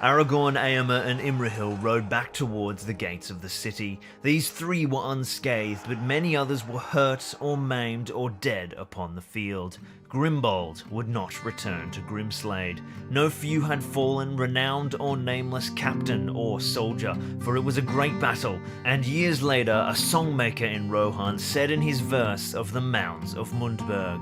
Aragorn, Éomer and Imrahil rode back towards the gates of the city. These three were unscathed, but many others were hurt or maimed or dead upon the field. Grimbold would not return to Grimslade. No few had fallen, renowned or nameless captain or soldier, for it was a great battle, and years later a songmaker in Rohan said in his verse of the mounds of Mundberg,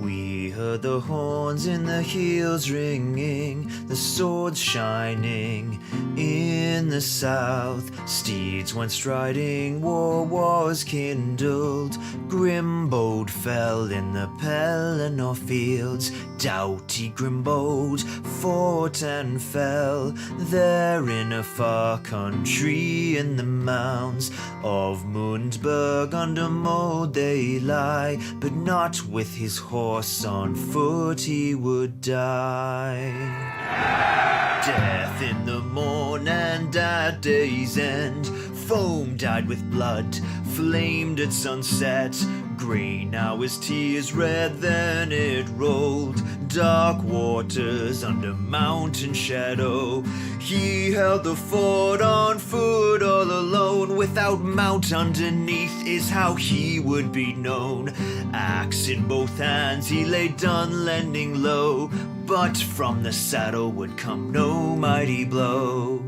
"We heard the horns in the hills ringing, the swords shining in the south. Steeds went striding, war was kindled. Grimbold fell in the Pelennor fields. Doughty Grimbold fought and fell. There in a far country in the mounds of Mundberg under mold they lie, but not with his horse on foot he would die. Death in the morn and at day's end, foam dyed with blood, flamed at sunset. Green now his tears, red then it rolled. Dark waters under mountain shadow. He held the fort on foot all alone. Without mount underneath is how he would be known. Axe in both hands he lay done lending low, but from the saddle would come no mighty blow.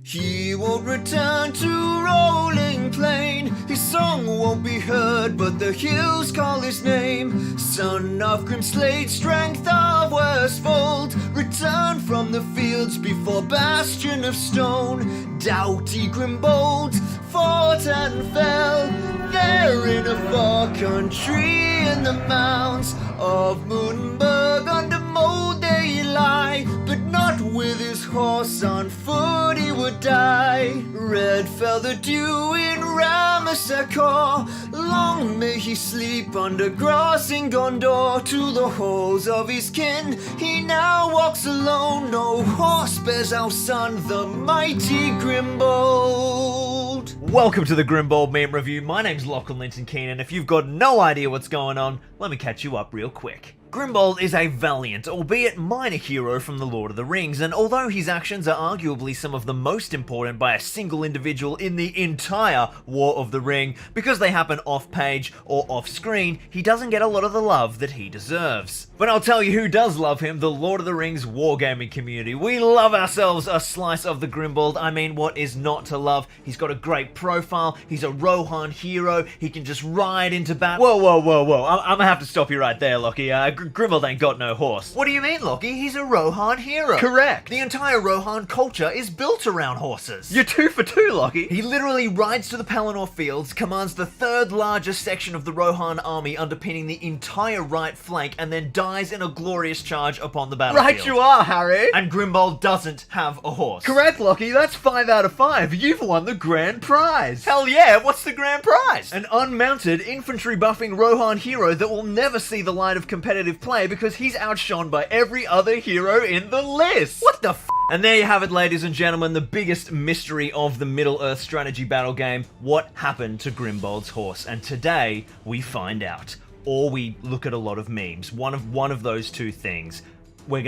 He won't return to rolling plain. His song won't be heard, but the hills call his name. Son of Grimslade, strength of Westfold, return from the fields before bastion of stone. Doughty Grimbold fought and fell. There in a far country in the mounds of Mundberg under mold they lie, but not with his horse on foot he would die. Red fell the dew in Ramsakor. Long may he sleep under grass in Gondor. To the halls of his kin he now walks alone. No horse bears our son, the mighty Grimbold. Welcome to the Grimbold Meme Review. My name's Lachlan Linton Keen, and if you've got no idea what's going on, let me catch you up real quick. Grimbold is a valiant, albeit minor hero from The Lord of the Rings, and although his actions are arguably some of the most important by a single individual in the entire War of the Ring, because they happen off-page or off-screen, he doesn't get a lot of the love that he deserves. But I'll tell you who does love him, the Lord of the Rings wargaming community. We love ourselves a slice of the Grimbold. I mean, what is not to love? He's got a great profile, he's a Rohan hero, he can just ride into battle. Whoa. I'm gonna have to stop you right there, Lockie. Grimbold ain't got no horse. What do you mean, Lockie? He's a Rohan hero. Correct. The entire Rohan culture is built around horses. You're 2 for 2, Lockie. He literally rides to the Pelennor fields, commands the third largest section of the Rohan army underpinning the entire right flank, and then dies in a glorious charge upon the battlefield. Right you are, Harry. And Grimbold doesn't have a horse. Correct, Lockie. That's 5 out of 5. You've won the grand prize. Hell yeah, what's the grand prize? An unmounted, infantry buffing Rohan hero that will never see the light of competitive play because he's outshone by every other hero in the list. What the f***? And there you have it, ladies and gentlemen, the biggest mystery of the Middle-earth strategy battle game. What happened to Grimbold's horse? And today, we find out. Or we look at a lot of memes. One of those two things. We're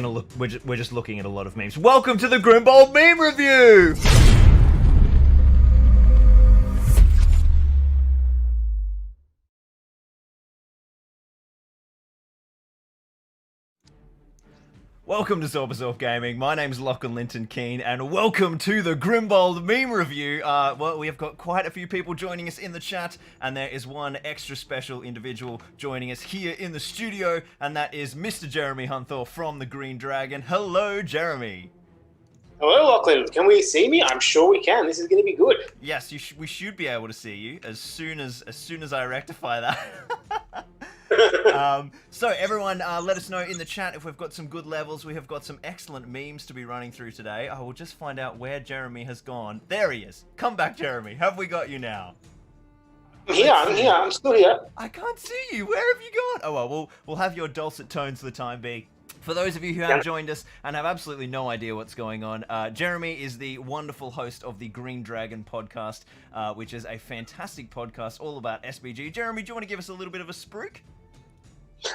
just looking at a lot of memes. Welcome to the Grimbold Meme Review! Welcome to Zorpazorp Gaming. My name's Lachlan Linton Keen, and welcome to the Grimbold Meme Review. Well, we have got quite a few people joining us in the chat, and there is one extra special individual joining us here in the studio, and that is Mr. Jeremy Hunthor from the Green Dragon. Hello, Jeremy. Hello, Lachlan. Can we see me? I'm sure we can. This is going to be good. Yes, we should be able to see you as soon as I rectify that. So everyone, let us know in the chat if we've got some good levels. We have got some excellent memes to be running through today. I will just find out where Jeremy has gone. There he is. Come back, Jeremy. Have we got you now? I'm here. I'm still here. I can't see you. Where have you gone? Oh well, we'll have your dulcet tones for the time being. For those of you who have joined us and have absolutely no idea what's going on, Jeremy is the wonderful host of the Green Dragon podcast, which is a fantastic podcast all about SBG. Jeremy, do you want to give us a little bit of a spruik?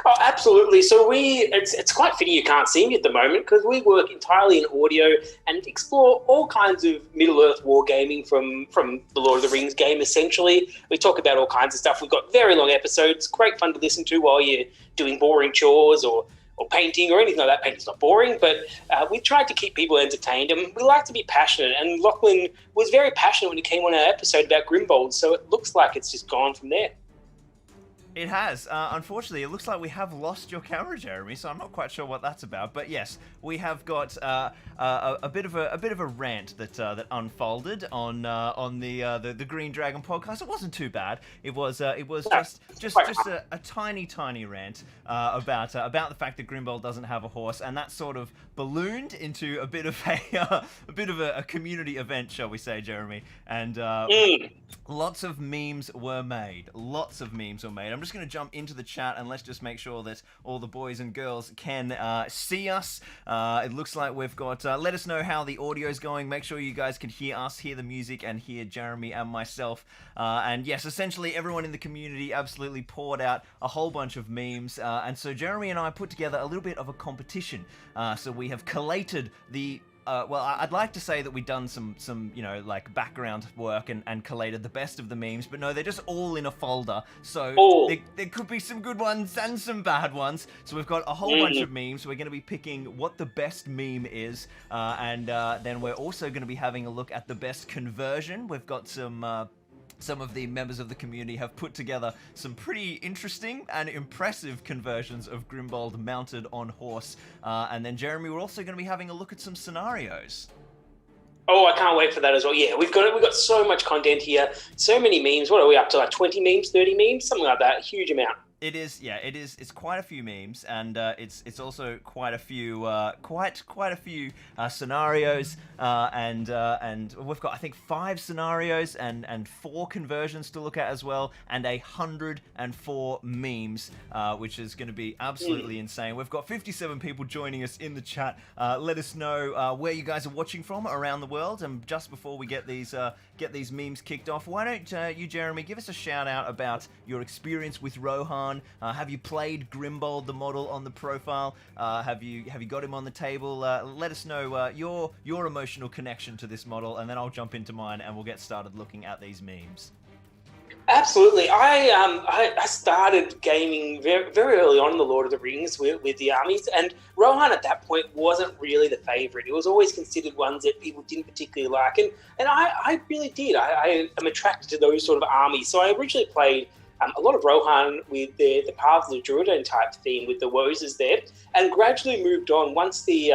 Oh, absolutely. So it's quite fitting you can't see me at the moment because we work entirely in audio and explore all kinds of Middle-earth wargaming from the Lord of the Rings game, essentially. We talk about all kinds of stuff. We've got very long episodes, great fun to listen to while you're doing boring chores or painting or anything like that. Painting's not boring, but we tried to keep people entertained, and we like to be passionate. And Lachlan was very passionate when he came on our episode about Grimbold, so it looks like it's just gone from there. It has. Unfortunately, it looks like we have lost your camera, Jeremy. So I'm not quite sure what that's about. But yes, we have got a bit of a rant that unfolded on the Green Dragon podcast. It wasn't too bad. It was just a tiny rant about the fact that Grimbold doesn't have a horse, and that sort of ballooned into a bit of a community event, shall we say, Jeremy? And lots of memes were made. I'm just going to jump into the chat and let's just make sure that all the boys and girls can see us. It looks like we've got... let us know how the audio is going. Make sure you guys can hear us, hear the music, and hear Jeremy and myself. And yes, essentially everyone in the community absolutely poured out a whole bunch of memes. And so Jeremy and I put together a little bit of a competition. So we have collated the... well, I'd like to say that we've done some like background work and collated the best of the memes, but no, they're just all in a folder. So there could be some good ones and some bad ones. So we've got a whole bunch of memes. We're going to be picking what the best meme is, and then we're also going to be having a look at the best conversion. We've got some of the members of the community have put together some pretty interesting and impressive conversions of Grimbold mounted on horse. And then, Jeremy, we're also going to be having a look at some scenarios. Oh, I can't wait for that as well. Yeah, we've got so much content here, so many memes. What are we up to, like 20 memes, 30 memes? Something like that, a huge amount. It is, yeah. It is. It's quite a few memes, and it's also quite a few quite a few scenarios, and we've got, I think, 5 scenarios and 4 conversions to look at as well, and 104 memes, which is going to be absolutely insane. We've got 57 people joining us in the chat. Let us know where you guys are watching from around the world, and just before we get these memes kicked off, why don't you, Jeremy, give us a shout out about your experience with Rohan. Have you played Grimbold, the model, on the profile? Have you got him on the table? Let us know your emotional connection to this model, and then I'll jump into mine and we'll get started looking at these memes. Absolutely. I started gaming very, very early on in the Lord of the Rings with the armies, and Rohan at that point wasn't really the favourite. It was always considered ones that people didn't particularly like, and I really did. I am attracted to those sort of armies. So I originally played a lot of Rohan with the Paths of the Druiden type theme with the Wozes there, and gradually moved on once the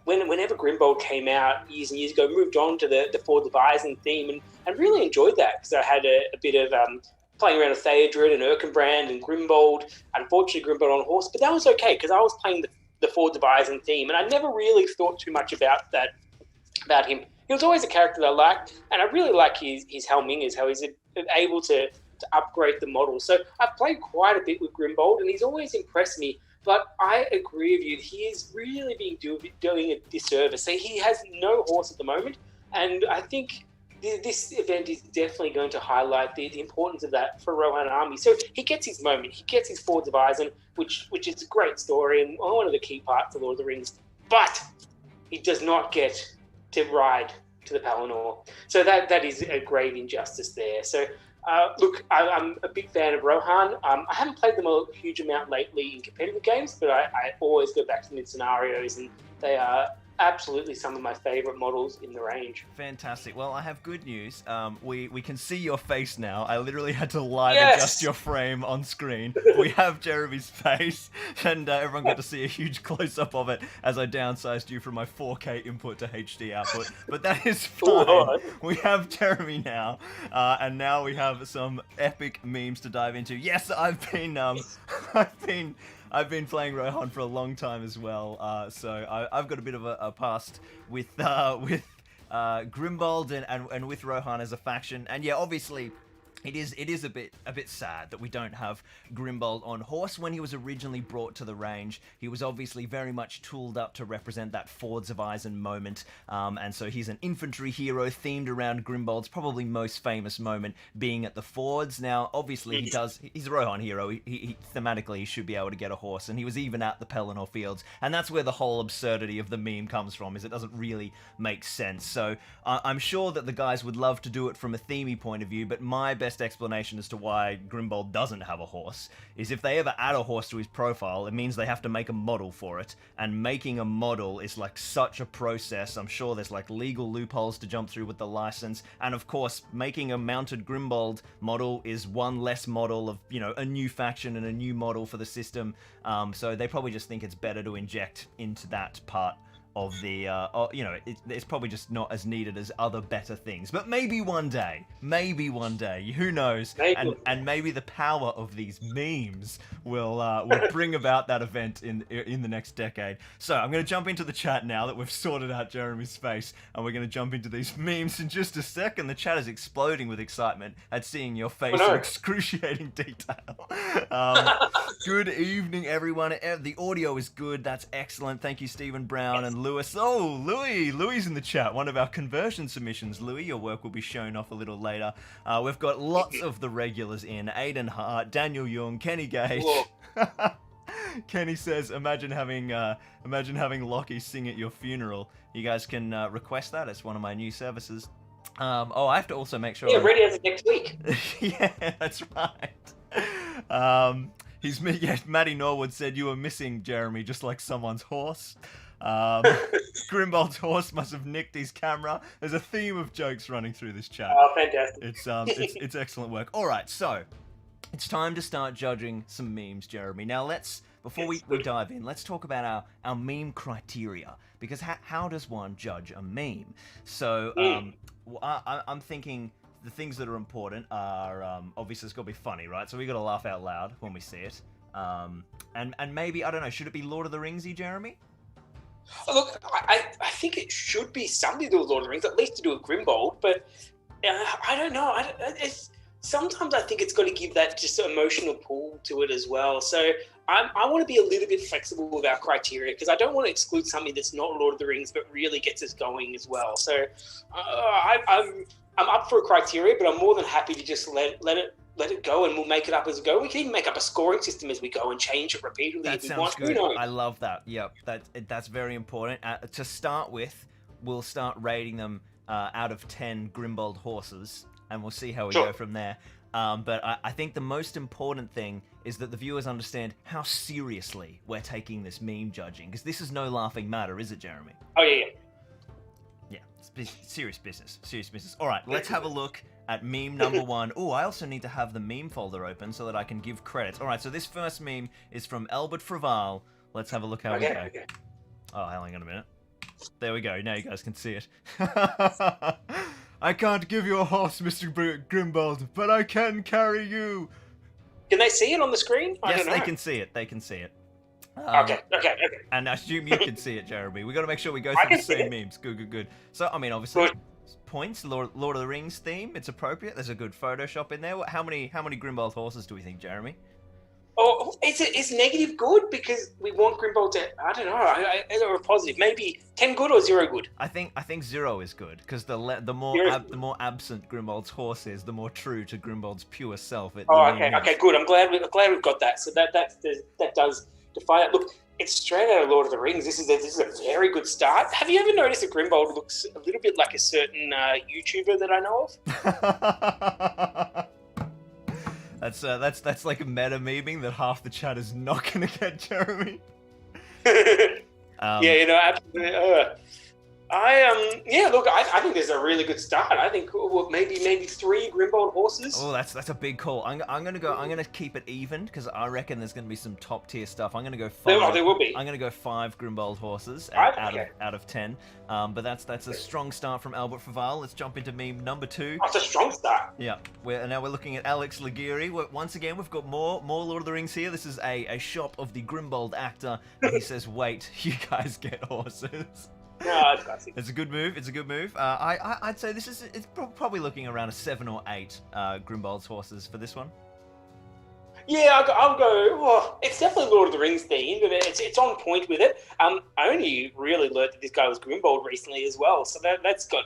whenever Grimbold came out years and years ago, moved on to the For Devising theme and really enjoyed that because I had a bit of playing around with Theodred and Erkenbrand and Grimbold. Unfortunately, Grimbold on horse, but that was okay because I was playing the For Devising theme, and I never really thought too much about him. He was always a character that I liked, and I really like his helming, how he's able to upgrade the model. So I've played quite a bit with Grimbold, and he's always impressed me. But I agree with you, he is really being doing a disservice. So he has no horse at the moment, and I think this event is definitely going to highlight the importance of that for Rohan Army. So he gets his moment, he gets his For Devising, which is a great story and one of the key parts of Lord of the Rings. But he does not get to ride to the Pelennor. So that is a grave injustice there. So look, I'm a big fan of Rohan. I haven't played them a huge amount lately in competitive games, but I always go back to them in scenarios, and they are absolutely some of my favourite models in the range. Fantastic. Well, I have good news. We can see your face now. I literally had to live adjust your frame on screen. We have Jeremy's face, and everyone got to see a huge close-up of it as I downsized you from my 4K input to HD output. But that is fine. We have Jeremy now, and now we have some epic memes to dive into. Yes, I've been playing Rohan for a long time as well, so I've got a bit of a past with Grimbold and with Rohan as a faction. And yeah, obviously, It is a bit sad that we don't have Grimbold on horse. When he was originally brought to the range, he was obviously very much tooled up to represent that Fords of Eisen moment, and so he's an infantry hero themed around Grimbold's probably most famous moment being at the Fords. Now, obviously, he's a Rohan hero. He thematically he should be able to get a horse, and he was even at the Pelennor Fields, and that's where the whole absurdity of the meme comes from, is it doesn't really make sense. So I'm sure that the guys would love to do it from a themey point of view, but my best explanation as to why Grimbold doesn't have a horse is if they ever add a horse to his profile, it means they have to make a model for it, and making a model is like such a process. I'm sure there's like legal loopholes to jump through with the license, and of course making a mounted Grimbold model is one less model of, you know, a new faction and a new model for the system, so they probably just think it's better to inject into that part of the, you know, it's probably just not as needed as other better things. But maybe one day, who knows? Maybe. And maybe the power of these memes will bring about that event in the next decade. So I'm going to jump into the chat now that we've sorted out Jeremy's face, and we're going to jump into these memes in just a second. The chat is exploding with excitement at seeing your face in excruciating detail. Good evening, everyone. The audio is good. That's excellent. Thank you, Stephen Brown and Lewis. Oh, Louis in the chat. One of our conversion submissions. Louis, your work will be shown off a little later. We've got lots of the regulars in. Aiden Hart, Daniel Young, Kenny Gage. Kenny says, imagine having Lockie sing at your funeral. You guys can request that. It's one of my new services. I have to also make sure. Yeah, ready as of next week. Yeah, that's right. Matty Norwood said you were missing Jeremy, just like someone's horse. Grimbold's horse must have nicked his camera. There's a theme of jokes running through this chat. Oh, fantastic. It's excellent work. All right, so it's time to start judging some memes, Jeremy. Now before we dive in, let's talk about our meme criteria, because how does one judge a meme? So I'm thinking the things that are important are obviously it's got to be funny, right? So we got to laugh out loud when we see it, and maybe, I don't know, should it be Lord of the Ringsy, Jeremy? Look, I think it should be something to do with Lord of the Rings, at least to do with Grimbold, but I don't know. Sometimes I think it's got to give that just emotional pull to it as well. So I want to be a little bit flexible with our criteria, because I don't want to exclude something that's not Lord of the Rings but really gets us going as well. So I'm up for a criteria, but I'm more than happy to just let it go, and we'll make it up as we go. We can even make up a scoring system as we go and change it repeatedly if we want. Good. I love that. Yep, that's very important. To start with, we'll start rating them out of 10 Grimbold horses, and we'll see how we go from there. But I think the most important thing is that the viewers understand how seriously we're taking this meme judging, because this is no laughing matter, is it, Jeremy? Oh, yeah. Yeah, it's serious business. All right, let's have a look at meme number 1. Oh, I also need to have the meme folder open so that I can give credits. All right, so this first meme is from Albert Fraval. Let's have a look how we go. Okay. Oh, hang on a minute. There we go. Now you guys can see it. I can't give you a horse, Mr. Grimbold, but I can carry you. Can they see it on the screen? Yes, they can see it. Okay. And I assume you can see it, Jeremy. We got to make sure we go through the same memes. Good. So, I mean, obviously, points. Lord of the Rings theme. It's appropriate. There's a good Photoshop in there. How many Grimbold horses do we think, Jeremy? Oh, is negative good? Because we want Grimbold to, I don't know, or a positive. Maybe 10 good or 0 good? I think 0 is good, because the more absent Grimbold's horse is, the more true to Grimbold's pure self. Okay, good. I'm glad we've got that. So that does define it. Look, it's straight out of Lord of the Rings. This is a very good start. Have you ever noticed that Grimbold looks a little bit like a certain YouTuber that I know of? That's like a meta memeing that half the chat is not going to get, Jeremy. Yeah, absolutely. Look, I think there's a really good start. I think maybe 3 Grimbold horses. Oh, that's a big call. I'm gonna keep it even, because I reckon there's gonna be some top tier stuff. I'm gonna go 5. There will be. I'm gonna go 5 Grimbold horses out of 10. But that's a strong start from Albert Faval. Let's jump into meme number 2. That's a strong start. Yeah. Now we're looking at Alex Ligiri. Once again, we've got more Lord of the Rings here. This is a shop of the Grimbold actor, and he says, "Wait, you guys get horses." No, it's classic. It's a good move. It's a good move. I'd say it's probably looking around a 7 or 8 Grimbold's horses for this one. Yeah, I'll go. Well, it's definitely Lord of the Rings themed, but it's on point with it. I only really learned that this guy was Grimbold recently as well, so that's got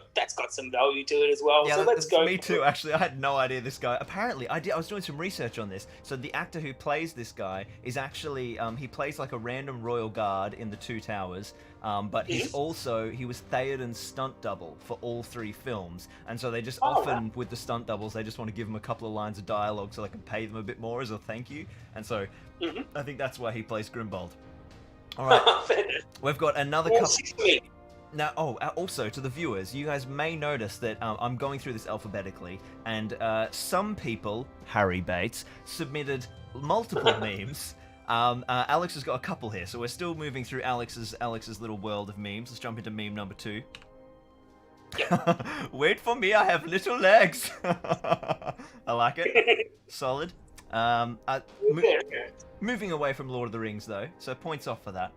some value to it as well. Yeah, so let's go. Me too. Actually, I had no idea this guy. Apparently, I was doing some research on this. So the actor who plays this guy is actually he plays like a random royal guard in the Two Towers. But he was Theoden's stunt double for all 3 films, and so they just with the stunt doubles, they just want to give him a couple of lines of dialogue so they can pay them a bit more as a thank you, and so I think that's why he plays Grimbold. All right, we've got another couple. Now, also to the viewers, you guys may notice that I'm going through this alphabetically, and some people, Harry Bates, submitted multiple memes. Alex has got a couple here, so we're still moving through Alex's little world of memes. Let's jump into meme number 2. Wait for me, I have little legs. I like it. Solid. Moving away from Lord of the Rings, though, so points off for that.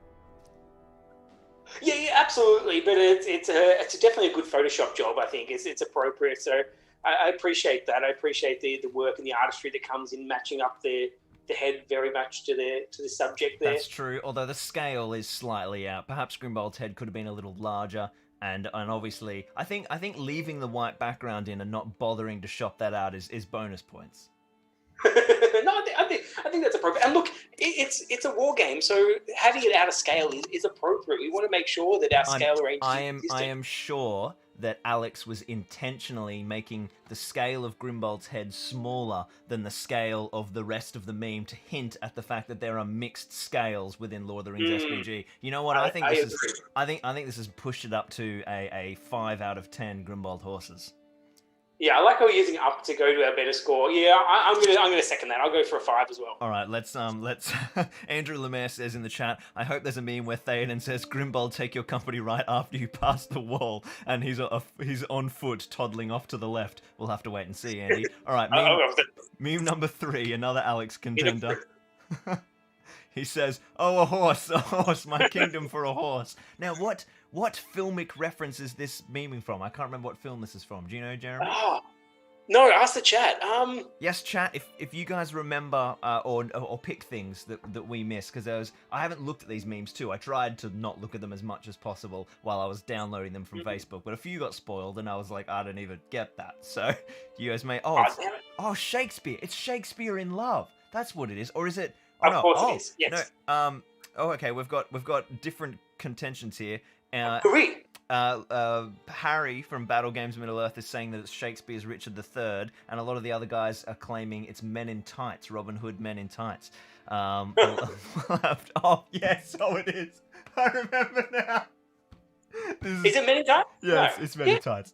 Yeah, absolutely. But it's definitely a good Photoshop job. I think it's appropriate. So I appreciate that. I appreciate the work and the artistry that comes in matching up the head very much to the subject there. That's true, although the scale is slightly out. Perhaps Grimbold's head could have been a little larger, and obviously, I think leaving the white background in and not bothering to shop that out is bonus points. No, I think that's appropriate. And look, it's a war game, so having it out of scale is appropriate. We want to make sure that our scale range is I am sure that Alex was intentionally making the scale of Grimbold's head smaller than the scale of the rest of the meme to hint at the fact that there are mixed scales within Lord of the Rings SPG. You know what? I think this has pushed it up to a 5 out of 10 Grimbold horses. Yeah, I like how we're using up to go to our better score. Yeah, I'm gonna second that. I'll go for a 5 as well. All right, let's Andrew Lemaire says in the chat, I hope there's a meme where Theoden says, Grimbold, take your company right after you pass the wall, and he's on foot toddling off to the left. We'll have to wait and see, Andy. All right, meme number 3, another Alex contender. He says, "Oh, a horse, my kingdom for a horse." Now, what filmic reference is this memeing from? I can't remember what film this is from. Do you know, Jeremy? Oh, no, ask the chat. Yes, chat. If you guys remember or pick things that we missed, because I haven't looked at these memes too. I tried to not look at them as much as possible while I was downloading them from Facebook, but a few got spoiled, and I was like, I don't even get that. So you guys may. Shakespeare. It's Shakespeare in Love. That's what it is, or is it? Of course it is. Yes. No. Okay. We've got different contentions here. Harry from Battle Games Middle Earth is saying that it's Shakespeare's Richard III, and a lot of the other guys are claiming it's Men in Tights, Robin Hood Men in Tights. Yes, it is. I remember now. Is it Men in Tights? Yes, it's Men in Tights.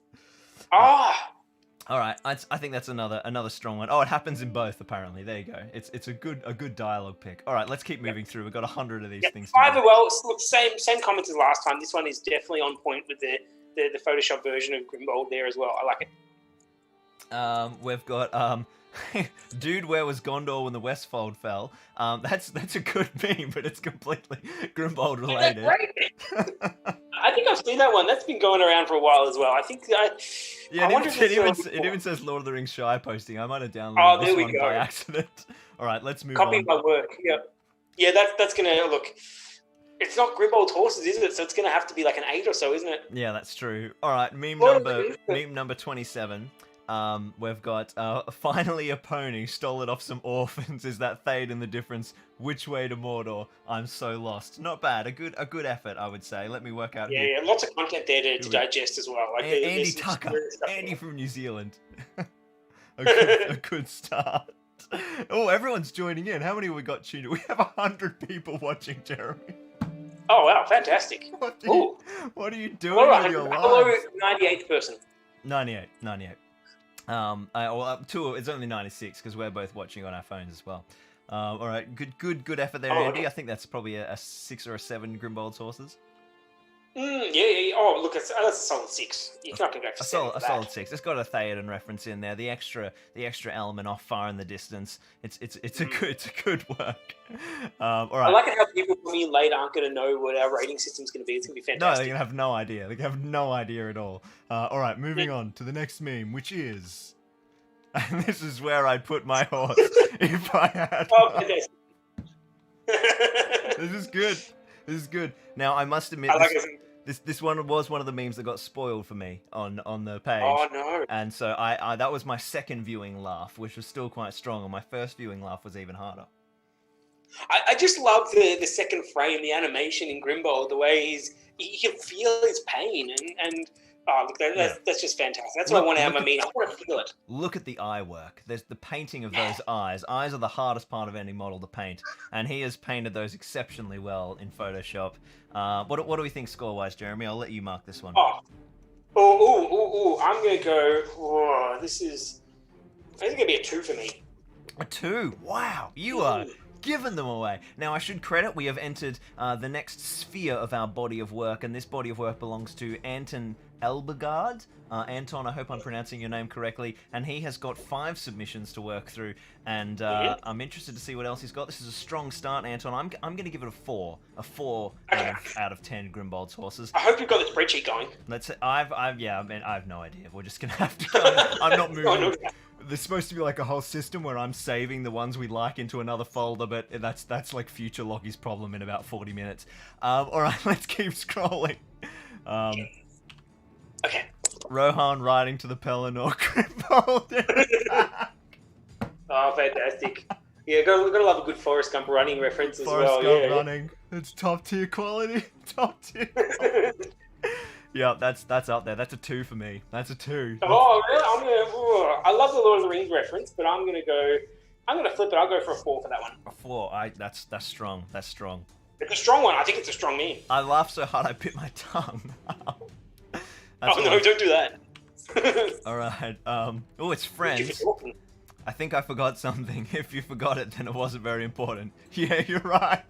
All right, I think that's another strong one. Oh, it happens in both, apparently. There you go. It's a good dialogue pick. All right, let's keep moving through. We've got 100 of these things. Either well, look, same comments as last time. This one is definitely on point with the Photoshop version of Grimbold there as well. I like it. We've got Dude, where was Gondor when the Westfold fell? That's a good meme, but it's completely Grimbold related. That's great. I think I've seen that one. That's been going around for a while as well. I think it even says Lord of the Rings Shy posting. I might have downloaded this one by accident. All right, let's move on. Copying my work. Yeah, that's gonna look. It's not Grimbold's horses, is it? So it's gonna have to be like an 8 or so, isn't it? Yeah, that's true. All right, meme number 27. We've got finally a pony stole it off some orphans. Is that Theoden the difference? Which way to Mordor? I'm so lost. Not bad. A good effort, I would say. Let me work out. Yeah, lots of content there to digest as well. Like Andy Tucker, Andy from New Zealand. a good start. Oh, everyone's joining in. How many have we got tuned? We have 100 people watching, Jeremy. Oh wow, fantastic! What are you doing with your life? Hello, 98th person. 98. It's only 96 because we're both watching on our phones as well. All right, good effort there, Andy. Okay. I think that's probably a 6 or a 7 Grimbold's horses. Yeah. Oh, look, that's a solid 6. You're not going to go for 7 for A that. solid 6. It's got a Theoden reference in there. The extra element off far in the distance. It's a good work. All I right. like it how people coming in late aren't going to know what our rating system's going to be. It's going to be No, they're fantastic. gonna have no idea. They have no idea at all. All right, moving on to the next meme, which is, and this is where I'd put my horse if I had. Oh, one. fantastic. This is good. This is good. Now I must admit, I like it. this one was one of the memes that got spoiled for me on the page. Oh, no. And so I that was my second viewing laugh, which was still quite strong, and my first viewing laugh was even harder. I just love the second frame, the animation in Grimbold, the way you can feel his pain, and oh, look, that's just fantastic. That's what I want to have. I want to feel it. Look at the eye work. There's the painting of those eyes. Eyes are the hardest part of any model to paint, and he has painted those exceptionally well in Photoshop. What do we think score-wise, Jeremy? I'll let you mark this one. I'm going to go. Oh, this is. I think it's going to be a 2 for me. A 2? Wow, you are giving them away. Now, I should credit, we have entered the next sphere of our body of work, and this body of work belongs to Anton Elbergard. Anton, I hope I'm pronouncing your name correctly, and he has got 5 submissions to work through, and I'm interested to see what else he's got. This is a strong start, Anton. I'm going to give it a 4. A 4 out of 10 Grimbold's horses. I hope you've got the spreadsheet going. I have no idea. We're just going to have to go. I'm not moving. There's supposed to be like a whole system where I'm saving the ones we like into another folder, but that's like future Loggy's problem in about 40 minutes. All right, let's keep scrolling. Okay. Rohan riding to the Pelennor Grimbold. Oh, fantastic. Yeah, gotta love a good Forrest Gump running reference as Forrest well. Gump running. It's top tier quality. Top tier. Yeah, that's up there. That's a 2 for me. That's a 2. Oh, yeah, I love the Lord of the Rings reference, but I'm gonna flip it. I'll go for a 4 for that one. A 4. That's strong. That's strong. It's a strong one. I think it's a strong meme. I laughed so hard I bit my tongue. No, don't do that. All right. Oh, it's friends. I think I forgot something. If you forgot it, then it wasn't very important. Yeah, you're right.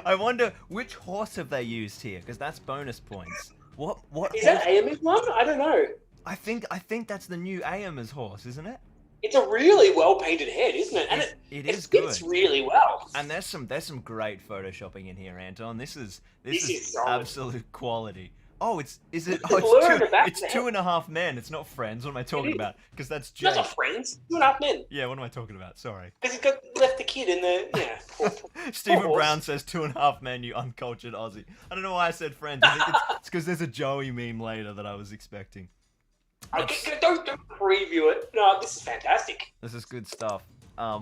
I wonder which horse have they used here, because that's bonus points. What is that Aemma's one? I don't know. I think that's the new Aemma's horse, isn't it? It's a really well painted head, isn't it? And it is fits good. really well. And there's some great photoshopping in here, Anton. This is solid. absolute quality. Oh, it's 2.5 men. It's not friends. What am I talking about? Because that's Jake. That's not friends. 2.5 men. Yeah, what am I talking about? Sorry. Because he left the kid in the Stephen Brown says 2.5 men, you uncultured Aussie. I don't know why I said friends. I think it's because there's a Joey meme later that I was expecting. Okay, don't preview it. No, this is fantastic. This is good stuff.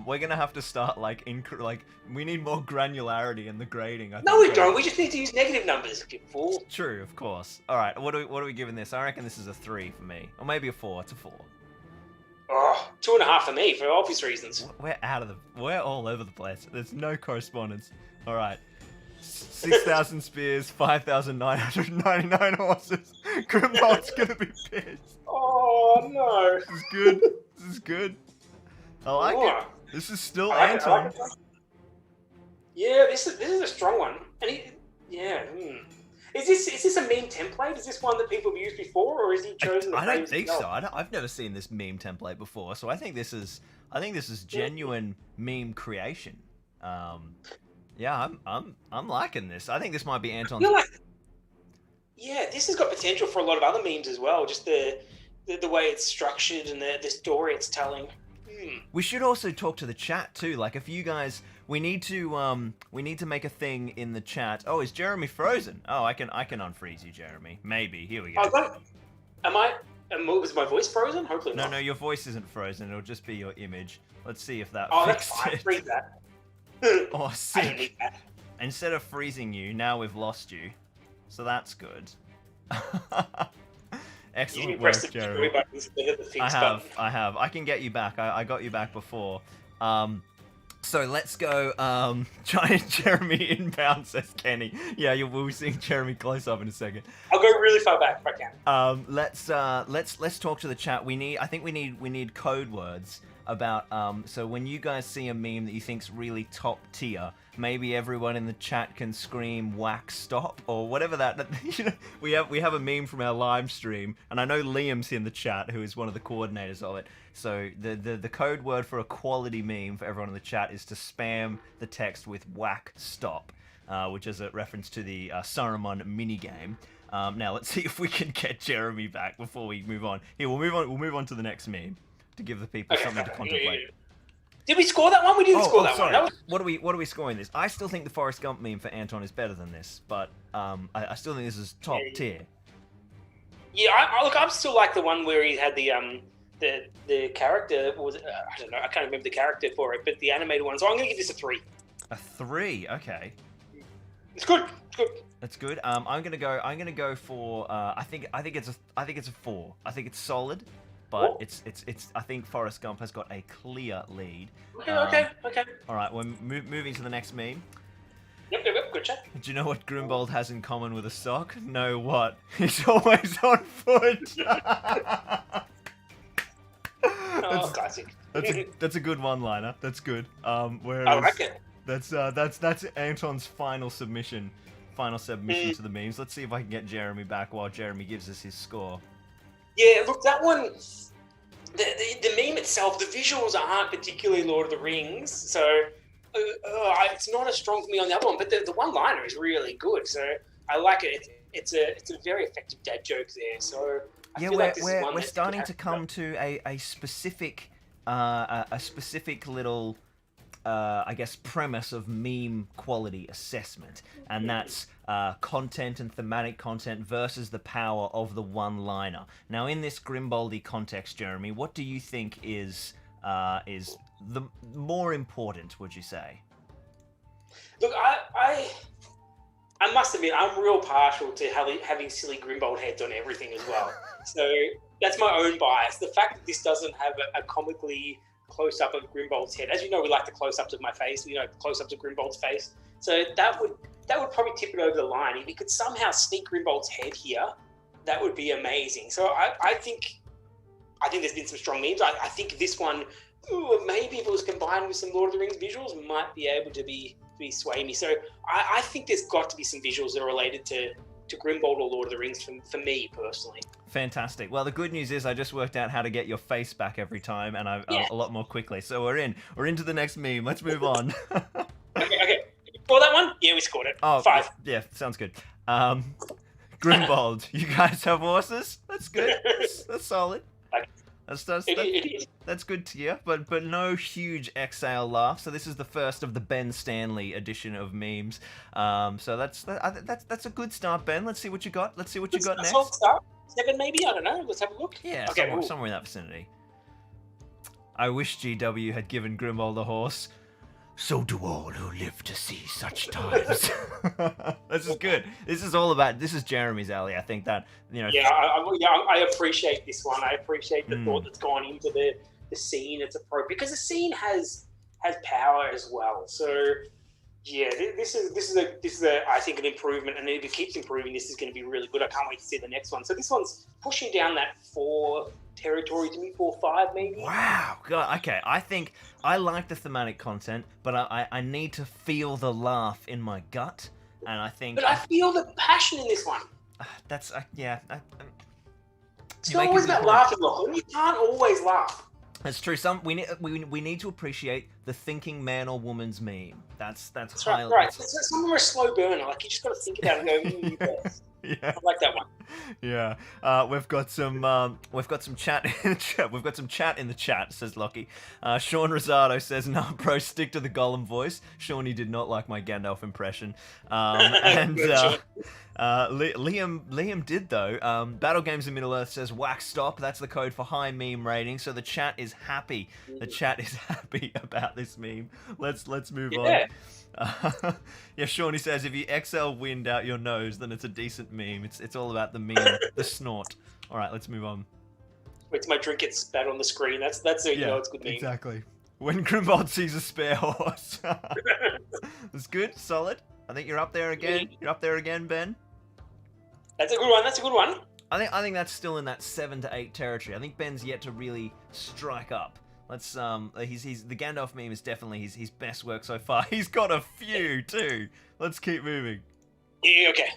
We're gonna have to start we need more granularity in the grading. I think. No, we don't. We just need to use negative numbers, you fool. True, of course. All right, what are we giving this? I reckon this is a 3 for me, or maybe a 4. It's a 4. Oh, 2.5 for me for obvious reasons. We're all over the place. There's no correspondence. All right. 6,000 spears, 5,999 horses. Grimbold's gonna be pissed. Oh no! This is good. This is good. I like it. This is still Anton. Yeah, this is a strong one. And Is this a meme template? Is this one that people have used before, or is he chosen? I don't think so. I've never seen this meme template before, so I think this is genuine meme creation. Yeah, I'm liking this. I think this might be Anton's. This has got potential for a lot of other memes as well. Just the way it's structured and the story it's telling. We should also talk to the chat too. Like, if you guys, we need to make a thing in the chat. Oh, is Jeremy frozen? Oh, I can unfreeze you, Jeremy. Maybe. Here we go. Was my voice frozen? Hopefully not. No, your voice isn't frozen. It'll just be your image. Let's see if that. That's fine. Freeze that. Oh, sick. I don't need that. Instead of freezing you, now we've lost you. So that's good. Excellent work, Jeremy. I have. I can get you back. I got you back before. So let's go. Giant Jeremy inbound, says Kenny. Yeah, we'll be seeing Jeremy close up in a second. I'll go really far back if I can. Let's talk to the chat. I think we need code words. about so when you guys see a meme that you think's really top tier, maybe everyone in the chat can scream "whack stop" or whatever that. You know, we have a meme from our live stream, and I know Liam's in the chat, who is one of the coordinators of it. So the code word for a quality meme for everyone in the chat is to spam the text with "whack stop," which is a reference to the Saruman minigame. Now let's see if we can get Jeremy back before we move on. Here, we'll move on to the next meme to give the people something to contemplate. Did we score that one? We didn't score that sorry. one. What are we scoring this? I still think the Forrest Gump meme for Anton is better than this, but I still think this is top tier. Yeah, I'm still like the one where he had the character was I don't know, I can't remember the character for it, but the animated one. So I'm gonna give this a 3. A 3, okay. It's good. It's good. That's good. I'm gonna go for I think it's a 4. I think it's solid, but it's I think Forrest Gump has got a clear lead. Okay. All right, we're moving to the next meme. Yep. Good chat. Do you know what Grimbold has in common with a sock? No, what? He's always on foot. Classic. That's a good one-liner. That's good. Whereas I like it. That's Anton's final submission to the memes. Let's see if I can get Jeremy back while Jeremy gives us his score. Yeah, look, that one, the meme itself, the visuals aren't particularly Lord of the Rings, so it's not as strong for me on the other one, but the one-liner is really good, so I like it. It's a very effective dad joke there, so I feel like this is one we're starting to come to a specific little I guess premise of meme quality assessment, and that's content and thematic content versus the power of the one-liner. Now, in this Grimboldy context, Jeremy, what do you think is the more important? Would you say? Look, I must admit, I'm real partial to having silly Grimbold heads on everything as well. So that's my own bias. The fact that this doesn't have a comically close-up of Grimbold's head. As you know, we like the close-ups of my face, close-ups of Grimbold's face. So that would probably tip it over the line. If you could somehow sneak Grimbold's head here, that would be amazing. So I think there's been some strong memes. I think this one, maybe if it was combined with some Lord of the Rings visuals, might be able to be sway me. So I think there's got to be some visuals that are related to Grimbold or Lord of the Rings for me personally. Fantastic. Well, the good news is I just worked out how to get your face back every time, and a lot more quickly. So we're into the next meme. Let's move on. Okay. For that one? Yeah, we scored it. 5. Yeah, sounds good. Grimbold, you guys have horses? That's good. That's solid. That's good tier, but no huge exhale laugh. So this is the first of the Ben Stanley edition of memes. So that's a good start, Ben. Let's see what you got. Let's see what you got next. Start. 7 maybe. I don't know. Let's have a look. Yeah, okay, somewhere in that vicinity. I wish GW had given Grimbold a horse. So do all who live to see such times. This is good. This is Jeremy's alley. I think that, Yeah, I appreciate this one. I appreciate the thought that's gone into the scene. It's appropriate because the scene has power as well. So yeah, this is I think an improvement, and if it keeps improving, this is going to be really good. I can't wait to see the next one. So this one's pushing down that 4 territory to me, 4, 5 maybe. Wow, God, okay. I think I like the thematic content, but I need to feel the laugh in my gut, and I think. But I feel the passion in this one. That's yeah. It's not always about laughing, Lachlan. You can't always laugh. That's true. We need to appreciate the thinking man or woman's meme. That's right. Some of them are a slow burner. Like you just got to think about it and go, Yeah. I like that one. Yeah. We've got some chat in the chat. We've got some chat in the chat, says Lockie. Sean Rosado says, "No, bro, stick to the Gollum voice." Shawnee did not like my Gandalf impression. And Liam did though. Battle Games in Middle Earth says, "Whack stop." That's the code for high meme rating. So the chat is happy. The chat is happy about this meme. Let's move on. Yeah, Shawnee says, if you exhale wind out your nose, then it's a decent meme. It's all about the meme, the snort. All right, let's move on. Wait till my drink gets spat on the screen. That's it's good meme. Exactly. When Grimbold sees a spare horse. That's good, solid. I think you're up there again. You're up there again, Ben. That's a good one. I think that's still in that 7 to 8 territory. I think Ben's yet to really strike up. Let's he's the Gandalf meme is definitely his best work so far. He's got a few too. Let's keep moving. Yeah, okay.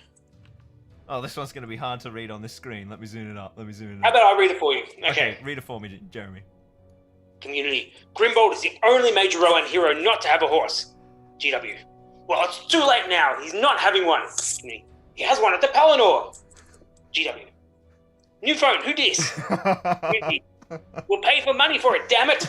Oh, this one's going to be hard to read on this screen. Let me zoom it up. How about I read it for you? Okay. Read it for me, Jeremy. Community. Grimbold is the only major Rohan hero not to have a horse. GW. Well, it's too late now. He's not having one. He has one at the Pelennor. GW. New phone. Who dis? We'll pay for money for it, damn it.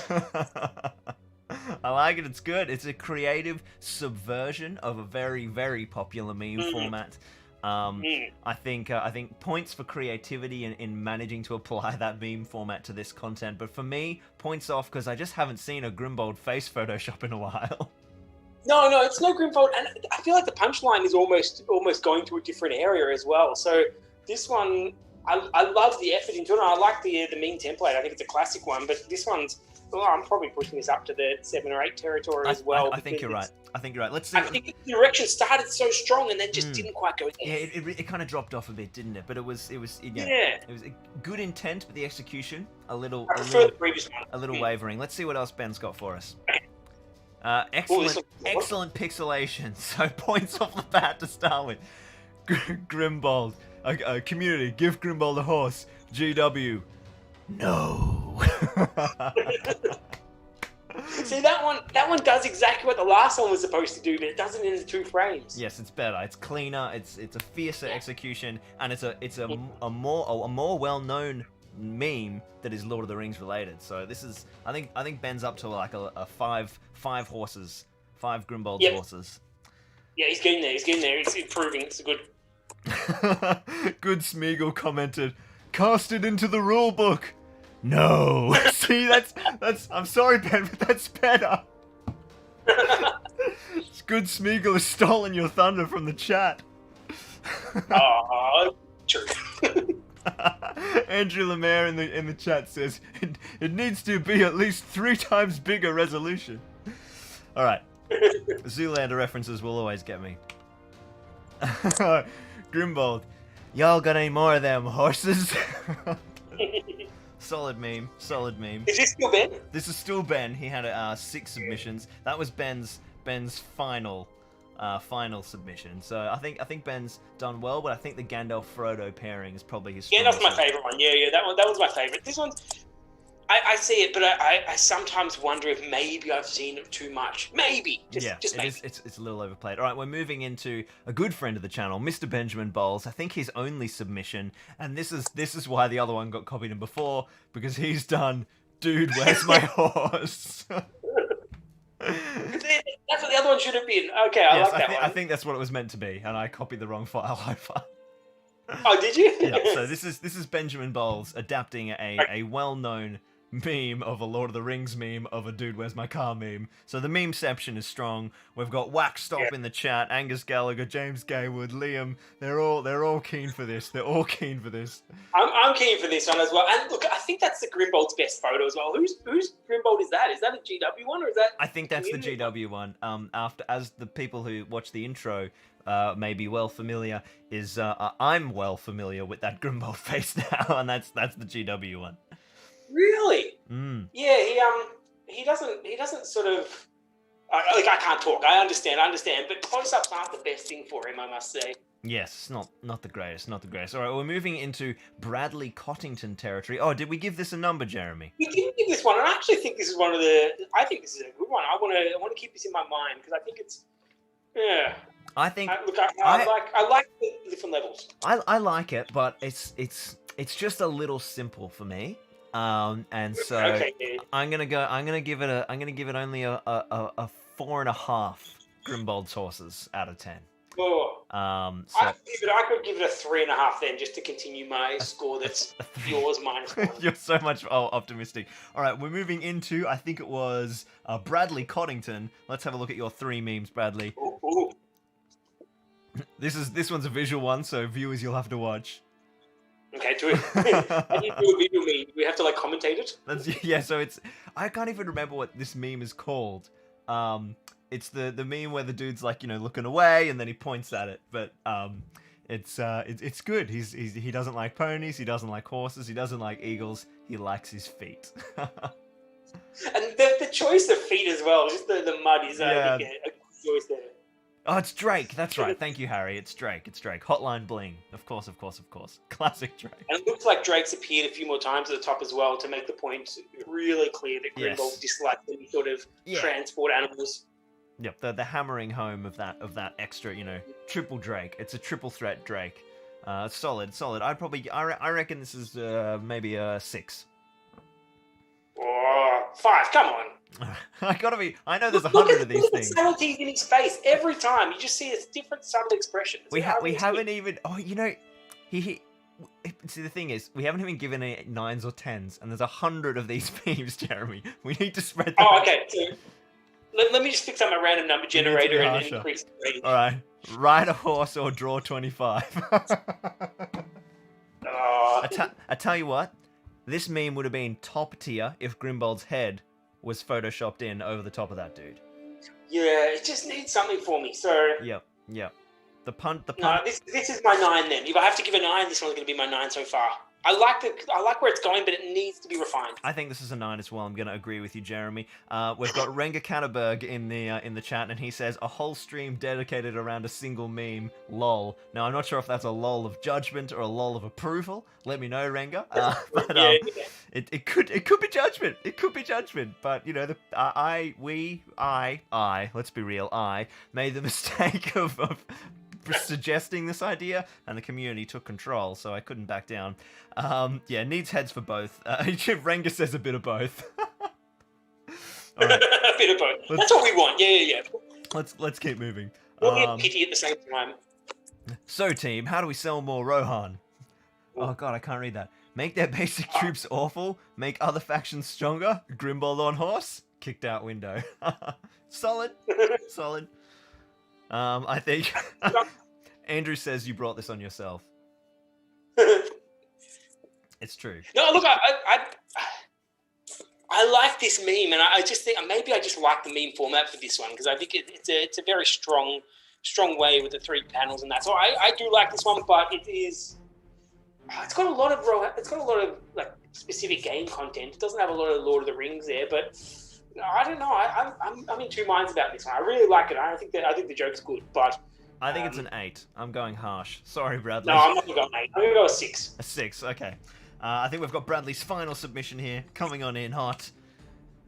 I like it. It's good. It's a creative subversion of a very, very popular meme format. I think points for creativity in managing to apply that meme format to this content. But for me, points off because I just haven't seen a Grimbold face Photoshop in a while. No, it's no Grimbold, and I feel like the punchline is almost going to a different area as well. So this one, I love the effort into it. And I like the meme template. I think it's a classic one, but this one's. Well, I'm probably pushing this up to the 7 or 8 territory as well. I think you're right. Let's see. I think the direction started so strong and then just didn't quite go there. Yeah, it kind of dropped off a bit, didn't it? But it was It was a good intent, but the execution a little the previous one. A little wavering. Let's see what else Ben's got for us. Excellent pixelation. So points off the bat to start with. Grimbold. Community, give Grimbold a horse. GW. No. See, that one does exactly what the last one was supposed to do, but it does it in the 2 frames. Yes, it's better. It's cleaner. It's a fiercer execution, and it's a more well-known meme that is Lord of the Rings related. So this is I think Ben's up to like a five horses, 5 Grimbold horses. Yeah, he's getting there. He's improving. It's good. Good Smeagol commented, "Cast it into the rule book." No. See, that's. I'm sorry, Ben, but that's better. Good Smeagol has stolen your thunder from the chat. True. Andrew Lemaire in the chat says it needs to be at least 3 times bigger resolution. All right. Zoolander references will always get me. Grimbold, y'all got any more of them horses? Solid meme. Is this still Ben? This is still Ben. He had 6 submissions. That was Ben's final submission. So I think Ben's done well, but I think the Gandalf Frodo pairing is probably his strongest. Gandalf's my favorite one. Yeah, that was my favorite. This one's. I see it, but I sometimes wonder if maybe I've seen it too much. Maybe. Just maybe. It's a little overplayed. All right, we're moving into a good friend of the channel, Mr. Benjamin Bowles. I think his only submission, and this is why the other one got copied in before, because he's done, dude, where's my horse? That's what the other one should have been. Okay, I like that one. I think that's what it was meant to be, and I copied the wrong file over. Oh, did you? Yeah. So this is Benjamin Bowles adapting a well-known meme of a Lord of the Rings meme of a dude where's my car meme. So the memeception is strong. We've got Waxstop in the chat, Angus Gallagher, James Gaywood, Liam. They're all keen for this. I'm keen for this one as well. And look, I think that's the Grimbold's best photo as well. Whose Grimbold is that? Is that a GW one or is that? I think that's the GW one. As the people who watch the intro may be well familiar, I'm well familiar with that Grimbold face now, and that's the GW one. Really? Yeah, he doesn't sort of I can't talk. I understand, but close-ups aren't the best thing for him, I must say. Yes, not the greatest. All right, we're moving into Bradley Cottington territory. Oh, did we give this a number, Jeremy? We didn't give this one, and I actually think this is I think this is a good one. I want to keep this in my mind because I think it's I think I like the different levels. I like it, but it's just a little simple for me. And so I'm gonna give it only a 4.5 Grimbold's horses out of 10. Oh, I could give it a 3.5 then, just to continue my score. That's yours minus 1. You're so much optimistic. All right, we're moving into, I think it was Bradley Cottington. Let's have a look at your 3 memes, Bradley. Ooh. This one's a visual one, so viewers, you'll have to watch. Okay, do it. How do you do a video meme? Do we have to commentate it? So I can't even remember what this meme is called. It's the meme where the dude's looking away and then he points at it. But it's good. He doesn't like ponies, he doesn't like horses, he doesn't like eagles. He likes his feet. And the choice of feet as well, just the mud is I think, a good choice there. Oh, it's Drake. That's right. Thank you, Harry. It's Drake. It's Drake. Hotline bling. Of course, of course, of course. Classic Drake. And it looks like Drake's appeared a few more times at the top as well to make the point really clear that Grimbold dislikes any sort of transport animals. Yep, the hammering home of that extra, triple Drake. It's a triple threat Drake. Solid. I reckon this is maybe a 6. Oh, 5. Come on. I know there's 100 of these things. Look at the subtleties in his face every time. You just see a different subtle expression. We haven't even. Oh, he. See, the thing is, we haven't even given any 9s or 10s, and there's 100 of these themes, Jeremy. We need to spread them. Oh, okay. So let me just fix up my random number generator and increase the rating. All right. Ride a horse or draw 25. I tell you what, this meme would have been top tier if Grimbold's head was photoshopped in over the top of that dude. Yeah, it just needs something for me. So. Yep. The punt. No, this is my 9 then. If I have to give a 9, this one's going to be my 9 so far. I like where it's going, but it needs to be refined. I think this is a 9 as well. I'm going to agree with you, Jeremy. We've got Renga Canterberg in the chat, and he says a whole stream dedicated around a single meme. Lol. Now I'm not sure if that's a lol of judgment or a lol of approval. Let me know, Renga. It could be judgment. It could be judgment. But let's be real. I made the mistake of suggesting this idea, and the community took control, so I couldn't back down. Needs heads for both. Renga says a bit of both. All right. A bit of both. That's what we want. Yeah. Let's keep moving. We'll get pity at the same time. So, team, how do we sell more Rohan? Oh god, I can't read that. Make their basic troops awful. Make other factions stronger. Grimbold on horse. Kicked out window. Solid. I think Andrew says you brought this on yourself. It's true. No, look, I like this meme, and I just think maybe I just like the meme format for this one because I think it's a very strong way with the 3 panels and that. So I do like this one, but it's got a lot of like specific game content. It doesn't have a lot of Lord of the Rings there, but. I don't know. I'm in 2 minds about this one. I really like it. I think the joke's good, but I think it's an 8. I'm going harsh. Sorry, Bradley. No, I'm not going to go 8. I'm going to go a 6. A 6. Okay. I think we've got Bradley's final submission here, coming on in hot,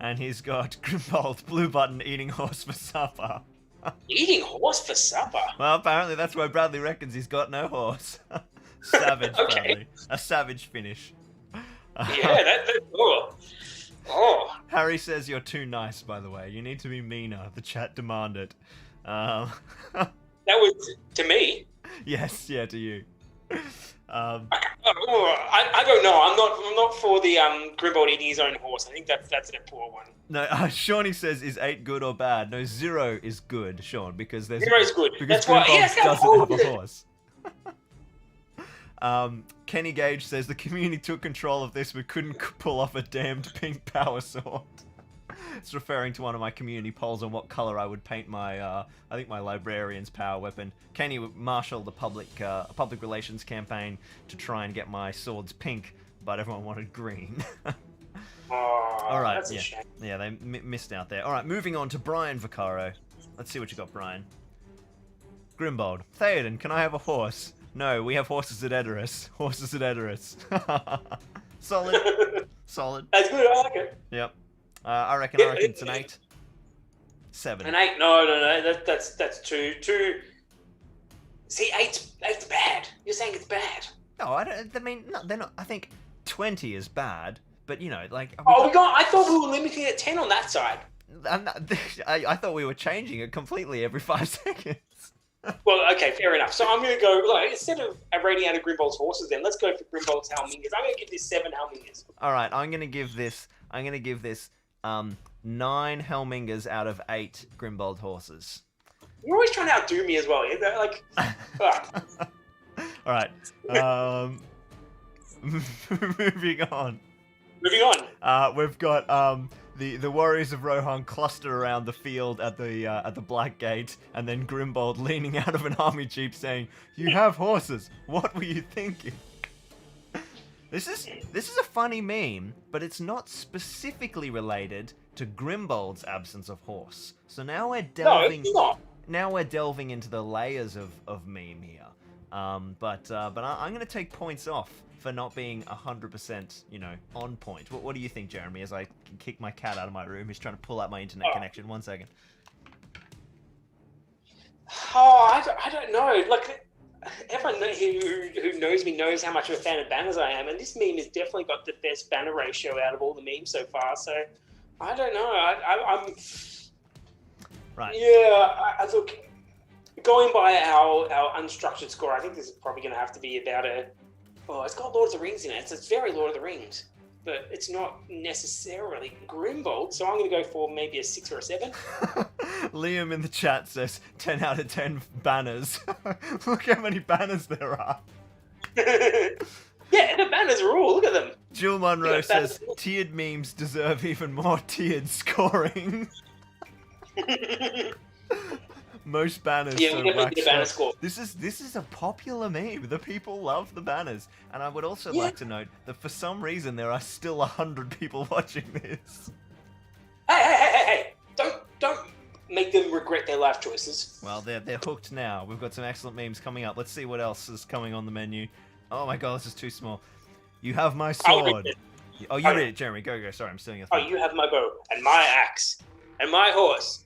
and he's got Grimbold Blue Button eating horse for supper. Eating horse for supper? Well, apparently that's why Bradley reckons he's got no horse. Savage, okay. Bradley. A savage finish. That's cool. Oh. Harry says you're too nice, by the way. You need to be meaner. The chat demanded. That was to me? Yes, yeah, to you. I don't know. I'm not for the Grimbold eating his own horse. I think that's a poor one. No, Shawnee says, is 8 good or bad? No, 0 is good, Sean, because 0 is good. Because Grimbold doesn't have a horse. Kenny Gage says the community took control of this but couldn't pull off a damned pink power sword. It's referring to one of my community polls on what color I would paint my, I think my librarian's power weapon. Kenny marshaled a public relations campaign to try and get my swords pink, but everyone wanted green. All right, that's a shame. Yeah, they missed out there. All right, moving on to Brian Vaccaro. Let's see what you got, Brian. Grimbold. Theoden, can I have a horse? No, we have horses at Edoras. Horses at Edoras. Solid. That's good, I like it. Yep. I reckon it's an 8. 7. An 8? No. That's too. See, 8's bad. You're saying it's bad. No, I mean, no, they're not. I think 20 is bad, but like. I thought we were limiting at 10 on that side. I thought we were changing it completely every 5 seconds. Well, okay, fair enough. So I'm going to go, instead of rating out of Grimbold's horses, then let's go for Grimbold's Helmingers. I'm going to give this 7 Helmingers. All right, I'm going to give this 9 Helmingers out of 8 Grimbold horses. You're always trying to outdo me as well. All right. Moving on. We've got the warriors of Rohan cluster around the field at the Black Gate, and then Grimbold leaning out of an army jeep saying, "You have horses. What were you thinking?" This is a funny meme, but it's not specifically related to Grimbold's absence of horse. So now we're delving. No, it's not. Now we're delving into the layers of meme here. But I'm going to take points off for not being 100%, on point. What do you think, Jeremy? As I kick my cat out of my room, he's trying to pull out my internet connection. 1 second. Oh, I don't know. Like, everyone who knows me knows how much of a fan of banners I am, and this meme has definitely got the best banner ratio out of all the memes so far. So, I don't know. I'm right. Yeah, I look. Going by our unstructured score, I think this is probably going to have to be about it's got Lord of the Rings in it. It's very Lord of the Rings, but it's not necessarily Grimbold. So I'm going to go for maybe a 6 or a 7. Liam in the chat says 10 out of 10 banners. Look how many banners there are. Yeah, the banners are all. Look at them. Jill Monroe says tiered memes deserve even more tiered scoring. Most banners. Yeah, we definitely did a banner score. This is a popular meme. The people love the banners, and I would also like to note that for some reason there are still 100 people watching this. Hey! Don't make them regret their life choices. Well, they're hooked now. We've got some excellent memes coming up. Let's see what else is coming on the menu. Oh my god, this is too small. You have my sword. Oh, you read it, Jeremy. Go. Sorry, I'm stealing your thing. Oh, you have my bow and my axe and my horse.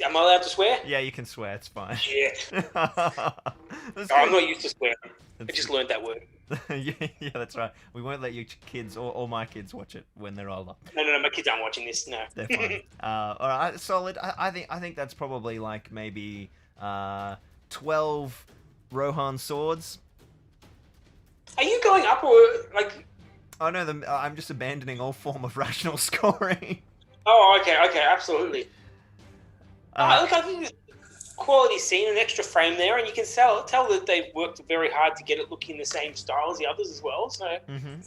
Am I allowed to swear? Yeah, you can swear. It's fine. Yeah. I'm not used to swearing. I just learned that word. yeah, that's right. We won't let your kids or my kids watch it when they're older. No, my kids aren't watching this. No. They're fine. All right, solid. I think that's probably like maybe 12 Rohan swords. Are you going up or like? Oh no, I'm just abandoning all form of rational scoring. Oh, okay, absolutely. Look, I think there's quality scene, an extra frame there, and you can tell that they've worked very hard to get it looking the same style as the others as well. So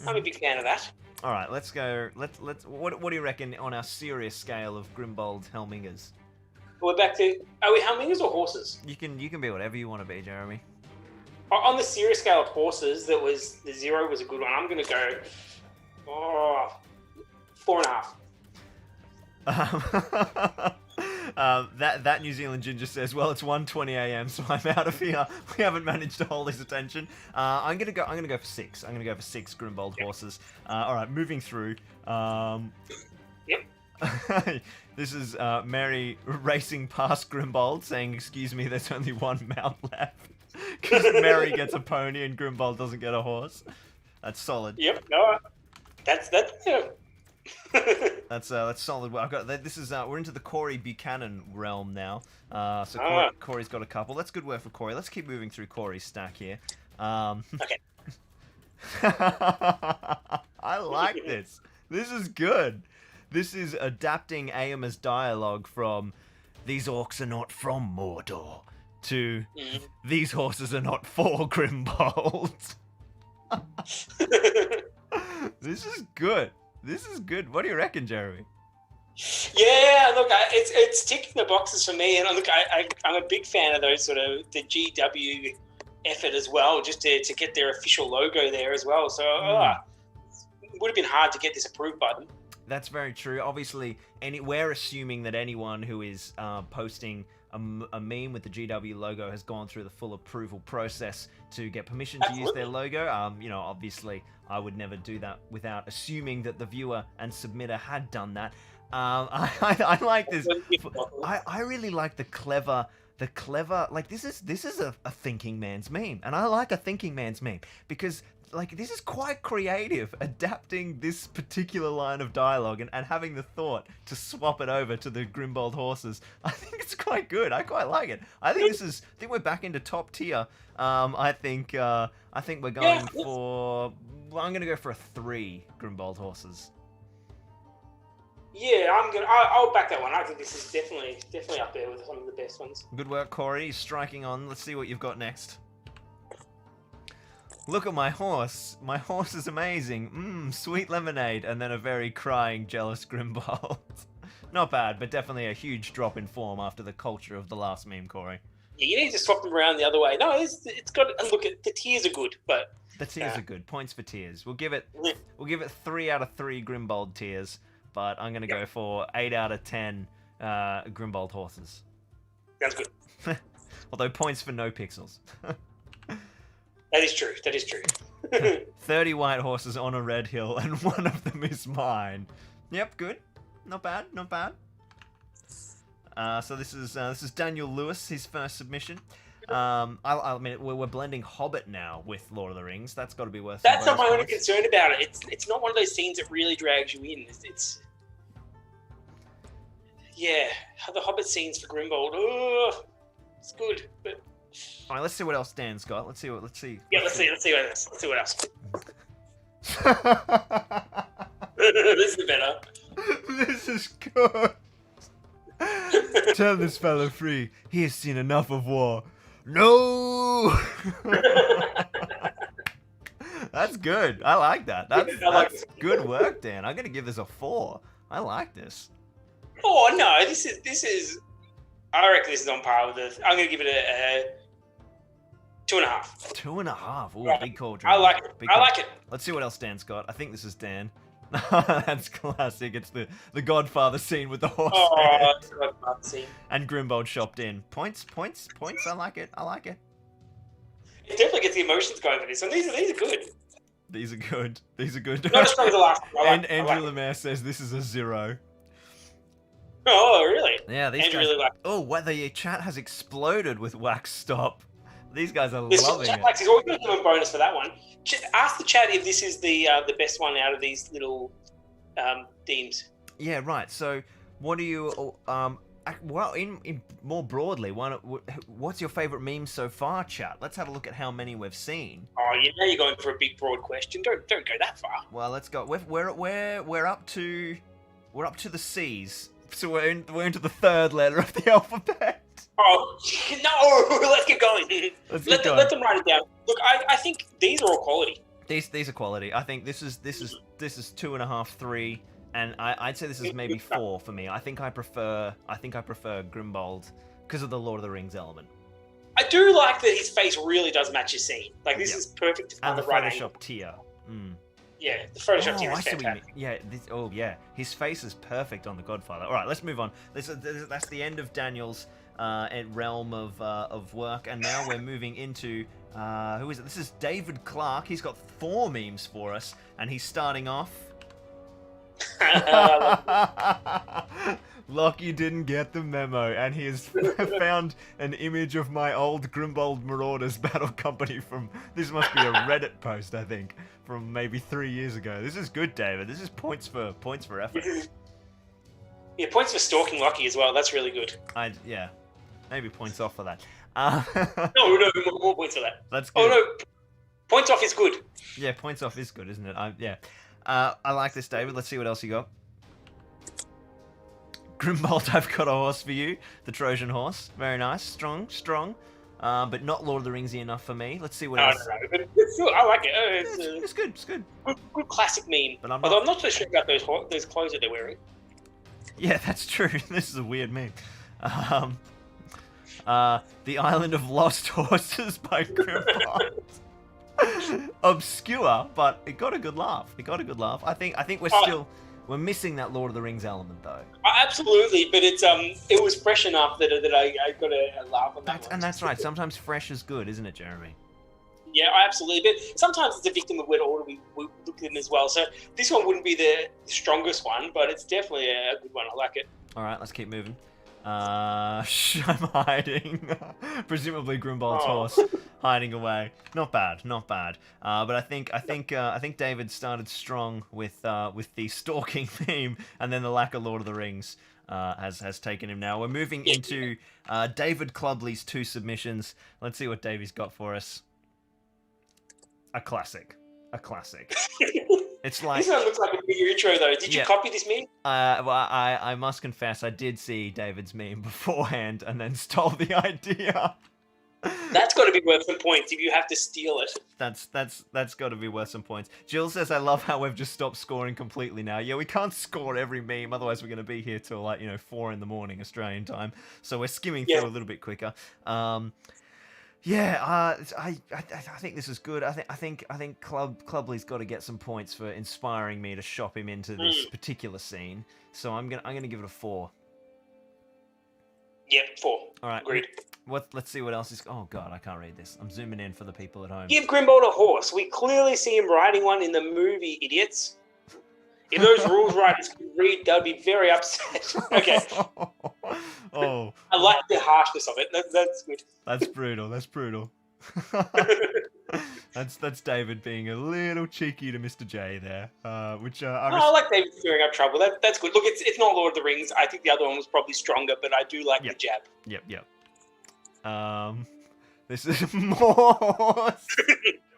I'm a big fan of that. All right, let's go. Let's. What do you reckon on our serious scale of Grimbold Helmingers? We're back to. Are we Helmingers or horses? You can be whatever you want to be, Jeremy. On the serious scale of horses, the 0 was a good one. I'm going to go 4.5. That New Zealand ginger says, well, it's 1:20 a.m, so I'm out of here. We haven't managed to hold his attention. I'm gonna go for 6. I'm gonna go for 6 Grimbold horses. All right, moving through. Yep. This is Mary racing past Grimbold, saying, "Excuse me, there's only one mount left." Because Mary gets a pony and Grimbold doesn't get a horse. That's solid. Yep. No, that's yeah. That's solid. Well, this is we're into the Corey Buchanan realm now. Corey's got a couple. That's good work for Corey. Let's keep moving through Corey's stack here. Okay. I like this. This is good. This is adapting Éomer's dialogue from "These orcs are not from Mordor" to "These horses are not for Grimbold." This is good. This is good. What do you reckon, Jeremy? Yeah, look, it's ticking the boxes for me, and look, I'm a big fan of those sort of the GW effort as well, just to get their official logo there as well. So it would have been hard to get this approved by them. That's very true. Obviously, we're assuming that anyone who is posting a meme with the GW logo has gone through the full approval process to get permission to use their logo. Obviously, I would never do that without assuming that the viewer and submitter had done that. I like this. I really like the clever. Like this is a thinking man's meme, and I like a thinking man's meme because like this is quite creative, adapting this particular line of dialogue and having the thought to swap it over to the Grimbold horses. I think it's quite good. I quite like it. I think we're back into top tier. I think we're going for. Well, I'm gonna go for a 3 Grimbold horses. Yeah, I'll back that one. I think this is definitely up there with some of the best ones. Good work, Corey. Striking on. Let's see what you've got next. Look at my horse. My horse is amazing. Sweet lemonade. And then a very crying, jealous Grimbold. Not bad, but definitely a huge drop in form after the culture of the last meme, Corey. Yeah, you need to swap them around the other way. No, it's got. Look, the tiers are good, but The tears are good. Points for tears. We'll give it 3 out of 3 Grimbold tears, but I'm gonna go for 8 out of 10 Grimbold horses. Sounds good. Although points for no pixels. That is true. 30 white horses on a red hill, and one of them is mine. Yep, good. Not bad. So this is Daniel Lewis, his first submission. I mean, we're blending Hobbit now with Lord of the Rings. That's got to be worth. That's not my only concern about it. It's not one of those scenes that really drags you in. It's the Hobbit scenes for Grimbold. Oh, it's good, but. All right, let's see what else Dan's got. Let's see. Yeah, let's see what else. This is better. This is good. Tell this fellow free. He has seen enough of war. No. That's good. I like that. That's good work, Dan. I'm gonna give this a 4. I like this. Oh no, this is. I reckon this is on par with this. I'm gonna give it a 2.5. 2.5. Ooh, right. Big call. I like it. I like it. Let's see what else Dan's got. I think this is Dan. That's classic. It's the Godfather scene with the horse. Oh, that's the Godfather scene. And Grimbold shopped in. Points. I like it. It definitely gets the emotions going for this one. These are good. These are good. Not as strong as the last one. And Andrew Lemaire says this is a 0. Oh, really? Yeah, these Andrew guys. really likes it. Oh, whether your chat has exploded with Wax Stop. These guys are This loving chat it. likes, he's always going to give him a bonus for that one. Ask the chat if this is the best one out of these little themes. Yeah, right. So, what do you? Well, in more broadly, what's your favorite meme so far, chat? Let's have a look at how many we've seen. Oh, you're going for a big, broad question. Don't go that far. Well, let's go. We're up to the C's. So we're into the 3rd letter of the alphabet. Oh no! Let's get going. Let them write it down. Look, I think these are all quality. These are quality. I think this is 2.5, 3, and I'd say this is maybe 4 for me. I think I prefer Grimbold because of the Lord of the Rings element. I do like that his face really does match his scene. Like this is perfect to find And the right Photoshop angle. tier. Yeah, the Photoshop team I is see what you fantastic. mean. Yeah, his face is perfect on the Godfather. All right, let's move on. That's the end of Daniel's realm of work, and now we're moving into who is it? This is David Clark. He's got 4 memes for us, and he's starting off. Lockie didn't get the memo, and he has found an image of my old Grimbold Marauders battle company from. This must be a Reddit post, I think, from maybe 3 years ago. This is good, David. This is points for effort. Yeah, points for stalking Lockie as well. That's really good. Maybe points off for that. No, more points for that. That's good. Oh no, points off is good. Yeah, points off is good, isn't it? I like this, David. Let's see what else you got. Grimbold, I've got a horse for you. The Trojan horse. Very nice. Strong. But not Lord of the Ringsy enough for me. Let's see what else. No. But I like it. It's good. Good classic meme. But Although I'm not so sure about those clothes that they're wearing. Yeah, that's true. This is a weird meme. The Island of Lost Horses by Grimbold. Obscure, but it got a good laugh. I think we're missing that Lord of the Rings element, though. Absolutely, but it was fresh enough that I got a laugh on that one. And that's right. Sometimes fresh is good, isn't it, Jeremy? Yeah, absolutely. But sometimes it's a victim of what order we look at them as well. So this one wouldn't be the strongest one, but it's definitely a good one. I like it. All right, let's keep moving. I'm hiding. Presumably Grimbold's horse hiding away. Not bad. But I think David started strong with the stalking theme, and then the lack of Lord of the Rings has taken him. Now we're moving into David Clubley's 2 submissions. Let's see what Davey's got for us. A classic. It's like this one looks like a bigger intro though. Did you copy this meme? Well, I must confess, I did see David's meme beforehand and then stole the idea. That's got to be worth some points if you have to steal it. That's got to be worth some points. Jill says, "I love how we've just stopped scoring completely now." Yeah, we can't score every meme, otherwise we're going to be here till 4 in the morning Australian time. So we're skimming through a little bit quicker. Yeah, I think this is good. I think Clubley's got to get some points for inspiring me to shop him into this particular scene. So I'm gonna give it a 4. Yep, 4. All right. Agreed. Let's see what else is. Oh God, I can't read this. I'm zooming in for the people at home. Give Grimbold a horse. We clearly see him riding one in the movie, idiots. If those rules writers could read, they'd be very upset. Okay. Oh. I like the harshness of it. That's good. That's brutal. That's brutal. That's David being a little cheeky to Mr. J there, which I like David stirring up trouble. That's good. Look, it's not Lord of the Rings. I think the other one was probably stronger, but I do like the jab. Yep. This is more.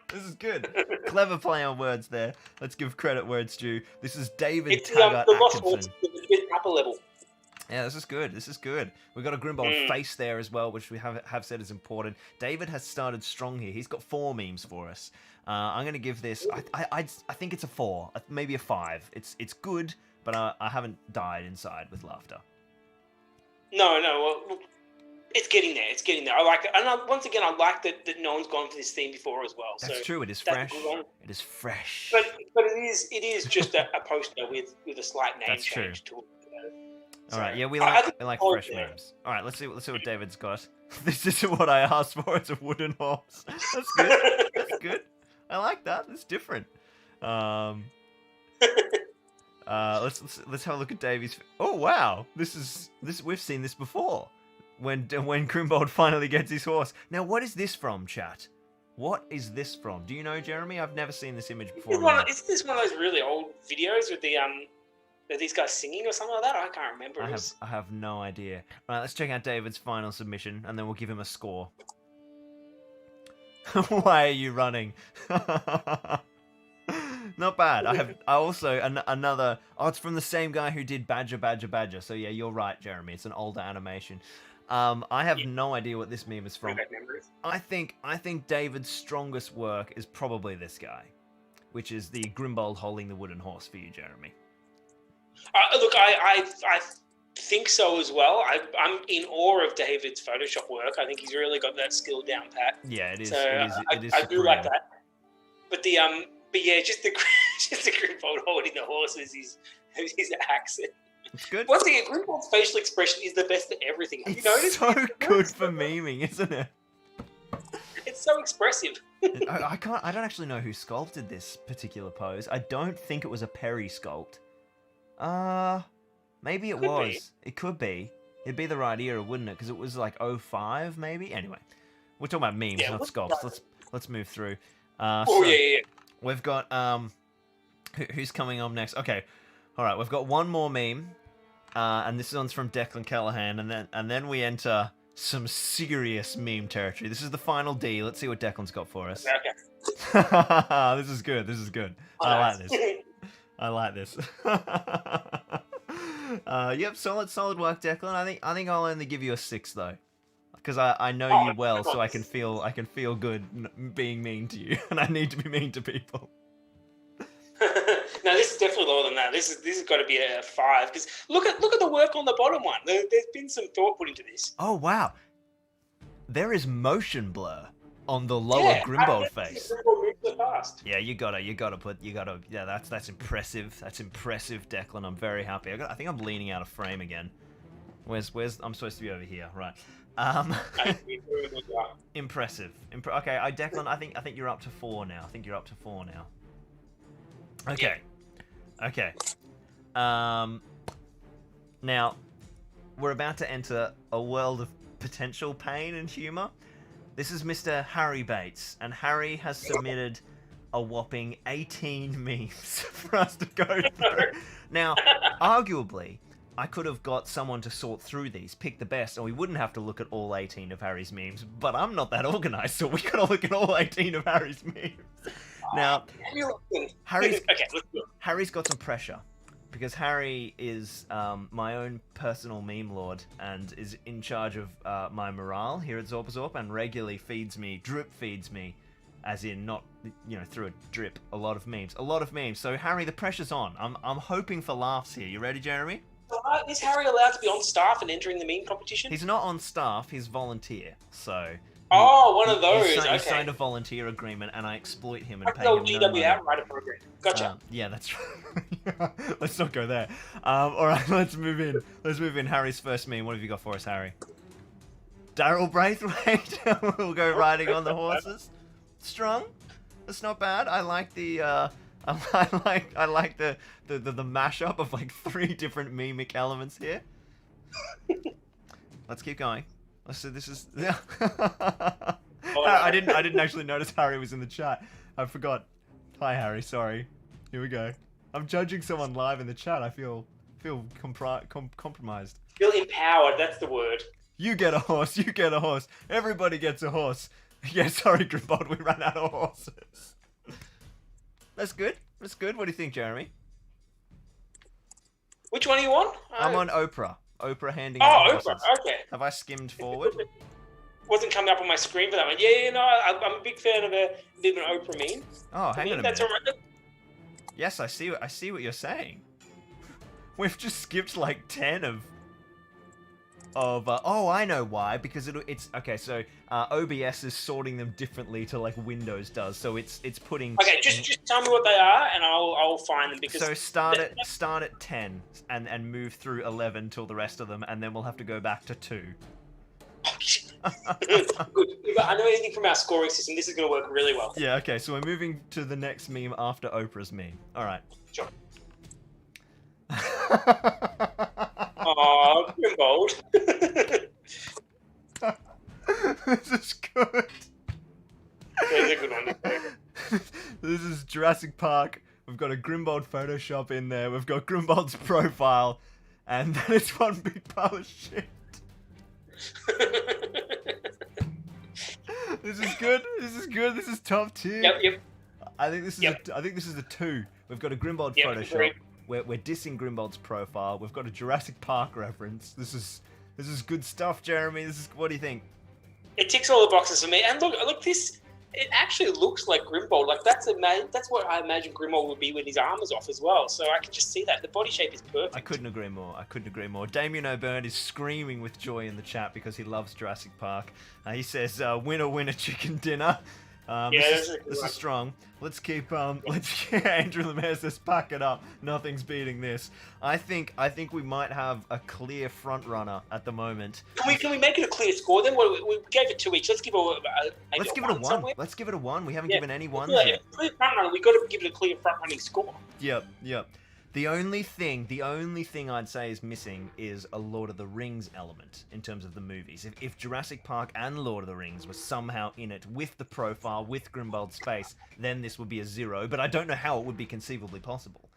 This is good. Clever play on words there. Let's give credit where it's due. This is David Taggart the Lost Atkinson. Horse upper level. Yeah, this is good. This is good. We've got a Grimbold face there as well, which we have said is important. David has started strong here. He's got 4 memes for us. I'm going to give this. I think it's a 4, maybe a 5. It's good, but I haven't died inside with laughter. No. Well, it's getting there. It's getting there. I like it. And once again, I like that no one's gone for this theme before as well. That's so true. It is fresh. It is fresh. But it is just a poster with a slight name change to it. All right, yeah, we like fresh memes. All right, let's see what David's got. This isn't what I asked for. It's a wooden horse. That's good. That's good. I like that. That's different. Let's have a look at Davy's. Oh wow, this we've seen this before. When Grimbold finally gets his horse. Now, what is this from, chat? What is this from? Do you know, Jeremy? I've never seen this image before. Is this one of those really old videos with the are these guys singing or something like that? I can't remember. I have no idea. Right, let's check out David's final submission, and then we'll give him a score. Why are you running? Not bad. I also another. Oh, it's from the same guy who did Badger. So yeah, you're right, Jeremy. It's an older animation. I have no idea what this meme is from. I think David's strongest work is probably this guy, which is the Grimbold holding the wooden horse for you, Jeremy. Look, I think so as well. I'm in awe of David's Photoshop work. I think he's really got that skill down pat. Yeah, it is. So it is I do like that. But yeah, just the Grimbold holding the horse is his accent. It's good. Once again, Grimbold's facial expression is the best at everything. Have you noticed? It's so good for memeing, isn't it? It's so expressive. I don't actually know who sculpted this particular pose. I don't think it was a Perry sculpt. Maybe it was. It could be. It'd be the right era, wouldn't it? Because it was like 05, maybe. Anyway, we're talking about memes, not sculpts. Let's move through. Yeah. We've got who's coming on next? Okay, all right. We've got one more meme, and this one's from Declan Callahan, and then we enter some serious meme territory. This is the final D. Let's see what Declan's got for us. Okay. This is good. This is good. Oh, I nice. like this. I like this. Yep, solid work, Declan. I think I'll only give you a 6 though, because I know you well, so I can feel good being mean to you, and I need to be mean to people. No, this is definitely lower than that. This has got to be a 5 because look at the work on the bottom one. There's been some thought put into this. Oh wow, there is motion blur on the lower Grimbold face. Yeah, you gotta put. Yeah, that's impressive. That's impressive, Declan. I'm very happy. I think I'm leaning out of frame again. Where's I'm supposed to be over here, right? Impressive. Okay, Declan. I think you're up to 4 now. Okay. Yeah. Okay. Now we're about to enter a world of potential pain and humor. This is Mr. Harry Bates, and Harry has submitted a whopping 18 memes for us to go through. Now, arguably, I could have got someone to sort through these, pick the best, and we wouldn't have to look at all 18 of Harry's memes, but I'm not that organized, so we gotta look at all 18 of Harry's memes. Now, Harry's got some pressure, because Harry is my own personal meme lord and is in charge of my morale here at Zorpazorp and regularly drip feeds me, as in not, through a drip, a lot of memes. So Harry, the pressure's on. I'm hoping for laughs here. You ready, Jeremy? Is Harry allowed to be on staff and entering the meme competition? He's not on staff, he's volunteer, so... Oh, one of those. He Okay. signed a volunteer agreement, and I exploit him and Like pay the him old no GW money. Outrider program. Gotcha. Yeah, that's right. Let's not go there. All right, let's move in. Let's move in. Harry's first meme. What have you got for us, Harry? Daryl Braithwaite. We'll go riding on the horses. Strong. That's not bad. I like the. I like the mashup of like 3 different mimic elements here. Let's keep going. Let's see. This is. I didn't actually notice Harry was in the chat. I forgot. Hi Harry. Sorry. Here we go. I'm judging someone live in the chat. I feel compromised. Feel empowered. That's the word. You get a horse. You get a horse. Everybody gets a horse. Yeah, sorry, Grimbold. We ran out of horses. That's good. That's good. What do you think, Jeremy? Which one are you on? I'm on Oprah. Oprah handing out horses. Oprah. Okay. Have I skimmed forward? Wasn't coming up on my screen for that one. Yeah, no, I'm a big fan of a bit of an Oprah meme. Oh, hang on a That's minute. all right. Yes, I see what you're saying. We've just skipped like 10 of oh, I know why, because it's okay, so OBS is sorting them differently to like Windows does, so it's putting. Okay, just tell me what they are and I'll find them, because So start at 10 and move through 11 till the rest of them, and then we'll have to go back to 2. Good. If I know anything from our scoring system, this is going to work really well. Yeah, okay, so we're moving to the next meme after Oprah's meme. Alright. Sure. Aw, Grimbold. This is good. There's a good one. This is Jurassic Park. We've got a Grimbold Photoshop in there. We've got Grimbold's profile. And then it's one big pile of shit. This is good. This is good. This is top tier. Yep. I think this is a 2. We've got a Grimbold Photoshop. Agreed. We're dissing Grimbold's profile. We've got a Jurassic Park reference. This is good stuff, Jeremy. What do you think? It ticks all the boxes for me. And look, this. It actually looks like Grimbold. Like that's what I imagine Grimbold would be with his armors off as well. So I can just see that the body shape is perfect. I couldn't agree more. Damien O'Byrne is screaming with joy in the chat because he loves Jurassic Park. He says, "Winner, chicken dinner." This is strong. Let's keep Andrew Lemaire says, "Pack it up. Nothing's beating this." I think we might have a clear front runner at the moment. Can we make it a clear score then? We gave it 2 each. Let's give it a 1. Somewhere. Let's give it a 1. We haven't given any ones yet. Clear front runner. We got to give it a clear front running score. Yep. The only thing I'd say is missing is a Lord of the Rings element in terms of the movies. If Jurassic Park and Lord of the Rings were somehow in it with the profile, with Grimbold's face, then this would be a 0, but I don't know how it would be conceivably possible.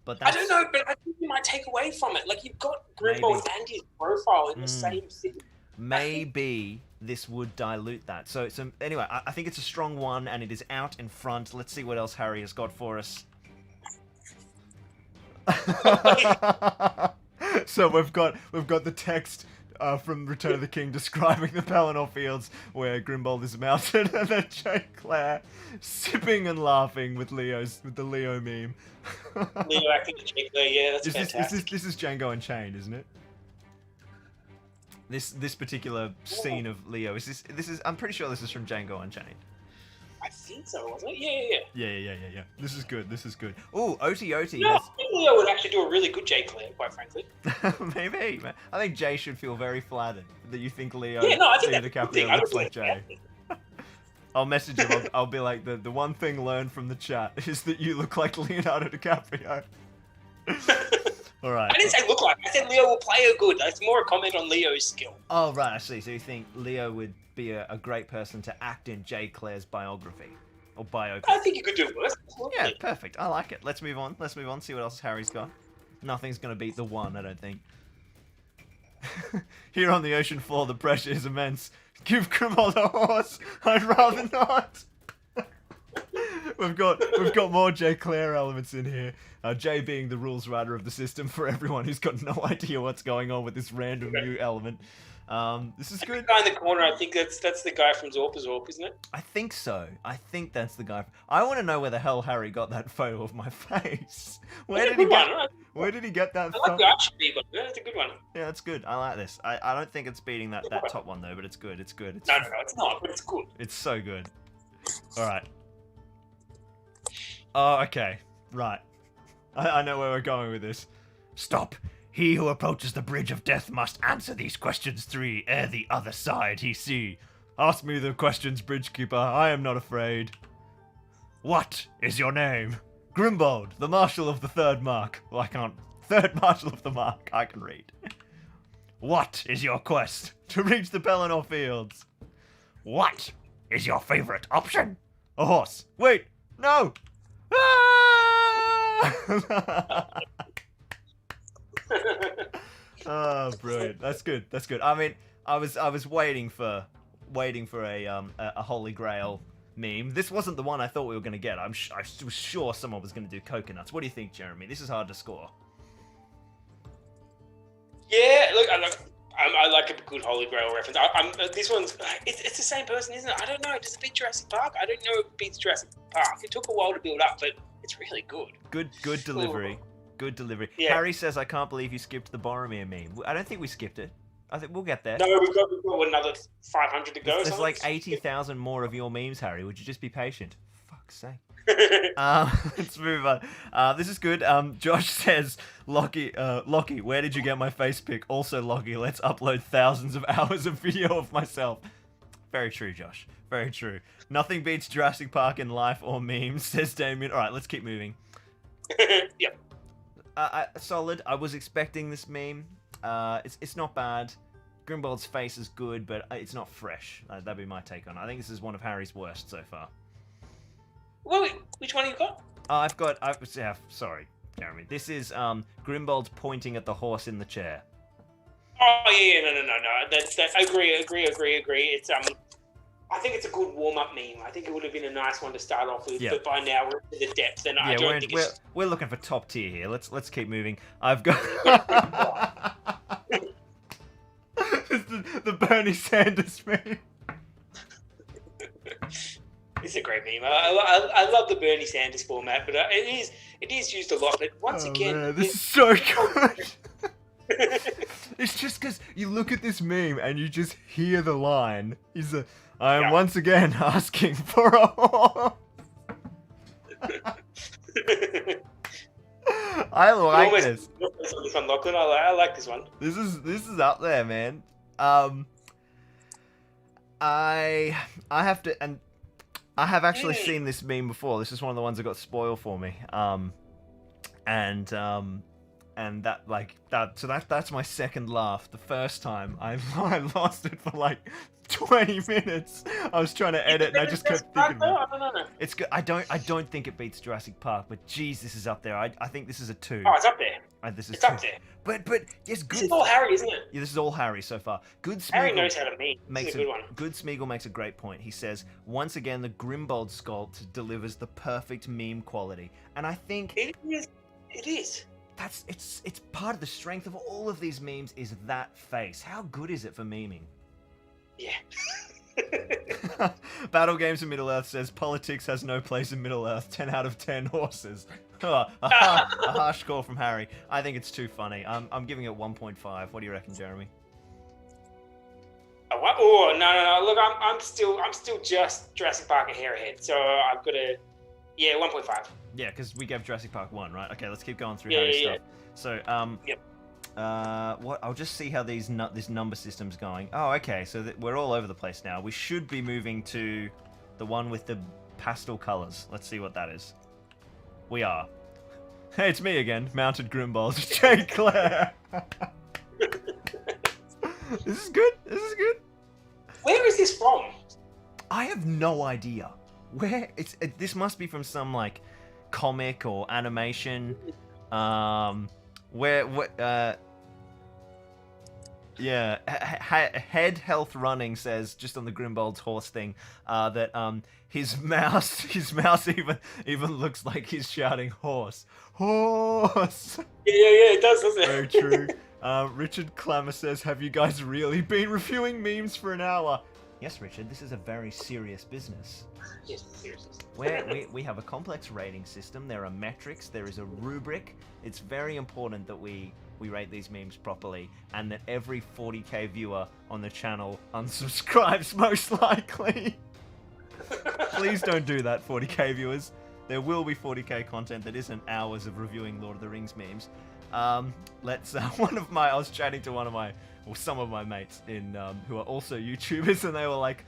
But I don't know, but I think you might take away from it. Like, you've got Grimbold and his profile in the same city. Maybe this would dilute that. So anyway, I think it's a strong 1, and it is out in front. Let's see what else Harry has got for us. So we've got the text from Return of the King describing the Pelennor Fields where Grimbold is mounted, and then Jay Clare sipping and laughing with the Leo meme. Leo acting to Jay Clare, yeah, that's fantastic. This is Django Unchained, isn't it? This particular scene of Leo this is I'm pretty sure this is from Django Unchained. I think so, wasn't it? Yeah. This is good. Oh, OT. No, I think Leo would actually do a really good Jay Clare, quite frankly. Maybe, man. I think Jay should feel very flattered that you think Leo DiCaprio looks like Jay. I'll message him. I'll be like, the one thing learned from the chat is that you look like Leonardo DiCaprio. All right. I didn't say look like. I said Leo will play her good. That's more a comment on Leo's skill. Oh, right. I see. So you think Leo would be a great person to act in Jay Clare's biography or biography? I think you could do worse. Yeah, perfect. I like it. Let's move on. See what else Harry's got. Nothing's gonna beat the 1, I don't think. Here on the ocean floor, the pressure is immense. Give Grimbold a horse. I'd rather not. We've got more Jay Clare elements in here. Jay being the rules writer of the system for everyone who's got no idea what's going on with this random new element. This is good. The guy in the corner, I think that's the guy from Zorpazorp, isn't it? I think so. I think that's the guy. I want to know where the hell Harry got that photo of my face. Where did he get that? I like the archery one. That's a good one. Yeah, that's good. I like this. I don't think it's beating that top one though, but it's good. It's good. No, it's not. But it's good. It's so good. All right. Oh, okay. Right. I know where we're going with this. Stop. He who approaches the bridge of death must answer these questions 3 ere the other side he see. Ask me the questions, Bridgekeeper. I am not afraid. What is your name? Grimbold, the Marshal of the Third Mark. Well, I can't. Third Marshal of the Mark. I can read. What is your quest? To reach the Pelennor Fields. What is your favorite option? A horse. Wait. No. Ah! Oh, brilliant! That's good. That's good. I mean, I was waiting for a Holy Grail meme. This wasn't the one I thought we were going to get. I was sure someone was going to do coconuts. What do you think, Jeremy? This is hard to score. Yeah, look, I like a good Holy Grail reference. This one's it's the same person, isn't it? I don't know. Does it beat Jurassic Park? I don't know if it beats Jurassic Park. It took a while to build up, but it's really good. Good delivery. Good delivery. Yeah. Harry says, "I can't believe you skipped the Boromir meme." I don't think we skipped it. I think we'll get there. No, we've got another 500 to go. There's like 80,000 more of your memes, Harry. Would you just be patient? Fuck's sake. Let's move on. This is good. Josh says, Lockie, where did you get my face pic? Also, Lockie, let's upload thousands of hours of video of myself. Very true, Josh. Very true. Nothing beats Jurassic Park in life or memes, says Damien. All right, let's keep moving. Yep. Solid. I was expecting this meme. It's not bad. Grimbold's face is good, but it's not fresh. That'd be my take on it. I think this is one of Harry's worst so far. Wait, which one have you got? Sorry, Jeremy. This is Grimbold pointing at the horse in the chair. Oh yeah, no. That's agree. It's I think it's a good warm-up meme. I think it would have been a nice one to start off with, but by now we're into the depth, and I don't think we're looking for top tier here. Let's keep moving. I've got the Bernie Sanders meme. It's a great meme. I love the Bernie Sanders format, but it is used a lot. But once again, man, this is so good. It's just because you look at this meme and you just hear the line. I am once again asking for a horse. I like this. I like this one. This is up there, man. I have to, and I have actually seen this meme before. This is one of the ones that got spoiled for me. And that's my second laugh. The first time I lost it for like 20 minutes. I was trying to edit and I just kept thinking about it. It's good. I don't think it beats Jurassic Park, but geez, this is up there. I think this is a 2. Oh, it's up there. It's up there. But yes, good. This is all Harry, isn't it? Yeah, this is all Harry so far. Good Smeagol Harry knows how to meme. It's a good one. Good Smeagol makes a great point. He says, once again, the Grimbold sculpt delivers the perfect meme quality. And I think it is. It's part of the strength of all of these memes is that face. How good is it for memeing? Yeah. Battle Games in Middle-earth says, politics has no place in Middle-earth. 10 out of 10 horses. A harsh score from Harry. I think it's too funny. I'm giving it 1.5. What do you reckon, Jeremy? Oh, no. Look, I'm still just Jurassic Park a hair ahead. So I've got a 1.5. Yeah, because we gave Jurassic Park 1, right? Okay, let's keep going through Harry's stuff. So, yep. What? I'll just see how this number system's going. Oh, okay. So we're all over the place now. We should be moving to the one with the pastel colors. Let's see what that is. We are. Hey, it's me again, Mounted Grimbold. Jay Claire. This is good. Where is this from? I have no idea. This must be from some like comic or animation. Head Health Running says just on the Grimbold's horse thing that his mouse even looks like he's shouting horse. Yeah, it does, doesn't it? Very true. Richard Clammer says, have you guys really been reviewing memes for an hour? Yes, Richard, this is a very serious business. Yes, seriously. We have a complex rating system. There are metrics. There is a rubric. It's very important that we rate these memes properly, and that every 40k viewer on the channel unsubscribes, most likely. Please don't do that, 40k viewers. There will be 40k content that isn't hours of reviewing Lord of the Rings memes. I was chatting to some of my mates who are also YouTubers, and they were like,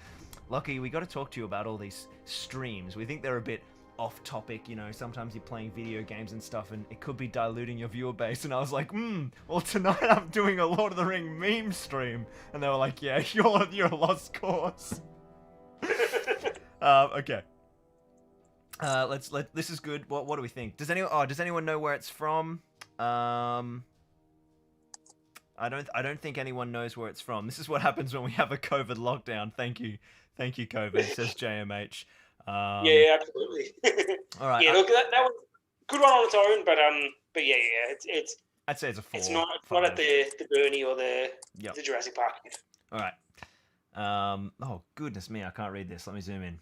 Lockie, we got to talk to you about all these streams. We think they're a bit off topic, you know, sometimes you're playing video games and stuff and it could be diluting your viewer base. And I was like, well, tonight I'm doing a Lord of the Ring meme stream. And they were like, yeah, you're a lost cause. Okay. This is good. What do we think? Does anyone know where it's from? I don't think anyone knows where it's from. This is what happens when we have a COVID lockdown. Thank you, COVID, says JMH. Yeah, absolutely. All right. Yeah, look, that was a good one on its own, but yeah, it's. I'd say it's a 4. It's not at the Bernie or the Jurassic Park. All right. Oh goodness me, I can't read this. Let me zoom in.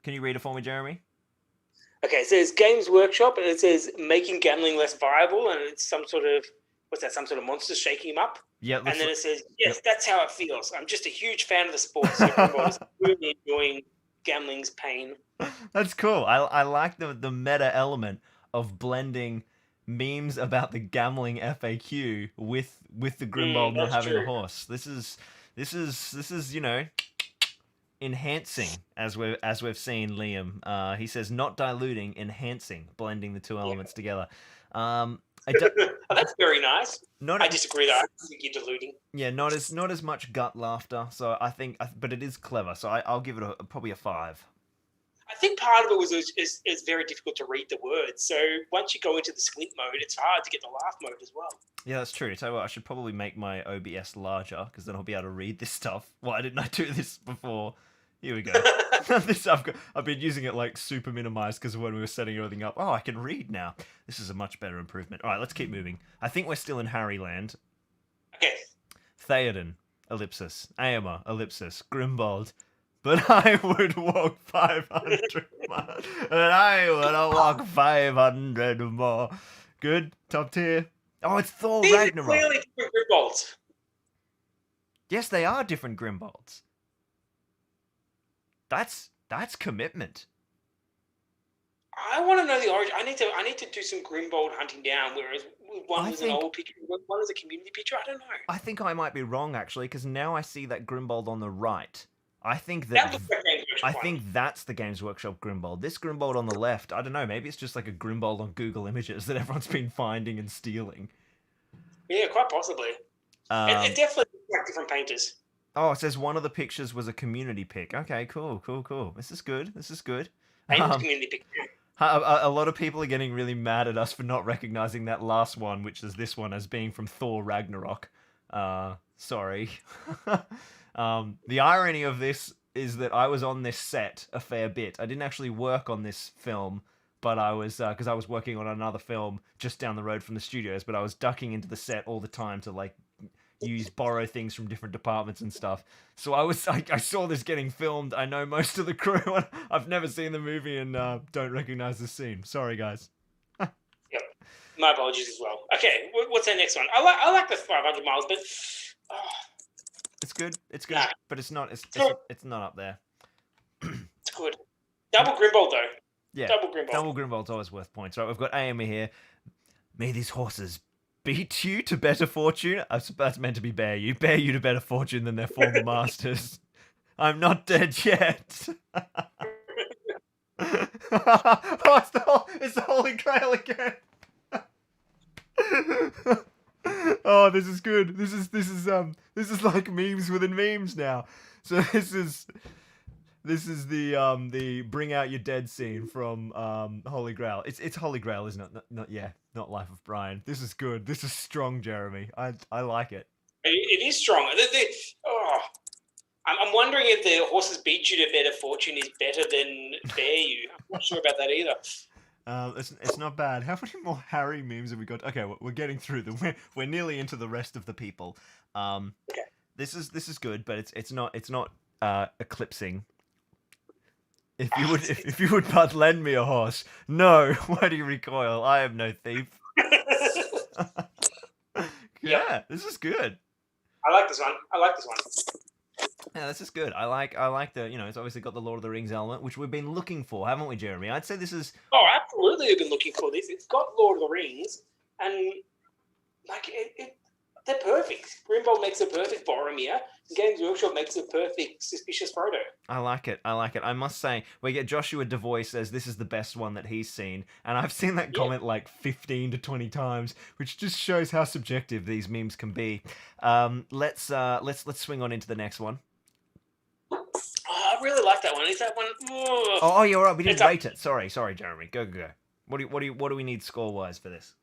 Can you read it for me, Jeremy? Okay, it says Games Workshop, and it says making gambling less viable, and it's some sort of monster shaking him up. Yeah. And then it says, yes, that's how it feels. I'm just a huge fan of the sport, so everybody's really enjoying gambling's pain. That's cool. I like the meta element of blending memes about the gambling FAQ with the Grimbold not having a horse. This is you know, enhancing, as we've seen Liam. He says not diluting, enhancing, blending the two elements together. That's very nice. I disagree though. I think you're diluting. Yeah, not as much gut laughter. So I think, but it is clever. So I'll give it probably a 5. I think part of it is very difficult to read the words. So once you go into the squint mode, it's hard to get the laugh mode as well. Yeah, that's true. Tell you what, I should probably make my OBS larger because then I'll be able to read this stuff. Why didn't I do this before? Here we go. I've been using it like super minimized because when we were setting everything up. Oh, I can read now. This is a much better improvement. All right, let's keep moving. I think we're still in Harryland. Okay. Theoden, ellipsis. Aemma, ellipsis. Grimbold. But I would walk 500 miles. And I would walk 500 more. Good. Top tier. Oh, it's Thor Ragnarok. These are clearly different Grimbolds. Yes, they are different Grimbolds. That's commitment. I want to know the origin. I need to do some Grimbold hunting down. Whereas one was an old picture, one is a community picture. I don't know. I think I might be wrong actually, because now I see that Grimbold on the right. I think that's the Games Workshop Grimbold. This Grimbold on the left, I don't know. Maybe it's just like a Grimbold on Google Images that everyone's been finding and stealing. Yeah, quite possibly. It definitely looks like different painters. Oh, it says one of the pictures was a community pic. Okay, cool. This is good. Community pic. A lot of people are getting really mad at us for not recognizing that last one, which is this one, as being from Thor Ragnarok. Sorry. The irony of this is that I was on this set a fair bit. I didn't actually work on this film, but I was, because I was working on another film just down the road from the studios, but I was ducking into the set all the time to, like, borrow things from different departments and stuff. So I saw this getting filmed. I know most of the crew. I've never seen the movie and don't recognize the scene. Sorry, guys. Yep. My apologies as well. Okay, what's our next one? I like the 500 miles, but... It's good, nah. but it's not up there. It's good. Double Grimbold, though. Yeah, Double Grimbold's always worth points. Right, we've got Aemma here. May these horses beat you to better fortune. That's meant to be bear you to better fortune than their former masters. I'm not dead yet. Oh, it's the Holy Grail again. Oh, this is good. This is like memes within memes now. So this is the bring out your dead scene from Holy Grail. It's Holy Grail, isn't it? Not Life of Brian. This is good. This is strong, Jeremy. I like it. It is strong. I'm wondering if the horses beat you to better fortune is better than bear you. I'm not sure about that either. It's not bad. How many more Harry memes have we got? Okay, we're getting through them. We're nearly into the rest of the people. Okay. This is good, but it's not eclipsing. If you would but lend me a horse. No, why do you recoil? I am no thief. Yeah, this is good. I like this one. I like this one. Yeah, this is good. I like the, it's obviously got the Lord of the Rings element, which we've been looking for, haven't we, Jeremy? I'd say this is. Oh, absolutely, we've been looking for this. It's got Lord of the Rings, and like they're perfect. Grimbold makes a perfect Boromir. Games Workshop makes a perfect Suspicious Frodo. I like it. I must say, we get Joshua DeVoy says this is the best one that he's seen, and I've seen that comment like 15 to 20 times, which just shows how subjective these memes can be. Let's swing on into the next one. Oh, I really like that one. Is that one? Oh, you're right. We didn't rate it. Sorry, Jeremy. Go. What do we need score wise for this?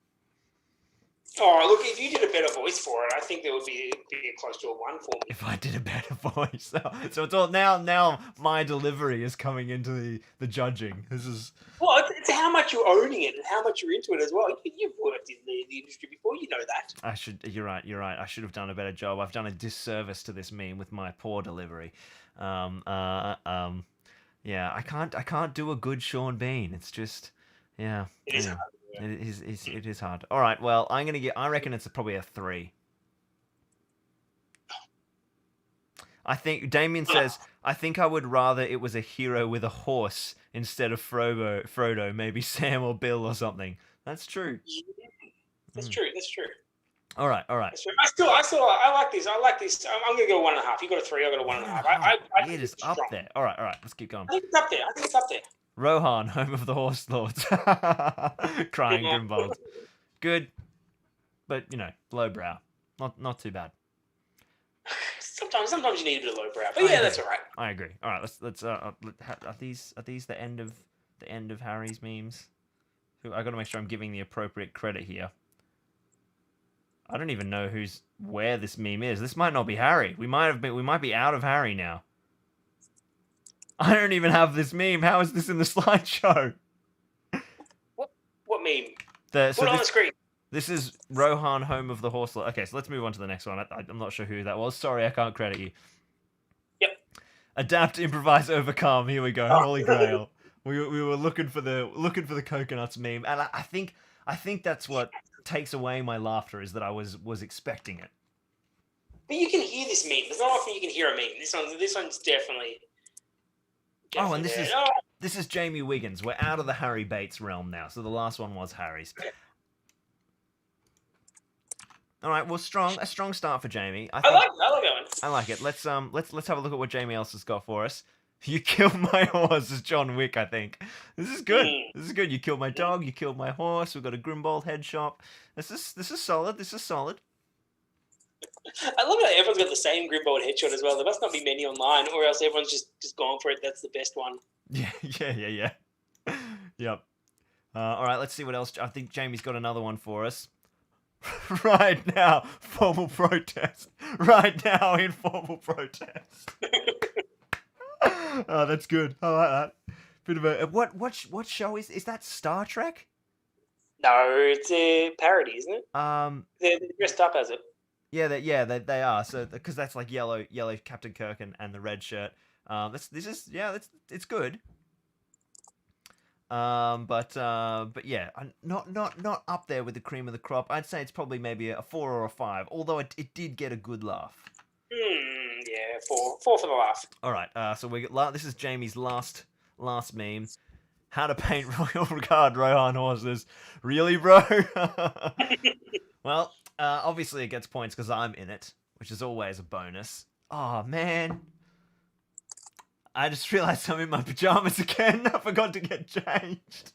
Oh, look, if you did a better voice for it, I think there would be close to a 1 for me. If I did a better voice. So it's all now my delivery is coming into the judging. This is. Well, it's how much you're owning it and how much you're into it as well. You've worked in the industry before, you know that. You're right. I should have done a better job. I've done a disservice to this meme with my poor delivery. Yeah, I can't do a good Sean Bean. It's just, yeah. It is hard. It is hard. All right. Well, I reckon it's probably a 3. I think Damien says, I think I would rather it was a hero with a horse instead of Frodo, maybe Sam or Bill or something. That's true. That's true. All right. I like this. I'm gonna go 1.5. You got a 3. I got a 1.5. I it is up there. All right. Let's keep going. I think it's up there. Rohan, home of the Horse Lords. Crying Grimbold. Good, but lowbrow. Not too bad. Sometimes you need a bit of lowbrow, but yeah, that's all right. I agree. All right, let's. Are these the end of Harry's memes? I got to make sure I'm giving the appropriate credit here. I don't even know where this meme is. This might not be Harry. We might be out of Harry now. I don't even have this meme. How is this in the slideshow? What meme? Put it on the screen. This is Rohan, home of the Horse Lord. Okay, so let's move on to the next one. I'm not sure who that was. Sorry, I can't credit you. Yep. Adapt, improvise, overcome. Here we go. Holy Grail. We were looking for the coconuts meme, and I think that's what takes away my laughter, is that I was expecting it. But you can hear this meme. There's not often you can hear a meme. This one's definitely. Oh, and this is Jamie Wiggins. We're out of the Harry Bates realm now. So the last one was Harry's. All right, well, a strong start for Jamie. I like that one. I like it. Let's have a look at what Jamie else has got for us. You killed my horse is John Wick, I think. This is good. This is good. You killed my dog. You killed my horse. We've got a Grimbold head shop. This is solid. I love how everyone's got the same Grimbold headshot as well. There must not be many online, or else everyone's just gone for it. That's the best one. Yeah. Yep. All right, let's see what else. I think Jamie's got another one for us. Right now, formal protest. Right now, informal protest. Oh, that's good. I like that. Bit of a what show is that? Star Trek? No, it's a parody, isn't it? They're dressed up as it. Yeah, they are. So because that's like yellow Captain Kirk and the red shirt. It's good. But yeah, not up there with the cream of the crop. I'd say it's probably maybe a 4 or a 5. Although it did get a good laugh. Yeah, 4 for the laugh. All right. So this is Jamie's last meme. How to paint Royal Guard Rohan horses. Really, bro? Well, obviously it gets points because I'm in it, which is always a bonus. Oh, man. I just realized I'm in my pajamas again. I forgot to get changed.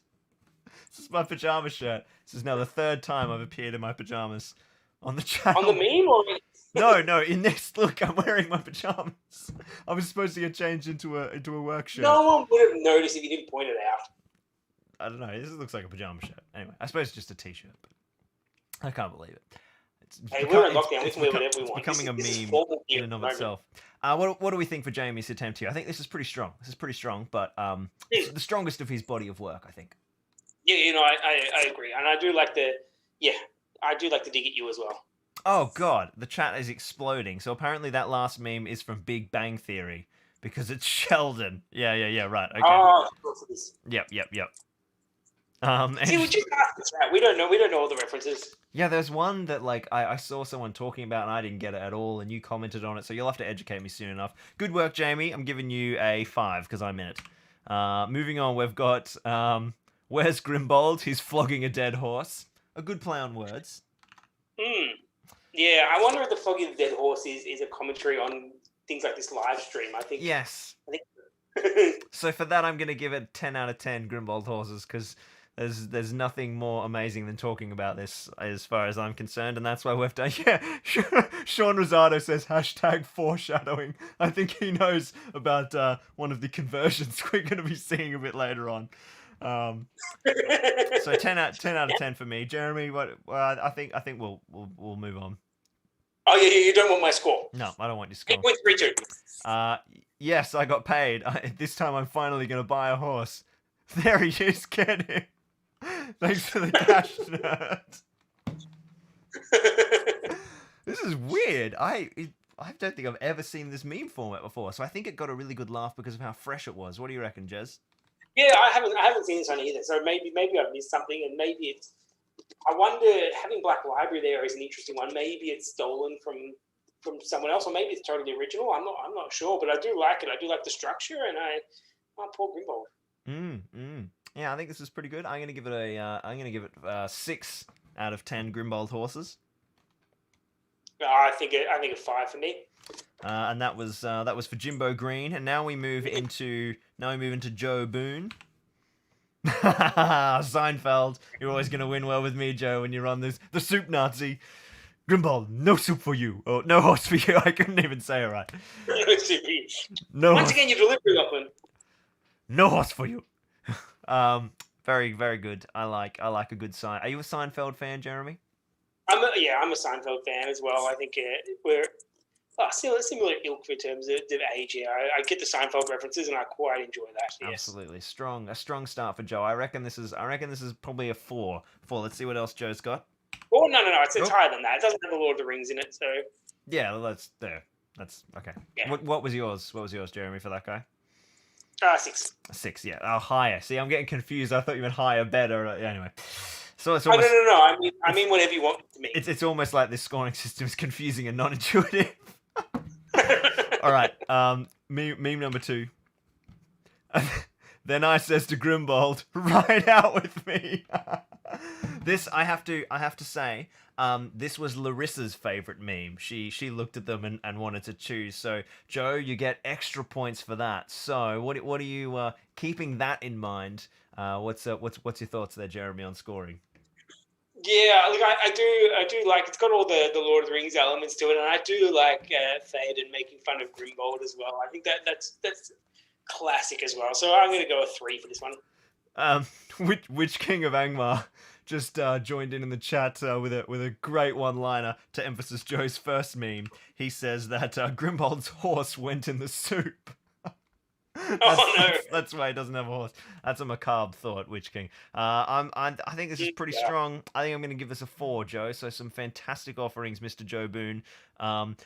This is my pajama shirt. This is now the 3rd time I've appeared in my pajamas on the channel. On the meme or? No, in this look, I'm wearing my pajamas. I was supposed to get changed into a work shirt. No one would have noticed if you didn't point it out. I don't know. This looks like a pajama shirt. Anyway, I suppose it's just a t-shirt, but I can't believe it. We're in lockdown. We can wear whatever we want. It's becoming a meme in and of itself. What do we think for Jamie's attempt here? I think this is pretty strong. But it's the strongest of his body of work, I think. Yeah, I agree, and I do like the dig at you as well. Oh god, the chat is exploding. So apparently that last meme is from Big Bang Theory because it's Sheldon. Yeah. Right. Okay. Oh, of course it is. Yep. See, we And just asked the chat. We don't know all the references. yeah, there's one that like I saw someone talking about and I didn't get it at all, and you commented on it, so you'll have to educate me soon enough. Good work, Jamie. I'm giving you a 5 because I'm in it. Moving on, we've got where's Grimbold? He's flogging a dead horse. A good play on words. Yeah, I wonder if the flogging the dead horse is a commentary on things like this live stream. I think. Yes. I think. So for that, I'm gonna give it 10 out of 10 Grimbold horses because there's nothing more amazing than talking about this as far as I'm concerned, and that's why we've done. Yeah, Sean Rosado says hashtag foreshadowing. I think he knows about one of the conversions we're going to be seeing a bit later on. So 10 out of 10 for me. Jeremy, what? I think we'll move on. Oh yeah, you don't want my score. No, I don't want your score. 8.32. Yes, I got paid. This time I'm finally going to buy a horse. There he is, get him. Thanks for the cash, nerd. This is weird. I don't think I've ever seen this meme format before, so I think it got a really good laugh because of how fresh it was. What do you reckon, Jez? Yeah, I haven't seen this one either, so maybe I've missed something, and maybe it's. I wonder, having Black Library there is an interesting one. Maybe it's stolen from someone else, or maybe it's totally original. I'm not sure, but I do like it. I do like the structure, and poor Grimbold. Yeah, I think this is pretty good. I'm gonna give it 6 out of 10 Grimbold horses. I think a 5 for me. And that was for Jimbo Green, and now we move into Joe Boone. Seinfeld, you're always gonna win well with me, Joe, when you're on this. The soup Nazi. Grimbold, no soup for you. Oh, no horse for you. I couldn't even say it right. No. Once again, you're delivering up one. No horse for you. Very, very good. I like a good sign. Are you a Seinfeld fan, Jeremy? I'm a Seinfeld fan as well. I think we're similar ilk in terms of age. Yeah, I get the Seinfeld references and I quite enjoy that. Yes. Absolutely, a strong start for Joe. I reckon this is probably a 4. Let's see what else Joe's got. Oh no, it's higher than that. It doesn't have the Lord of the Rings in it, so. Yeah, that's there. That's okay. Yeah. What was yours? What was yours, Jeremy, for that guy? 6. 6, yeah. Oh, higher. See, I'm getting confused. I thought you meant higher, better. Anyway. So it's almost... No. I mean whatever you want to me. It's almost like this scoring system is confusing and non-intuitive. All right. Meme number 2. Then I says to Grimbold, "Ride out with me." This I have to say, this was Larissa's favorite meme. She looked at them and wanted to choose. So Joe, you get extra points for that. So what are you keeping that in mind? What's your thoughts there, Jeremy, on scoring? Yeah, look, I do like it's got all the Lord of the Rings elements to it, and I do like Theoden making fun of Grimbold as well. I think that's classic as well. So I'm going to go a 3 for this one. Which King of Angmar just joined in the chat with a great one-liner to emphasize Joe's first meme. He says that Grimbold's horse went in the soup. That's why he doesn't have a horse. That's a macabre thought, Witch King. I think this is pretty strong. I think I'm going to give this a 4, Joe. So some fantastic offerings, Mr. Joe Boone.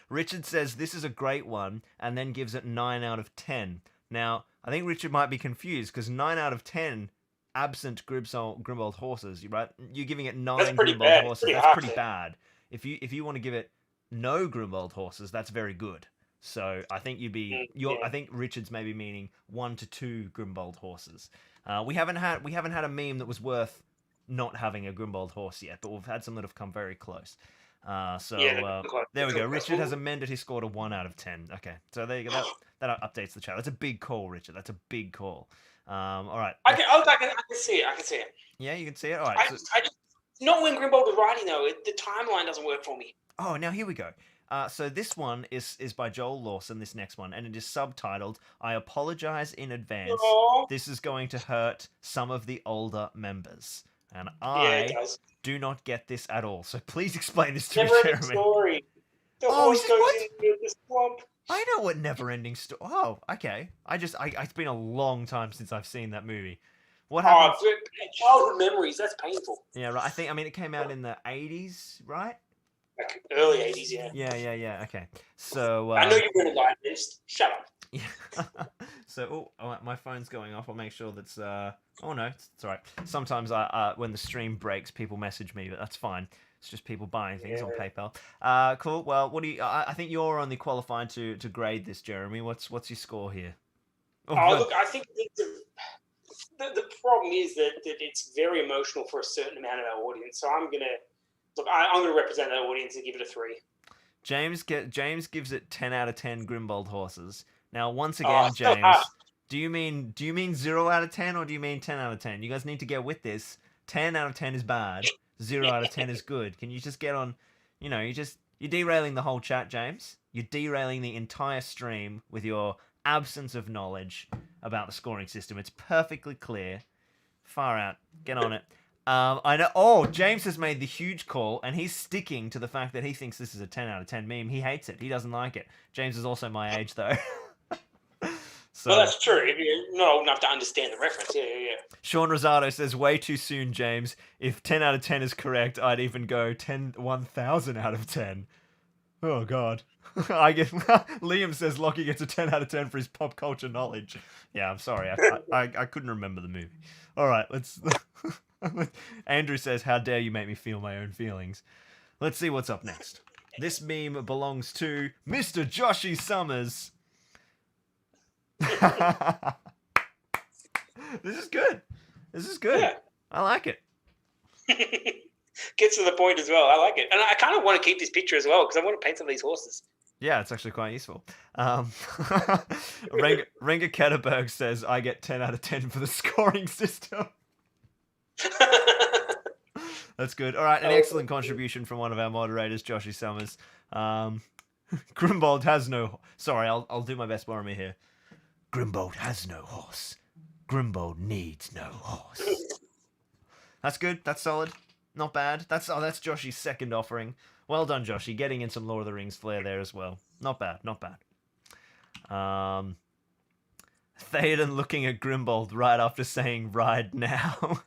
Richard says this is a great one, and then gives it 9 out of 10. Now, I think Richard might be confused because 9 out of 10, absent Grimbold horses, right? You're giving it 9 Grimbold horses. That's pretty bad. If you want to give it no Grimbold horses, that's very good. So I think I think Richard's maybe meaning 1 to 2 Grimbold horses. We haven't had a meme that was worth not having a Grimbold horse yet, but we've had some that have come very close. There we go. Richard has amended his score to 1 out of 10. Okay, so there you go. That updates the chat. That's a big call, Richard. That's a big call. All right. I can see it. I can see it. Yeah, you can see it. All right. I just not when Grimbold was writing though. The timeline doesn't work for me. Oh, now here we go. So this one is by Joel Lawson, this next one, and it is subtitled, "I apologize in advance. Aww. This is going to hurt some of the older members." And I do not get this at all. So please explain this to me, Jeremy. Story. The horse goes into the swamp. I know what never-ending story. Oh, okay. It's been a long time since I've seen that movie. What happened? Childhood memories. That's painful. Yeah, right. I mean, it came out in the 80s, right? Like early 80s, yeah. Yeah. Okay. So I know you were alive. Just shut up. yeah. So, my phone's going off. I'll make sure that's. Oh no, it's all right. Sometimes when the stream breaks, people message me, but that's fine. It's just people buying things on PayPal. Cool. Well, what do you? I think you're only qualified to grade this, Jeremy. What's your score here? Look, I think the problem is that it's very emotional for a certain amount of our audience. So I'm gonna represent that audience and give it a 3. James gives it 10 out of 10 Grimbold horses. Now, once again, James, do you mean 0 out of 10 or do you mean 10 out of 10? You guys need to get with this. 10 out of 10 is bad. 0 out of 10 is good. Can you just get on? You're derailing the whole chat, James. You're derailing the entire stream with your absence of knowledge about the scoring system. It's perfectly clear. Far out. Get on it. I know. Oh, James has made the huge call, and he's sticking to the fact that he thinks this is a 10 out of 10 meme. He hates it. He doesn't like it. James is also my age, though. So, well, that's true. If you're not old enough to understand the reference, yeah. Sean Rosado says, way too soon, James. If 10 out of 10 is correct, I'd even go 1,000 out of 10. Oh, God. Liam says Lockie gets a 10 out of 10 for his pop culture knowledge. Yeah, I'm sorry. I couldn't remember the movie. All right, let's... Andrew says, how dare you make me feel my own feelings. Let's see what's up next. This meme belongs to Mr. Joshy Summers. This is good. Yeah. I like it. Gets to the point as well. I like it. And I kind of want to keep this picture as well because I want to paint some of these horses. Yeah, it's actually quite useful. Renga Ketterberg says, I get 10 out of 10 for the scoring system. That's good. All right, an excellent contribution from one of our moderators, Joshy Summers. Grimbold has no... Sorry, I'll do my best Boromir here. Grimbold has no horse. Grimbold needs no horse. That's good. That's solid. Not bad. That's Joshy's second offering. Well done, Joshy. Getting in some Lord of the Rings flair there as well. Not bad. Theoden looking at Grimbold right after saying ride now.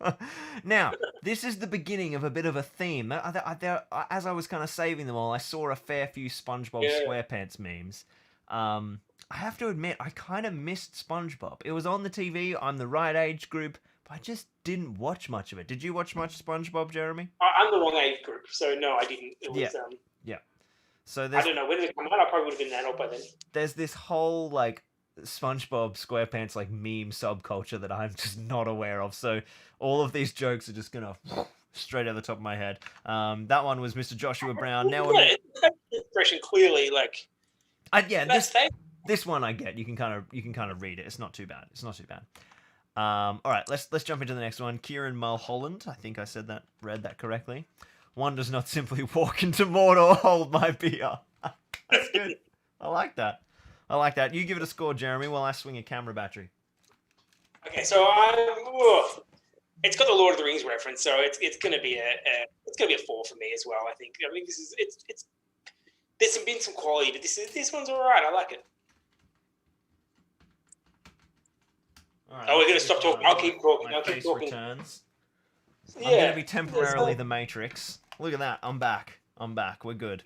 Now, this is the beginning of a bit of a theme. As I was kind of saving them all, I saw a fair few SpongeBob SquarePants memes. I have to admit, I kind of missed SpongeBob. It was on the TV. I'm the right age group, but I just didn't watch much of it. Did you watch much SpongeBob, Jeremy? I'm the wrong age group, so no, I didn't. It was, yeah. So I don't know when did it come out. I probably would have been an adult by then. There's this whole like SpongeBob SquarePants like meme subculture that I'm just not aware of. So all of these jokes are just gonna straight out the top of my head. That one was Mr. Joshua Brown. Now expression clearly like. This one I get. You can kind of read it. It's not too bad. All right, let's jump into the next one. Kieran Mulholland. I think I read that correctly. One does not simply walk into Mordor, hold my beer. That's good. I like that. You give it a score, Jeremy, while I swing a camera battery. Okay, so it's got the Lord of the Rings reference, so it's gonna be a 4 for me as well. I think. I mean, there's been some quality, but this one's all right. I like it. Right, we're gonna stop talking. I'll keep talking. Returns. Yeah, I'm gonna be temporarily the Matrix. Look at that. I'm back. We're good.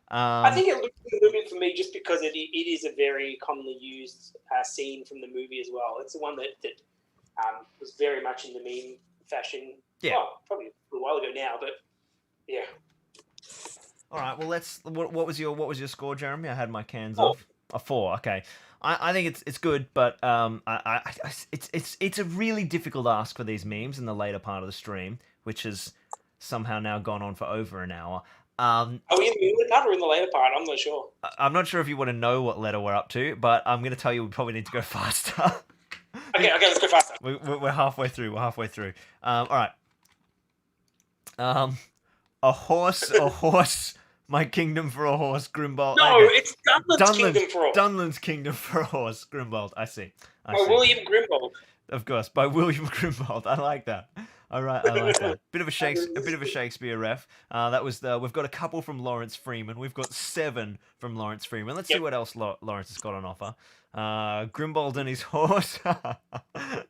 I think it looks a little bit for me just because it is a very commonly used scene from the movie as well. It's the one that was very much in the meme fashion. Yeah. Well, probably a little while ago now, but yeah. All right. Well, what was your score, Jeremy? I had my cans off. A 4. Okay. I think it's good, but it's a really difficult ask for these memes in the later part of the stream, which has somehow now gone on for over an hour. Are we in the early part or in the later part? I'm not sure. I'm not sure if you want to know what letter we're up to, but I'm going to tell you we probably need to go faster. Okay, let's go faster. We're halfway through. All right. A horse. My kingdom for a horse, Grimbold. No, it's Dunland's kingdom for a horse. Dunland's kingdom for a horse, Grimbold. I see. William Grimbold. Of course, by William Grimbold. I like that. All right, I like that. Bit of a Shakespeare ref. We've got a couple from Lawrence Freeman. We've got 7 from Lawrence Freeman. Let's see what else Lawrence has got on offer. Grimbold and his horse.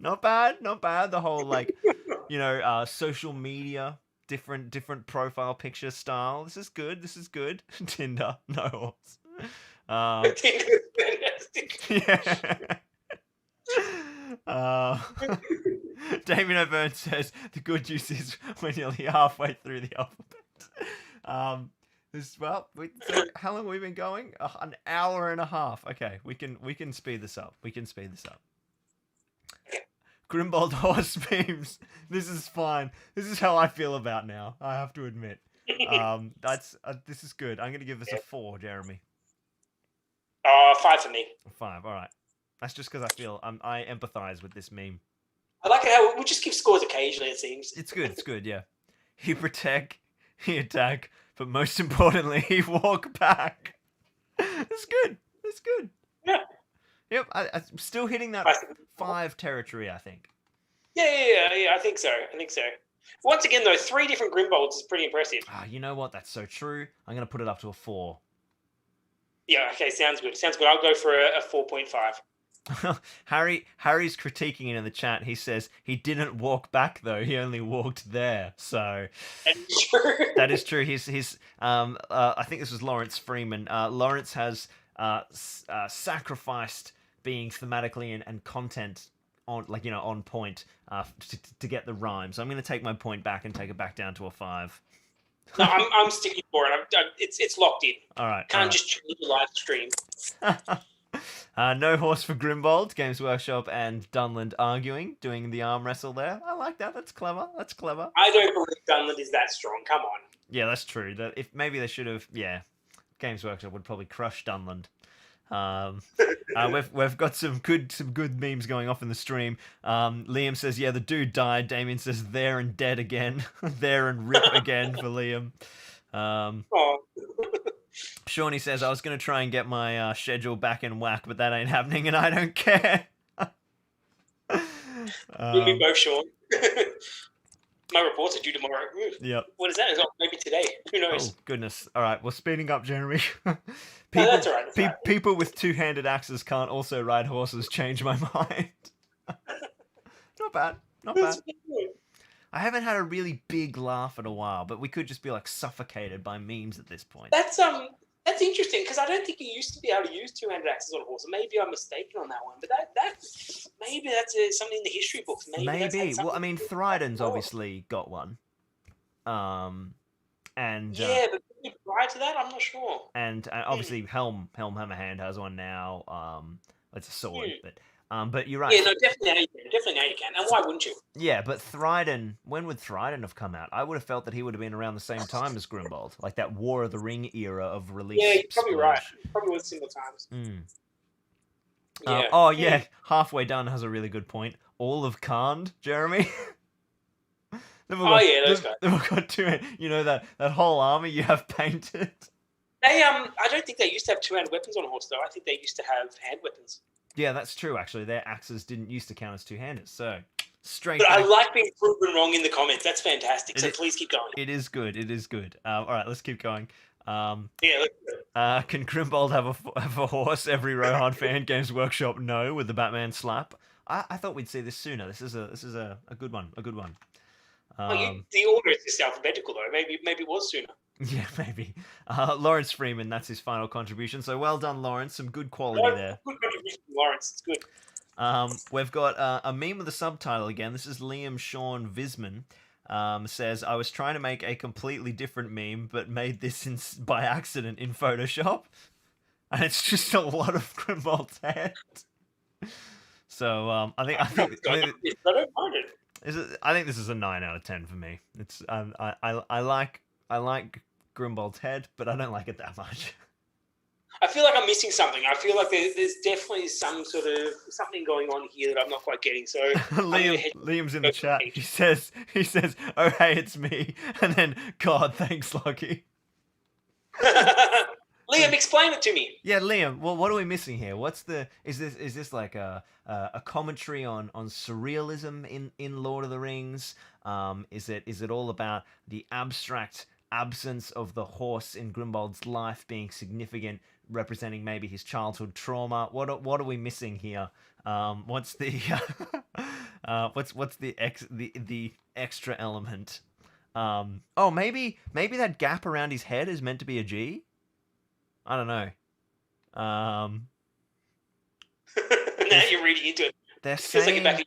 Not bad, not bad. The whole like, social media, different profile picture style. This is good. This is good. Tinder, no horse. Tinder's fantastic. Yeah. Damien O'Byrne says the good news is we're nearly halfway through the alphabet. So how long have we been going? An hour and a half. Okay, we can speed this up. Grimbold horse memes. This is fine. This is how I feel about now. I have to admit. This is good. I'm gonna give this a 4, Jeremy. 5 for me. 5. All right. That's just because I feel I empathize with this meme. I like it how we just give scores occasionally. It seems It's good. It's good. Yeah. He protect, he attack, but most importantly, he walk back. That's good. That's good. Yeah. Yep. I'm still hitting that 5 territory, I think. Yeah. I think so. Once again, though, 3 different Grimbolds is pretty impressive. You know what? That's so true. I'm gonna put it up to a 4. Yeah. Okay. Sounds good. I'll go for a 4.5. Harry's critiquing it in the chat. He says he didn't walk back though. He only walked there. So that is true. He's I think this was Lawrence Freeman. Lawrence has sacrificed being thematically and content on point to get the rhyme. So I'm going to take my point back and take it back down to a 5. No, I'm sticking for it. It's locked in. All right. Can't just change the live stream. No horse for Grimbold. Games Workshop and Dunland arguing, doing the arm wrestle there. I like that. That's clever. I don't believe Dunland is that strong. Come on. Yeah, that's true. If maybe they should have. Yeah, Games Workshop would probably crush Dunland. We've got some good memes going off in the stream. Liam says, "Yeah, the dude died." Damien says, "There and dead again." There and rip again for Liam. Shawnee says, "I was going to try and get my schedule back in whack, but that ain't happening, and I don't care." We both, Sean. My reports are due tomorrow. Yep. What is that? It's not maybe today. Who knows? Oh, goodness. All right, we're speeding up, Jeremy. That's all right. People with 2-handed axes can't also ride horses. Change my mind. Not bad. I haven't had a really big laugh in a while, but we could just be like suffocated by memes at this point. That's interesting because I don't think you used to be able to use 2-handed axes on a horse. Maybe I'm mistaken on that one, but maybe that's something in the history books. Maybe. Well, I mean, Thryden's obviously got one. And but prior to that, I'm not sure. And obviously, Helmhammer Hand has one now. It's a sword, but you're right. Yeah, no, definitely now you can. And why wouldn't you? Yeah, but Thryden, when would Thryden have come out? I would have felt that he would have been around the same time as Grimbold, like that War of the Ring era of release. Yeah, you're probably right. Probably was similar times. Yeah. Halfway done has a really good point. All of Khand, Jeremy. Those guys. They've got 2. You know that whole army you have painted. I don't think they used to have 2-handed weapons on a horse, though. I think they used to have hand weapons. Yeah, that's true. Actually, their axes didn't used to count as 2-handed. So straight. But I like being proven wrong in the comments. That's fantastic. So please keep going. It is good. All right, let's keep going. Can Grimbold have a horse? Every Rohan fan. Games Workshop no with the Batman slap. I thought we'd see this sooner. This is a good one. A good one. The order is just alphabetical, though. Maybe it was sooner. Yeah, maybe. Lawrence Freeman, that's his final contribution. So well done, Lawrence. Some good quality there. Good contribution, Lawrence. It's good. We've got a meme with a subtitle again. This is Liam Sean Visman. Says, "I was trying to make a completely different meme, but made this by accident in Photoshop." And it's just a lot of Grimbold's head. So I think I don't mind it. I think this is a 9 out of 10 for me. It's I like Grimbold's head, but I don't like it that much. I feel like I'm missing something. I feel like there's definitely some sort of something going on here that I'm not quite getting. So Liam's in the chat. He says, "Oh hey, it's me," and then, "God, thanks, Lockie." Liam, explain it to me. Yeah, Liam. Well, what are we missing here? Is this like a commentary on surrealism in Lord of the Rings? Is it all about the abstract absence of the horse in Grimbold's life being significant, representing maybe his childhood trauma? What are we missing here? What's the What's the extra element? Oh, maybe that gap around his head is meant to be a G. I don't know. Now you're reading into it. They're It feels like saying you're back in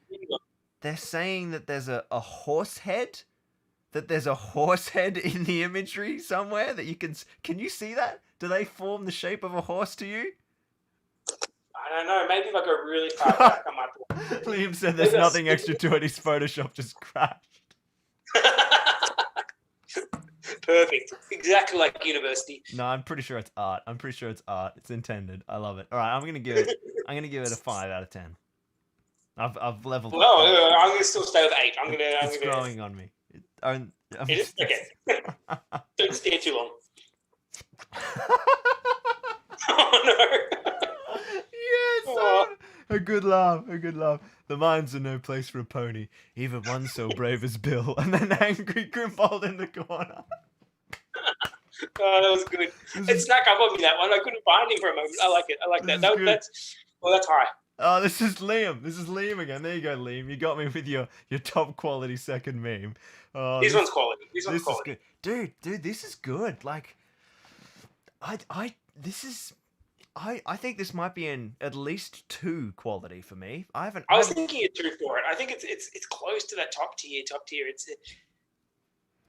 they're saying that there's a horse head. That there's a horse head in the imagery somewhere that you can you see that? Do they form the shape of a horse to you? I don't know. Maybe if I go really far back, I might. Liam said there's nothing extra to it. His Photoshop just crashed. Perfect. Exactly like university. No, I'm pretty sure it's art. It's intended. I love it. All right, I'm gonna give it a 5 out of 10. I've leveled. Well, I'm gonna still stay with 8. It's growing on me. It is? Okay. Don't stare too long. Oh no. Yes. Oh. A good laugh. The mines are no place for a pony, even one so brave as Bill. And then angry Grimbold in the corner. Oh, that was good. It snuck up on me, that one. I couldn't find him for a moment. I like it. I like that. That's high. Oh, this is Liam again. There you go, Liam. You got me with your top quality second meme. Oh, this one's quality. This is quality. Good. Dude, this is good. Like, I think this might be in at least 2 quality for me. I was thinking a 2 for it. I think it's close to that top tier.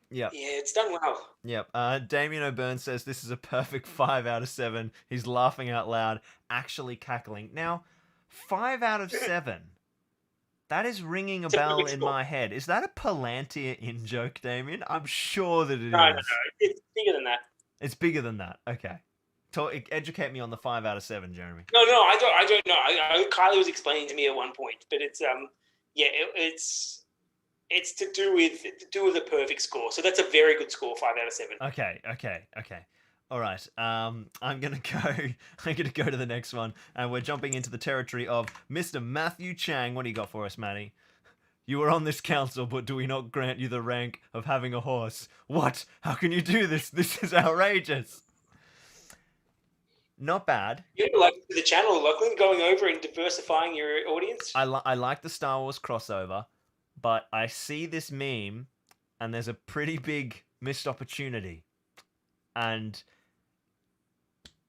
Yeah. Yeah, it's done well. Yep. Damien O'Byrne says this is a perfect 5 out of 7. He's laughing out loud, actually cackling. Now, 5 out of 7. That is ringing a bell in my head. Is that a Palantir in-joke, Damien? I'm sure that it is. No. It's bigger than that. It's bigger than that. Okay. Educate me on the 5 out of 7, Jeremy. No, I don't know. Kylie was explaining to me at one point, but it's it's to do with the perfect score. So that's a very good score, 5 out of 7. Okay. All right. I'm gonna go to the next one, and we're jumping into the territory of Mr. Matthew Chang. What do you got for us, Matty? You are on this council, but do we not grant you the rank of having a horse? What? How can you do this? This is outrageous. Not bad. You like the channel, Lachlan, going over and diversifying your audience. I like the Star Wars crossover, but I see this meme, and there's a pretty big missed opportunity. And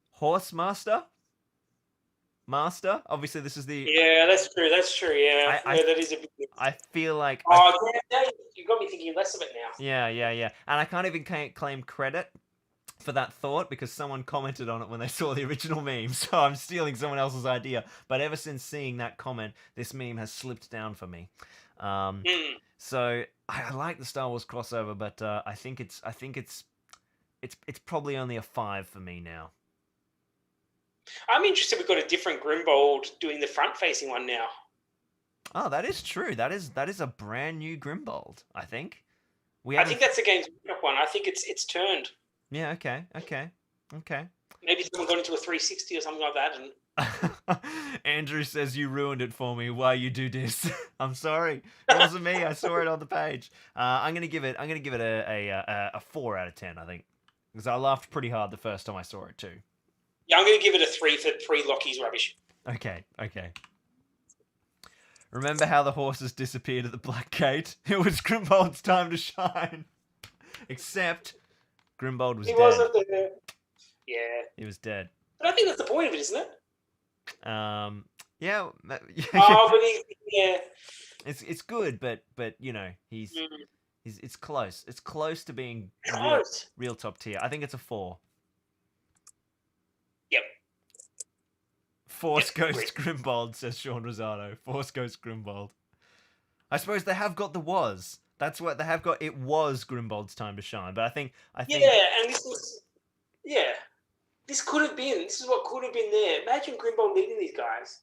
Horse Master? Obviously, this is the... Yeah, that's true. Yeah, that is a big... I feel like... Oh, yeah, you got me thinking less of it now. Yeah. And I can't even claim credit for that thought because someone commented on it when they saw the original meme. So I'm stealing someone else's idea. But ever since seeing that comment, this meme has slipped down for me. So I like the Star Wars crossover, but I think it's probably only a 5 for me now. I'm interested. We've got a different Grimbold doing the front-facing one now. Oh, that is true. That is a brand new Grimbold, I think. I think that's the game's one. I think it's turned. Yeah. Okay. Maybe someone got into a 360 or something like that. And Andrew says you ruined it for me. Why you do this? I'm sorry. It wasn't me. I saw it on the page. I'm gonna give it a 4 out of 10. I think because I laughed pretty hard the first time I saw it too. Yeah, I'm going to give it a 3 for pre-Lockie's rubbish. Okay. Remember how the horses disappeared at the Black Gate? It was Grimbold's time to shine. Except Grimbold was dead. He wasn't there. Yeah. He was dead. But I think that's the point of it, isn't it? Yeah. Oh, but yeah. It's good, but you know, it's close. It's close to being real top tier. I think it's a 4. Yep. Force Ghost Grimbold, says Sean Rosado. Force Ghost Grimbold. I suppose they have got the was. That's what they have got. It was Grimbold's time to shine. But I think. Yeah, and this was. Yeah. This could have been. This is what could have been there. Imagine Grimbold leading these guys.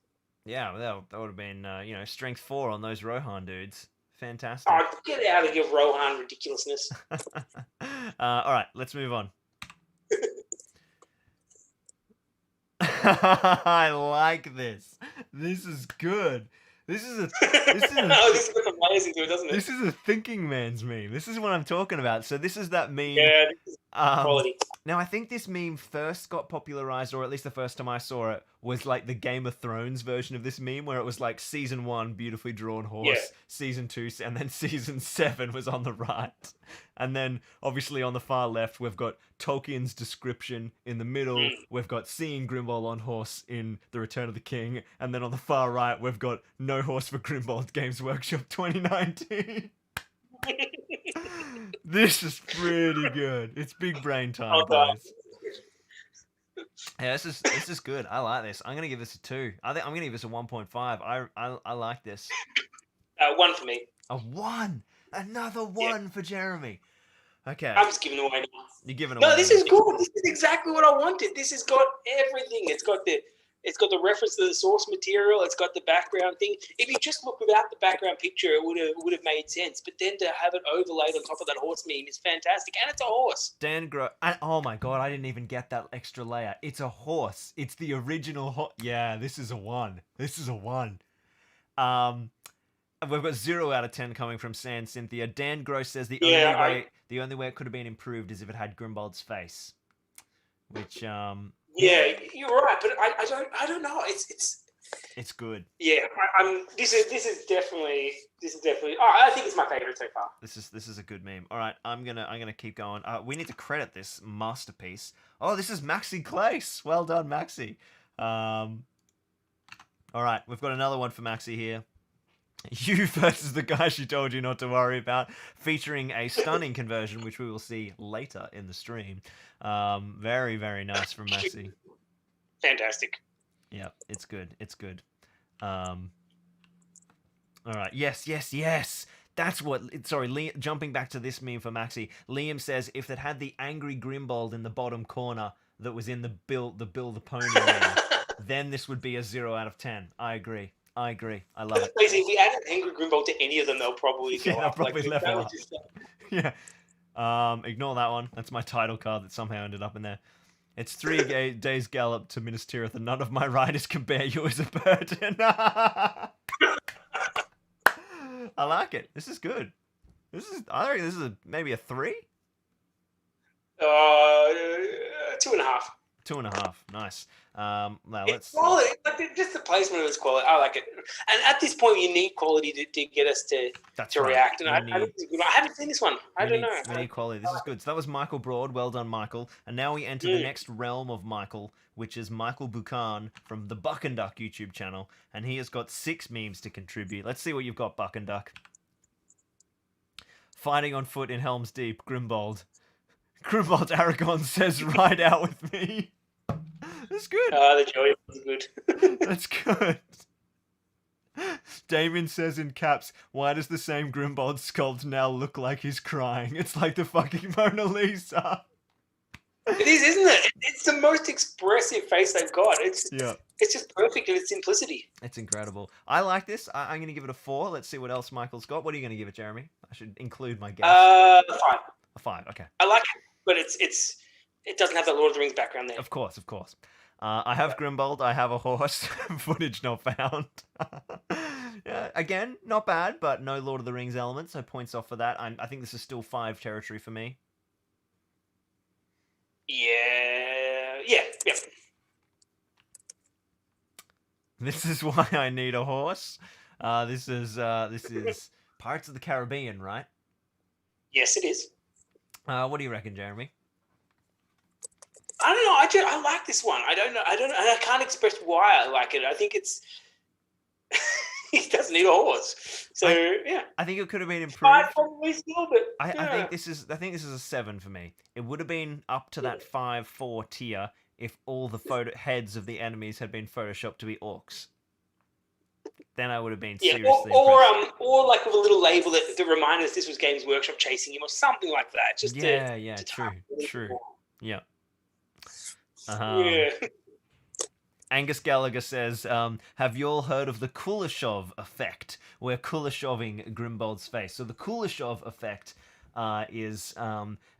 Yeah, that would have been, strength 4 on those Rohan dudes. Fantastic. Oh, get out of your Rohan ridiculousness. All right, let's move on. I like this. This is good. This is amazing, dude, doesn't it? This is a thinking man's meme. This is what I'm talking about. So this is that meme. Yeah. Quality. Now, I think this meme first got popularized, or at least the first time I saw it, was like the Game of Thrones version of this meme, where it was like season 1, beautifully drawn horse, season 2, and then season 7 was on the right. And then, obviously, on the far left, we've got Tolkien's description. In the middle, we've got seeing Grimbold on horse in The Return of the King. And then on the far right, we've got No Horse for Grimbold, Games Workshop 2019. This is pretty good. It's big brain time, boys. Yeah, this is good. I like this. I'm gonna give this a 2. I think I'm gonna give this a 1.5. I like this. 1 for me. A 1. Another 1 for Jeremy. Okay. I'm just giving away now. You're giving away. No, this is good. This is exactly what I wanted. This has got everything. It's got the reference to the source material. It's got the background thing. If you just look without the background picture, it would have made sense. But then to have it overlaid on top of that horse meme is fantastic, and it's a horse. Oh my god, I didn't even get that extra layer. It's a horse. It's the original horse. Yeah, this is a 1. This is a 1. We've got 0 out of 10 coming from San Cynthia. Dan Gross says the only way it could have been improved is if it had Grimbold's face, which Yeah, you're right, but I don't know. It's good. Yeah, this is definitely. Oh, I think it's my favorite so far. This is a good meme. All right, I'm gonna keep going. We need to credit this masterpiece. Oh, this is Maxi Clace. Well done, Maxi. All right, we've got another one for Maxi here. You versus the guy she told you not to worry about, featuring a stunning conversion, which we will see later in the stream. Very, very nice from Maxi. Fantastic. Yeah, it's good. It's good. All right. Yes. That's what. Sorry, jumping back to this meme for Maxi. Liam says if it had the angry Grimbold in the bottom corner that was in the Bill the Pony meme, then this would be a 0 out of 10. I agree. I love it. Basically, if we added Angry Grimbold to any of them, they'll probably go up. Probably level up. Yeah. Ignore that one. That's my title card that somehow ended up in there. It's 3 days gallop to Minas Tirith, and none of my riders can bear you as a burden. I like it. This is good. I think this is maybe a 3. 2.5. 2.5. Nice. Now let's. Quality, just the placement of its quality. I like it. And at this point, you need quality to get us to react. And I haven't seen this one. I don't know. We need quality. This is good. So that was Michael Broad. Well done, Michael. And now we enter the next realm of Michael, which is Michael Buchan from the Buck and Duck YouTube channel. And he has got 6 memes to contribute. Let's see what you've got, Buck and Duck. Fighting on foot in Helm's Deep, Grimbold. Grimbold Aragon says, ride out with me. That's good. The joy is good. That's good. Damien says in caps, why does the same Grimbold sculpt now look like he's crying? It's like the fucking Mona Lisa. It is, isn't it? It's the most expressive face they've got. It's just perfect in its simplicity. It's incredible. I like this. I'm going to give it a 4. Let's see what else Michael's got. What are you going to give it, Jeremy? I should include my guess. A 5. A 5, okay. I like it, but it doesn't have that Lord of the Rings background there. Of course. I have Grimbold. I have a horse. Footage not found. Yeah, again, not bad, but no Lord of the Rings elements, so points off for that. I think this is still 5 territory for me. Yeah. This is why I need a horse. This is Pirates of the Caribbean, right? Yes, it is. What do you reckon, Jeremy? I don't know. I like this one. I don't know. And I can't express why I like it. I think it's he doesn't need a horse. So yeah. I think it could have been improved. 5 probably still, but I think this is a 7 for me. It would have been up to that 5-4 tier if all the heads of the enemies had been photoshopped to be orcs. Then I would have been seriously impressed. Or like with a little label that reminded us this was Games Workshop chasing him or something like that. Just true. Yeah. Yeah. Angus Gallagher says, have you all heard of the Kuleshov effect? We're Kuleshoving Grimbold's face. So the Kuleshov effect is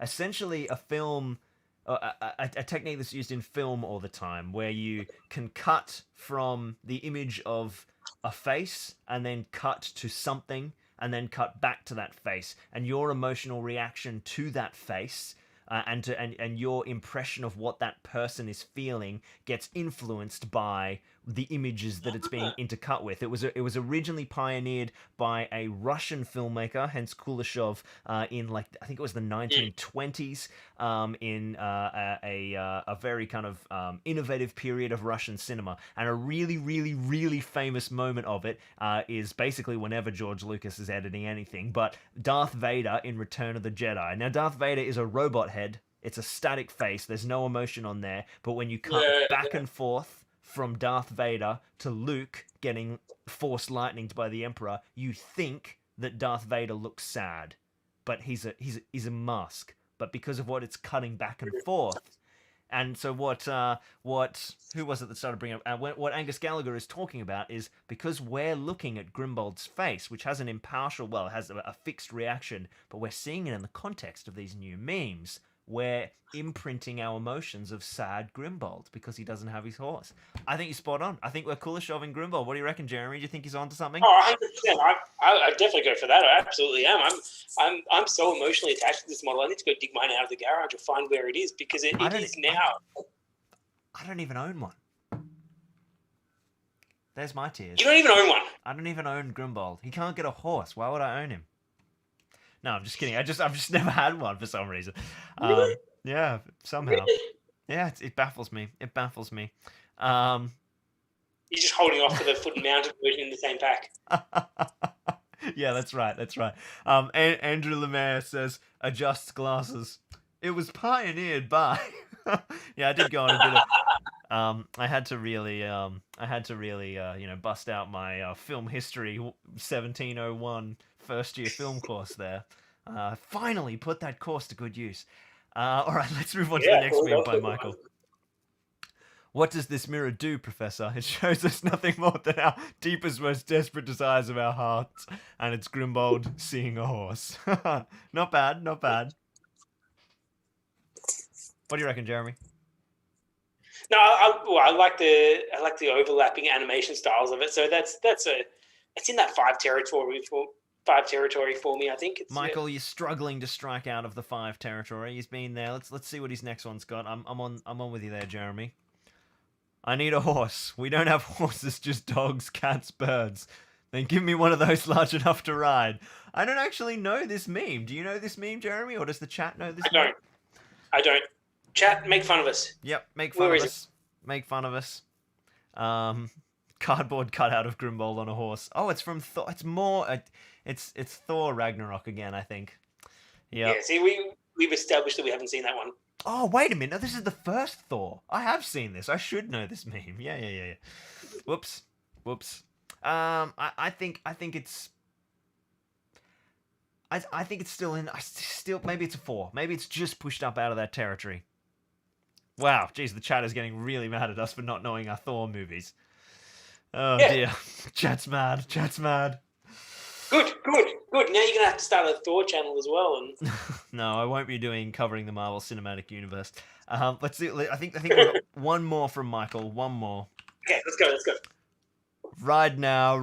essentially a film, a technique that's used in film all the time, where you can cut from the image of a face and then cut to something and then cut back to that face. And your emotional reaction to that face and your impression of what that person is feeling gets influenced by the images that it's being intercut with. It was originally pioneered by a Russian filmmaker, hence Kuleshov, in like I think it was the 1920s, in a very kind of innovative period of Russian cinema. And a really, really, really famous moment of it is basically whenever George Lucas is editing anything, but Darth Vader in Return of the Jedi. Now, Darth Vader is a robot head. It's a static face. There's no emotion on there. But when you cut back and forth from Darth Vader to Luke getting force lightninged by the Emperor, you think that Darth Vader looks sad, but he's a mask. But because of what it's cutting back and forth, and so what who was it that started bringing up what Angus Gallagher is talking about is because we're looking at Grimbold's face, which has an impartial, well, it has a fixed reaction, but we're seeing it in the context of these new memes. We're imprinting our emotions of sad Grimbold because he doesn't have his horse. I think you're spot on. I think we're Kuleshov in Grimbold. What do you reckon, Jeremy? Do you think he's onto something? Oh, 100%. I definitely go for that. I absolutely am. I'm so emotionally attached to this model. I need to go dig mine out of the garage or find where it is because it is now. I don't even own one. There's my tears. You don't even own one? I don't even own Grimbold. He can't get a horse. Why would I own him? No, I'm just kidding. I've just never had one for some reason. Really? Yeah, somehow. Really? Yeah, it baffles me. It baffles me. You're just holding off for the foot and mounted version in the same pack. Yeah, that's right. That's right. Andrew Lemaire says, adjusts glasses. It was pioneered by... Yeah, I did go on a bit of... I had to really, bust out my film history 1701 first year film course there. Finally put that course to good use. All right, let's move on to the next meme by Michael. What does this mirror do, Professor? It shows us nothing more than our deepest, most desperate desires of our hearts, and it's Grimbold seeing a horse. Not bad, not bad. What do you reckon, Jeremy? No, I like the overlapping animation styles of it. So it's in that 5 territory for me. I think. Michael, you're struggling to strike out of the 5 territory. He's been there. Let's see what his next one's got. I'm on with you there, Jeremy. I need a horse. We don't have horses, just dogs, cats, birds. Then give me one of those large enough to ride. I don't actually know this meme. Do you know this meme, Jeremy, or does the chat know this meme? I don't. Chat, make fun of us. Yep, make fun of us. Make fun of us. Cardboard cutout of Grimbold on a horse. Oh, it's from Thor. It's more. It's Thor Ragnarok again, I think. Yep. Yeah. See, we've established that we haven't seen that one. Oh, wait a minute. No, this is the first Thor. I have seen this. I should know this meme. Yeah. Whoops. I think it's. I think it's still in. Maybe it's a 4. Maybe it's just pushed up out of that territory. Wow, geez, the chat is getting really mad at us for not knowing our Thor movies. Oh dear, chat's mad. Good. Now you're gonna have to start a Thor channel as well. And no, I won't be covering the Marvel Cinematic Universe. Let's see. I think we've got one more from Michael. One more. Okay, let's go. Ride now.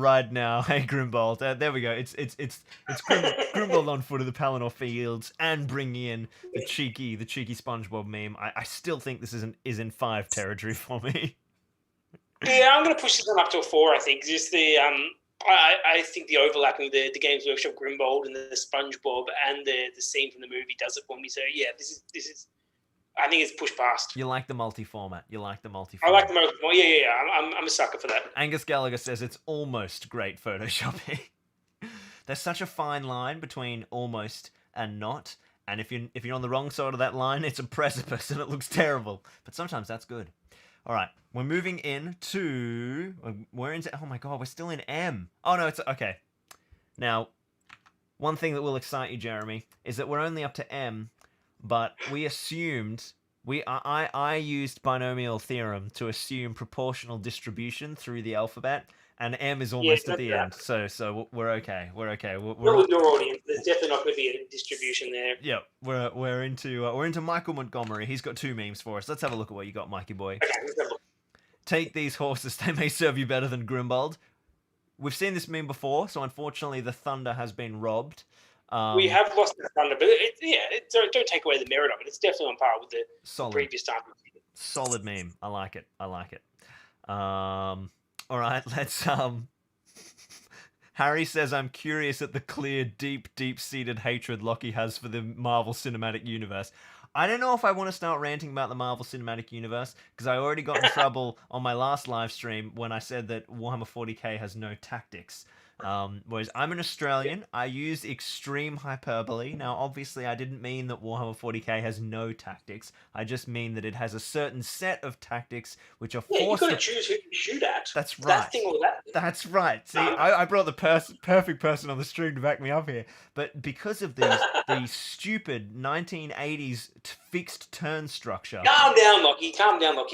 Hey, Grimbold. There we go. It's Grimbold on foot of the Pelennor Fields and bringing in the cheeky SpongeBob meme. I still think this is in 5 territory for me. Yeah, I'm going to push this one up to a 4. I think just the I think the overlapping of the Games Workshop Grimbold and the SpongeBob and the scene from the movie does it for me. So yeah, this is. I think it's pushed past. You like the multi-format. I like the multi-format. Yeah. I'm a sucker for that. Angus Gallagher says it's almost great photoshopping. There's such a fine line between almost and not, and if you're on the wrong side of that line, it's a precipice and it looks terrible. But sometimes that's good. All right, we're moving into. We're into. Oh my god, we're still in M. Oh no, it's okay. Now, one thing that will excite you, Jeremy, is that we're only up to M. But we assumed I used binomial theorem to assume proportional distribution through the alphabet, and M is almost at the end. So we're okay. We're with your audience. There's definitely not going to be a distribution there. Yeah, we're into Michael Montgomery. He's got 2 memes for us. Let's have a look at what you got, Mikey boy. Okay, let's have a look. Take these horses; they may serve you better than Grimbold. We've seen this meme before, so unfortunately the thunder has been robbed. We have lost the thunder, but don't take away the merit of it. It's definitely on par with the previous time. Solid meme. I like it. All right, let's Harry says, I'm curious at the clear, deep-seated hatred Lockie has for the Marvel Cinematic Universe. I don't know if I want to start ranting about the Marvel Cinematic Universe, because I already got in trouble on my last live stream when I said that Warhammer 40k has no tactics. Whereas I'm an Australian, I use extreme hyperbole. Now, obviously, I didn't mean that Warhammer 40k has no tactics. I just mean that it has a certain set of tactics which are forced. Yeah, you've got to choose who you shoot at. That's right. That thing or that thing. That's right. See, I brought the perfect person on the stream to back me up here. But because of these stupid 1980s fixed turn structure. Calm down, Lockie.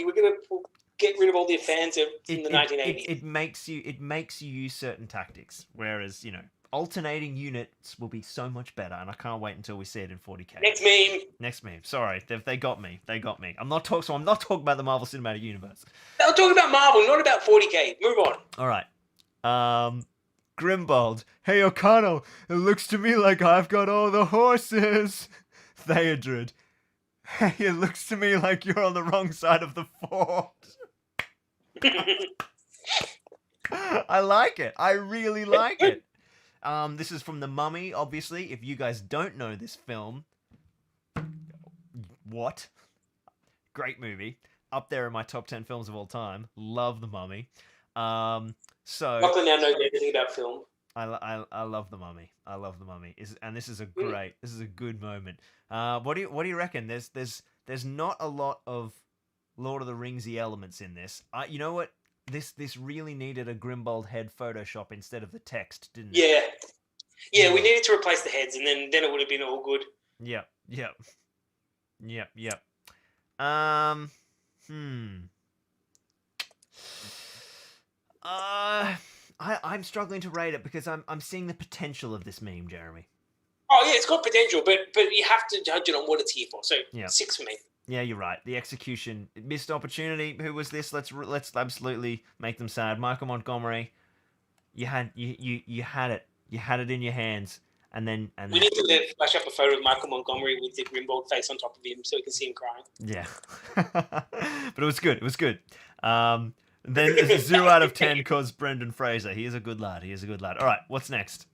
We're going to get rid of all the fans in the 1980s. It makes you use certain tactics, whereas alternating units will be so much better, and I can't wait until we see it in 40k. Next meme. Sorry, they got me. I'm not talking about the Marvel Cinematic Universe. I'm talking about Marvel, not about 40k. Move on. All right. Grimbold. Hey O'Connell, it looks to me like I've got all the horses. Theodred. Hey, it looks to me like you're on the wrong side of the fort. I like it. I really like it. This is from The Mummy, obviously. If you guys don't know this film, what? Great movie. Up there in my top 10 films of all time. Love The Mummy. So Lachlan now knows everything about film. I love The Mummy. And this is a good moment. What do you reckon? There's not a lot of Lord of the Ringsy elements in this. You know what? This really needed a Grimbold head Photoshop instead of the text, didn't it? Yeah. We needed to replace the heads, and then it would have been all good. Yep. I'm struggling to rate it because I'm seeing the potential of this meme, Jeremy. Oh yeah, it's got potential, but you have to judge it on what it's here for. So 6 for me. Yeah, you're right. The execution, missed opportunity. Who was this? Let's absolutely make them sad. Michael Montgomery, you had it. You had it in your hands, and then we need to flash up a photo of Michael Montgomery with the Grimbold face on top of him, so we can see him crying. Yeah, but it was good. Then a 0 out of 10 calls Brendan Fraser. He is a good lad. All right, what's next?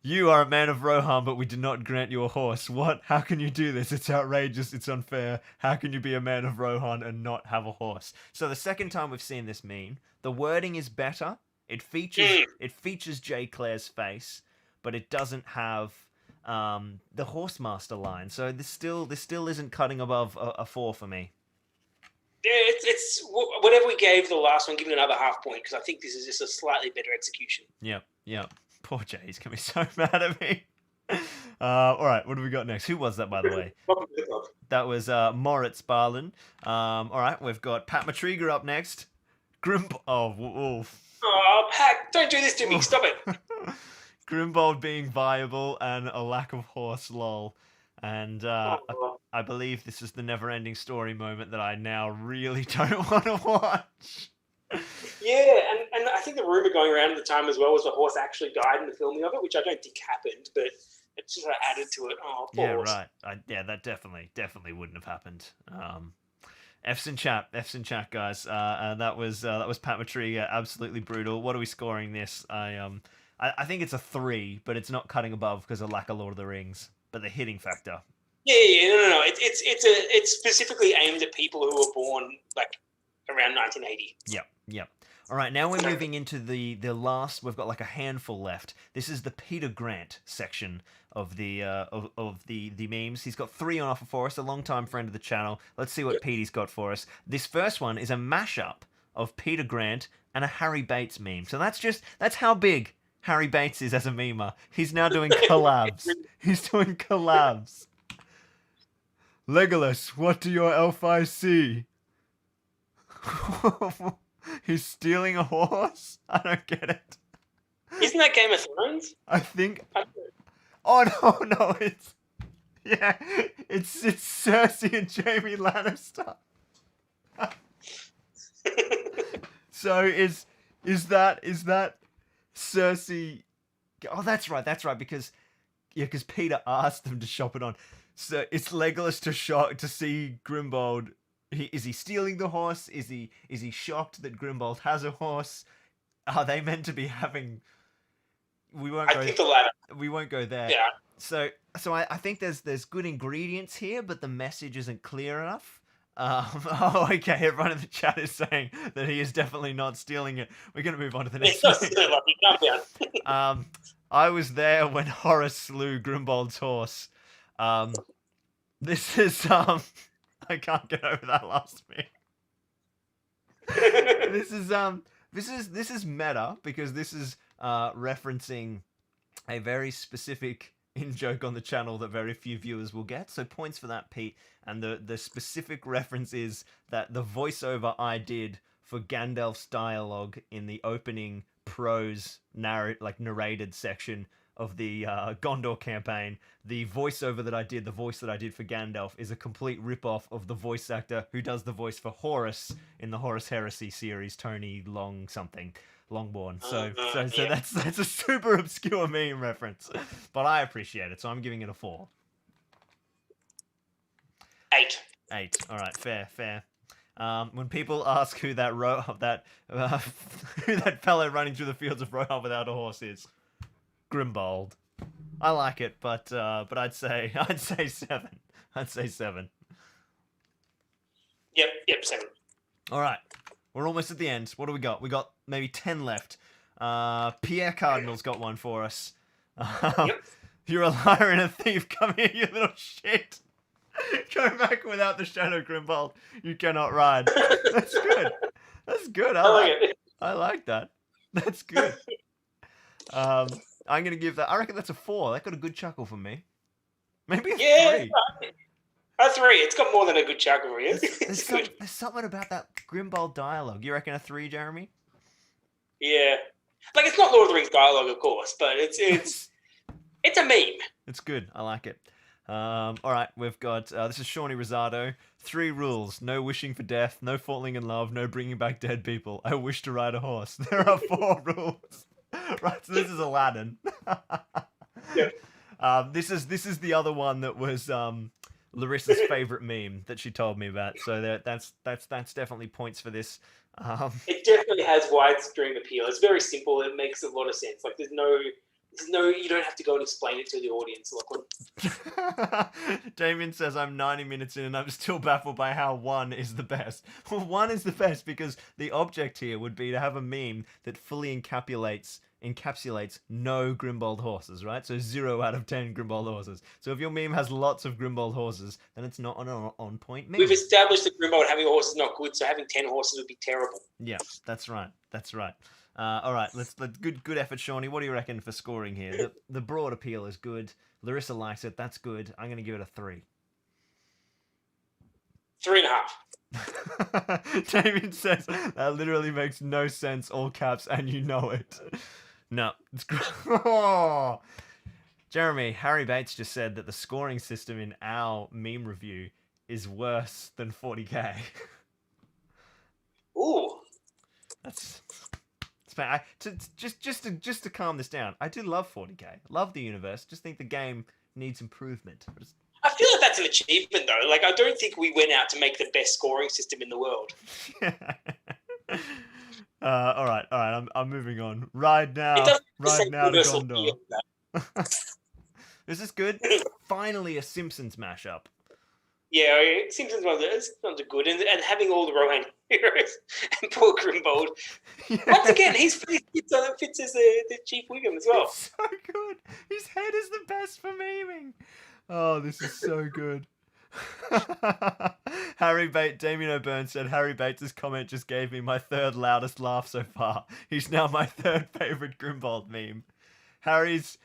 You are a man of Rohan, but we did not grant you a horse. What? How can you do this? It's outrageous. It's unfair. How can you be a man of Rohan and not have a horse? So the second time we've seen this meme, the wording is better. It features J. Claire's face, but it doesn't have the Horsemaster line. So this still isn't cutting above a 4 for me. Yeah, it's whatever we gave the last one, give it another half point, because I think this is just a slightly better execution. Yep. Poor Jay, he's going to be so mad at me. All right, what do we got next? Who was that, by the way? That was Moritz Barlin. All right, we've got Pat Matriga up next. Oh, Pat, don't do this to me. Stop it. Grimbold being viable and a lack of horse, lol. And I believe this is the never-ending story moment that I now really don't want to watch. Yeah, and I think the rumor going around at the time as well was the horse actually died in the filming of it, which I don't think happened, but it just sort of added to it. Oh, poor horse. Right. That definitely wouldn't have happened. F's in chat, guys. And that was Pat Matriga, absolutely brutal. What are we scoring this? I think it's a 3, but it's not cutting above because of lack of Lord of the Rings. But the hitting factor. Yeah, no. It's specifically aimed at people who were born like around 1980. Yep. All right, now we're moving into the last. We've got like a handful left. This is the Peter Grant section of the memes. He's got 3 on offer for us. A long-time friend of the channel. Let's see what Petey's got for us. This first one is a mashup of Peter Grant and a Harry Bates meme. So that's how big Harry Bates is as a memer. He's now doing collabs. Legolas, what do your elf eyes see? He's stealing a horse? I don't get it. Isn't that Game of Thrones? I think. Oh no! It's Cersei and Jaime Lannister. So is that Cersei? Oh, that's right. Because Yeah, because Peter asked them to shop it on. So it's Legolas to see Grimbold. Is he stealing the horse? Is he shocked that Grimbold has a horse? Are they meant to be having? We won't I go. think the latter. We won't go there. Yeah. So I think there's good ingredients here, but the message isn't clear enough. Oh, okay. Everyone in the chat is saying that he is definitely not stealing it. We're going to move on to the next It's thing. not lucky. Calm down. I was there when Horace slew Grimbold's horse. This is I can't get over that last bit. This is meta because this is referencing a very specific in-joke on the channel that very few viewers will get. So points for that, Pete. And the specific reference is that the voiceover I did for Gandalf's dialogue in the opening prose narrated section of the Gondor campaign, the voiceover that I did, the voice that I did for Gandalf, is a complete rip-off of the voice actor who does the voice for Horus in the Horus Heresy series, Tony Longbourn. So that's a super obscure meme reference, but I appreciate it, so I'm giving it a 4. 8. 8. All right, fair. When people ask who that who that fellow running through the fields of Rohan without a horse is, Grimbold. I like it, but I'd say 7. I'd say 7. Yep, 7. All right, we're almost at the end. What do we got? We got maybe 10 left. Pierre Cardinal's got one for us. Yep. You're a liar and a thief. Come here, you little shit. Go back without the shadow, Grimbold. You cannot ride. That's good. That's good. I like it. I like that. That's good. I'm gonna give that. I reckon that's a 4. That got a good chuckle from me. Maybe a 3. A 3. It's got more than a good chuckle for you. There's something about that Grimbold dialogue. You reckon a 3, Jeremy? Yeah. Like, it's not Lord of the Rings dialogue, of course, but it's a meme. It's good. I like it. All right, we've got this is Shawnee Rosado. 3 rules: no wishing for death, no falling in love, no bringing back dead people. I wish to ride a horse. There are 4 rules. Right, so this is Aladdin. Yeah. This is the other one that was Larissa's favorite meme that she told me about. So that's definitely points for this. It definitely has widestream appeal. It's very simple. It makes a lot of sense. Like, there's no. You don't have to go and explain it to the audience. Damien says, I'm 90 minutes in and I'm still baffled by how 1 is the best. Well, 1 is the best because the object here would be to have a meme that fully encapsulates no Grimbold horses, right? So 0 out of 10 Grimbold horses. So if your meme has lots of Grimbold horses, then it's not an on-point meme. We've established that Grimbold having a horse is not good, so having 10 horses would be terrible. Yeah, that's right. All right, let's good effort, Shawnee. What do you reckon for scoring here? The broad appeal is good. Larissa likes it. That's good. I'm going to give it a 3. 3.5. Damien says that literally makes no sense. All caps, and you know it. No, it's great. Oh. Jeremy, Harry Bates just said that the scoring system in our meme review is worse than 40k. Ooh. That's. Just to calm this down, I do love 40k. Love the universe. Just think the game needs improvement. I feel like that's an achievement, though. Like, I don't think we went out to make the best scoring system in the world. All right. I'm moving on. Ride now to Gondor. This is good. Finally, a Simpsons mashup. Yeah, Simpsons ones are good, and having all the Rohan heroes and poor Grimbold. Yeah. Once again, his face fits as the Chief Wiggum as well. It's so good. His head is the best for memeing. Oh, this is so good. Damien O'Byrne said, Harry Bates' comment just gave me my 3rd loudest laugh so far. He's now my 3rd favourite Grimbold meme. Harry's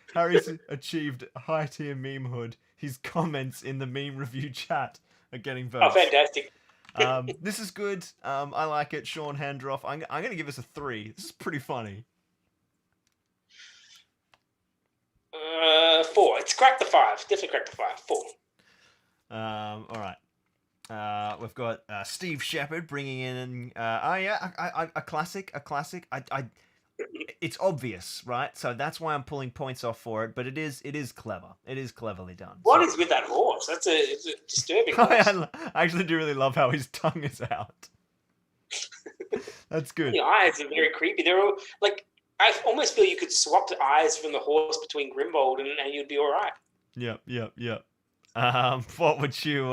achieved high tier memehood. His comments in the meme review chat are getting votes. Oh, fantastic. This is good. I like it. Sean Handroff. I'm going to give this a 3. This is pretty funny. 4. It's cracked the 5. Definitely cracked the 5. 4. All right. We've got Steve Shepard bringing in a classic. it's obvious, right? So that's why I'm pulling points off for it. But it is clever. It is cleverly done. What is with that horse? It's a disturbing horse. I actually do really love how his tongue is out. That's good. The eyes are very creepy. They're all like, I almost feel you could swap the eyes from the horse between Grimbold and you'd be all right. Yep. What would you?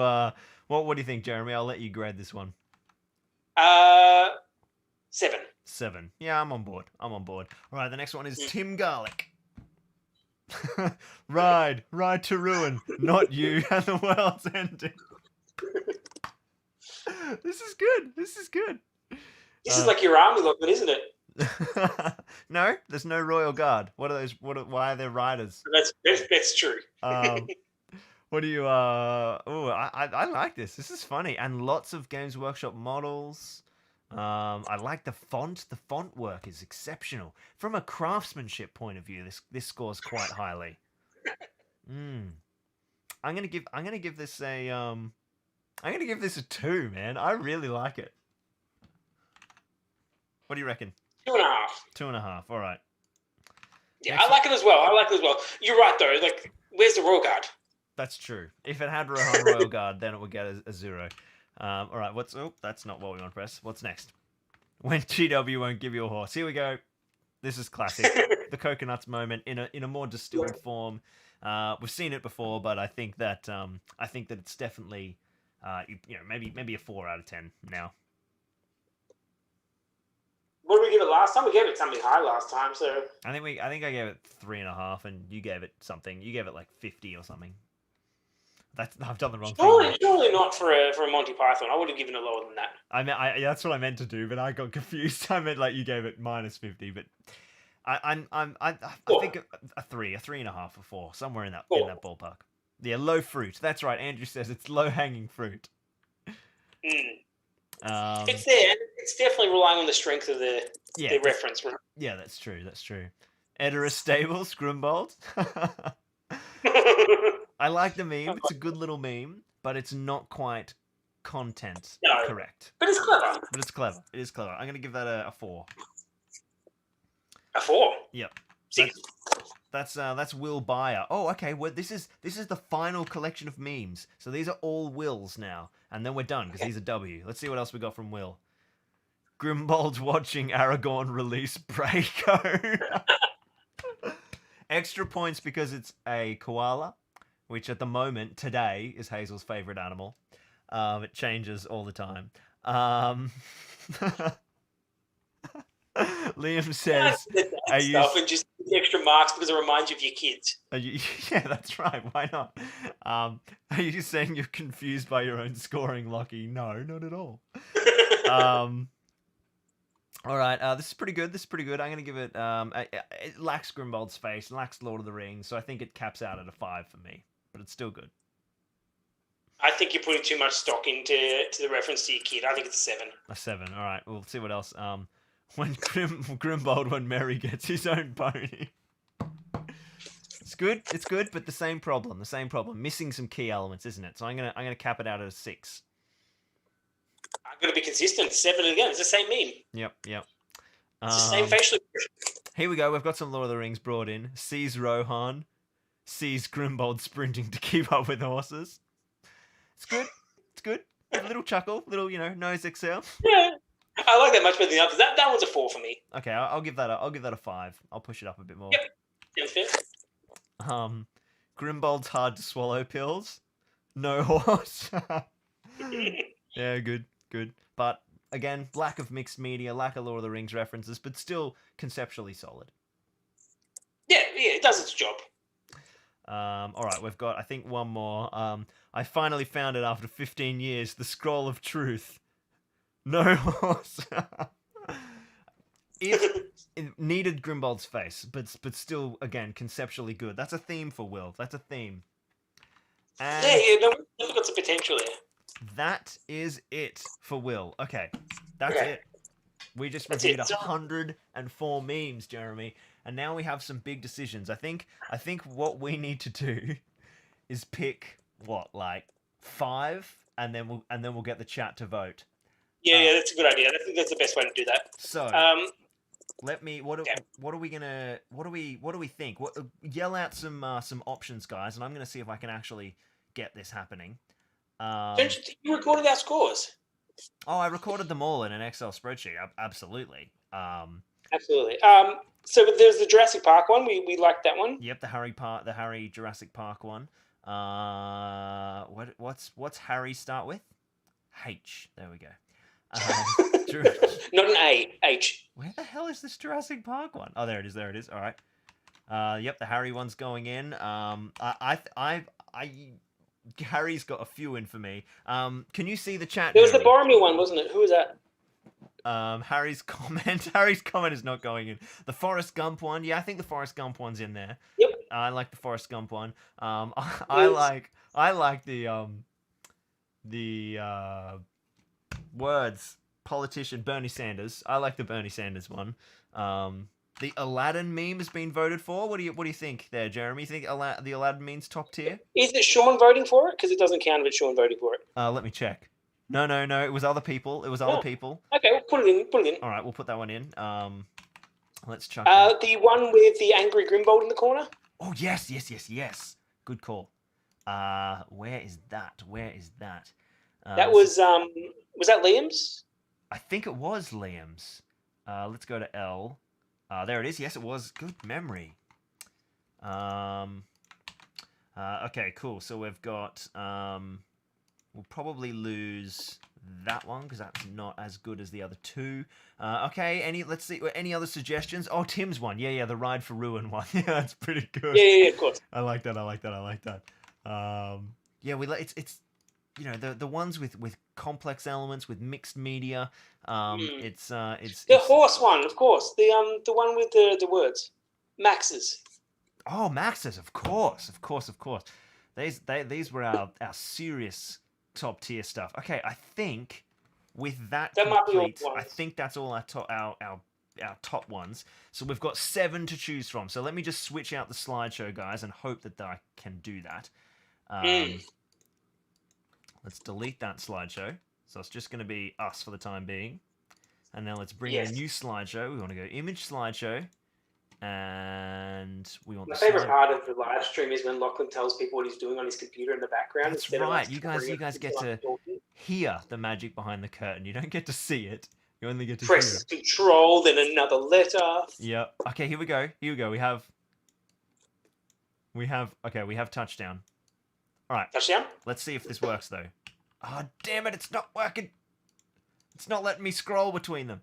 What do you think, Jeremy? I'll let you grade this one. 7. 7. Yeah, I'm on board. All right, the next one is Tim Garlic. Ride to ruin, not you, and the world's ending. This is good. This is like your army looking, isn't it? No, there's no royal guard. What are those? Why are there riders? That's true. What do you? I like this. This is funny, and lots of Games Workshop models. I like the font. The font work is exceptional. From a craftsmanship point of view, this scores quite highly. I'm gonna give this a 2, man. I really like it. What do you reckon? 2.5. 2.5. All right. Yeah, I like it as well. You're right though. Like, where's the Royal Guard? That's true. If it had Rohan Royal Guard, then it would get a 0. All right. That's not what we want to press. What's next? When GW won't give you a horse. Here we go. This is classic. The coconuts moment in a more distilled form. We've seen it before, but I think that it's definitely maybe a 4 out of 10 now. What did we give it last time? We gave it something high last time, so I think I gave it 3.5, and you gave it something. You gave it like 50 or something. I've done the wrong thing. Surely not for a Monty Python. I would have given it lower than that. That's what I meant to do, but I got confused. I meant like you gave it -50, but I think a 3.5, a 4, somewhere in that ballpark. Yeah, low fruit. That's right. Andrew says it's low hanging fruit. It's there. It's definitely relying on the strength of the reference. Yeah, that's true. Edoras Stables, Grimbold. I like the meme. It's a good little meme, but it's not quite content correct. But it's clever. It is clever. I'm going to give that a 4. A 4? Yep. 6. That's Will Byer. Oh, okay. Well, this is the final collection of memes. So these are all Wills now, and then we're done because he's a W. Let's see what else we got from Will. Grimbold watching Aragorn release Braco. Extra points because it's a koala, which at the moment today is Hazel's favorite animal. It changes all the time. Liam says, and just extra marks because it reminds you of your kids. Yeah, that's right. Why not? Are you saying you're confused by your own scoring, Lockie? No, not at all. All right, this is pretty good. I'm going to give it... it lacks Grimbold's face, lacks Lord of the Rings, so I think it caps out at a 5 for me. But it's still good. I think you're putting too much stock into the reference to your kid. I think it's a 7. A 7. All right, we'll see what else. When Grimbold, when Merry gets his own pony. It's good, but the same problem. Missing some key elements, isn't it? So I'm gonna cap it out at a 6. I'm gonna be consistent. 7 again. It's the same meme. Yep. It's the same facial expression. Here we go. We've got some Lord of the Rings brought in. Sees Rohan, sees Grimbold sprinting to keep up with horses. It's good. A little chuckle, little nose exhale. Yeah. I like that much better than the others. That one's a 4 for me. Okay, I'll give that a 5. I'll push it up a bit more. Yep. Sounds fair. Grimbold's hard to swallow pills. No horse. Yeah, good. But again, lack of mixed media, lack of Lord of the Rings references, but still conceptually solid. Yeah, it does its job. All right, we've got, I think, one more. I finally found it after 15 years, the Scroll of Truth. No horse. It needed Grimbold's face, but still, again, conceptually good. That's a theme for Will. That's a theme. And we've got some potential there. That is it for Will. Okay, that's it. We just reviewed 104 memes, Jeremy, and now we have some big decisions. I think what we need to do is pick 5, and then we'll get the chat to vote. Yeah, that's a good idea. I think that's the best way to do that. So, Let me. What are we gonna? What do we think? Yell out some options, guys, and I'm gonna see if I can actually get this happening. Don't you think you recorded our scores? Oh, I recorded them all in an Excel spreadsheet. Absolutely. Absolutely. So there's the Jurassic Park one. We like that one. Yep, the Harry Jurassic Park one. What's Harry start with? H. There we go. Not an A. H. Where the hell is this Jurassic Park one? Oh, there it is. There it is. All right. Yep, the Harry one's going in. Harry's got a few in for me. Can you see the chat? There was the Boromir one, wasn't it? Who was that? Harry's comment is not going in. The Forrest Gump one, yeah, I think the Forrest Gump one's in there. Yep. I like the Forrest Gump one. I like the words politician Bernie Sanders. I like the Bernie Sanders one. The Aladdin meme has been voted for. What do you think there, Jeremy? You think the Aladdin meme's top tier? Is it Sean voting for it? Because it doesn't count if it's Sean voting for it. Let me check. No. It was other people. Other people. Okay, we'll put it in. All right, we'll put that one in. Let's chuck. The one with the angry Grimbold in the corner. Oh yes. Good call. Where is that? That was that Liam's? I think it was Liam's. Let's go to L. There it is. Yes, it was. Good memory. Okay, cool. So we've got. We'll probably lose that one because that's not as good as the other two. Okay, let's see. Any other suggestions? Oh, Tim's one. Yeah, the Ride for Ruin one. Yeah, that's pretty good. Yeah, of course. I like that. Yeah, it's the ones with complex elements with mixed media. It's the horse one, of course. The one with the words, Max's. Oh, Max's, of course. These were our serious top tier stuff. Okay, I think with that complete, I think that's all our top ones. So we've got 7 to choose from. So let me just switch out the slideshow, guys, and hope that I can do that. Let's delete that slideshow. So it's just going to be us for the time being. And now let's bring in a new slideshow. We want to go image slideshow. And we want my favorite part of the live stream is when Lachlan tells people what he's doing on his computer in the background. That's right. You guys get to hear the magic behind the curtain. You don't get to see it. You only get to press control, then another letter. Yep. Okay, here we go. We have touchdown. All right. Touchdown? Let's see if this works though. Oh, damn it, it's not working. It's not letting me scroll between them.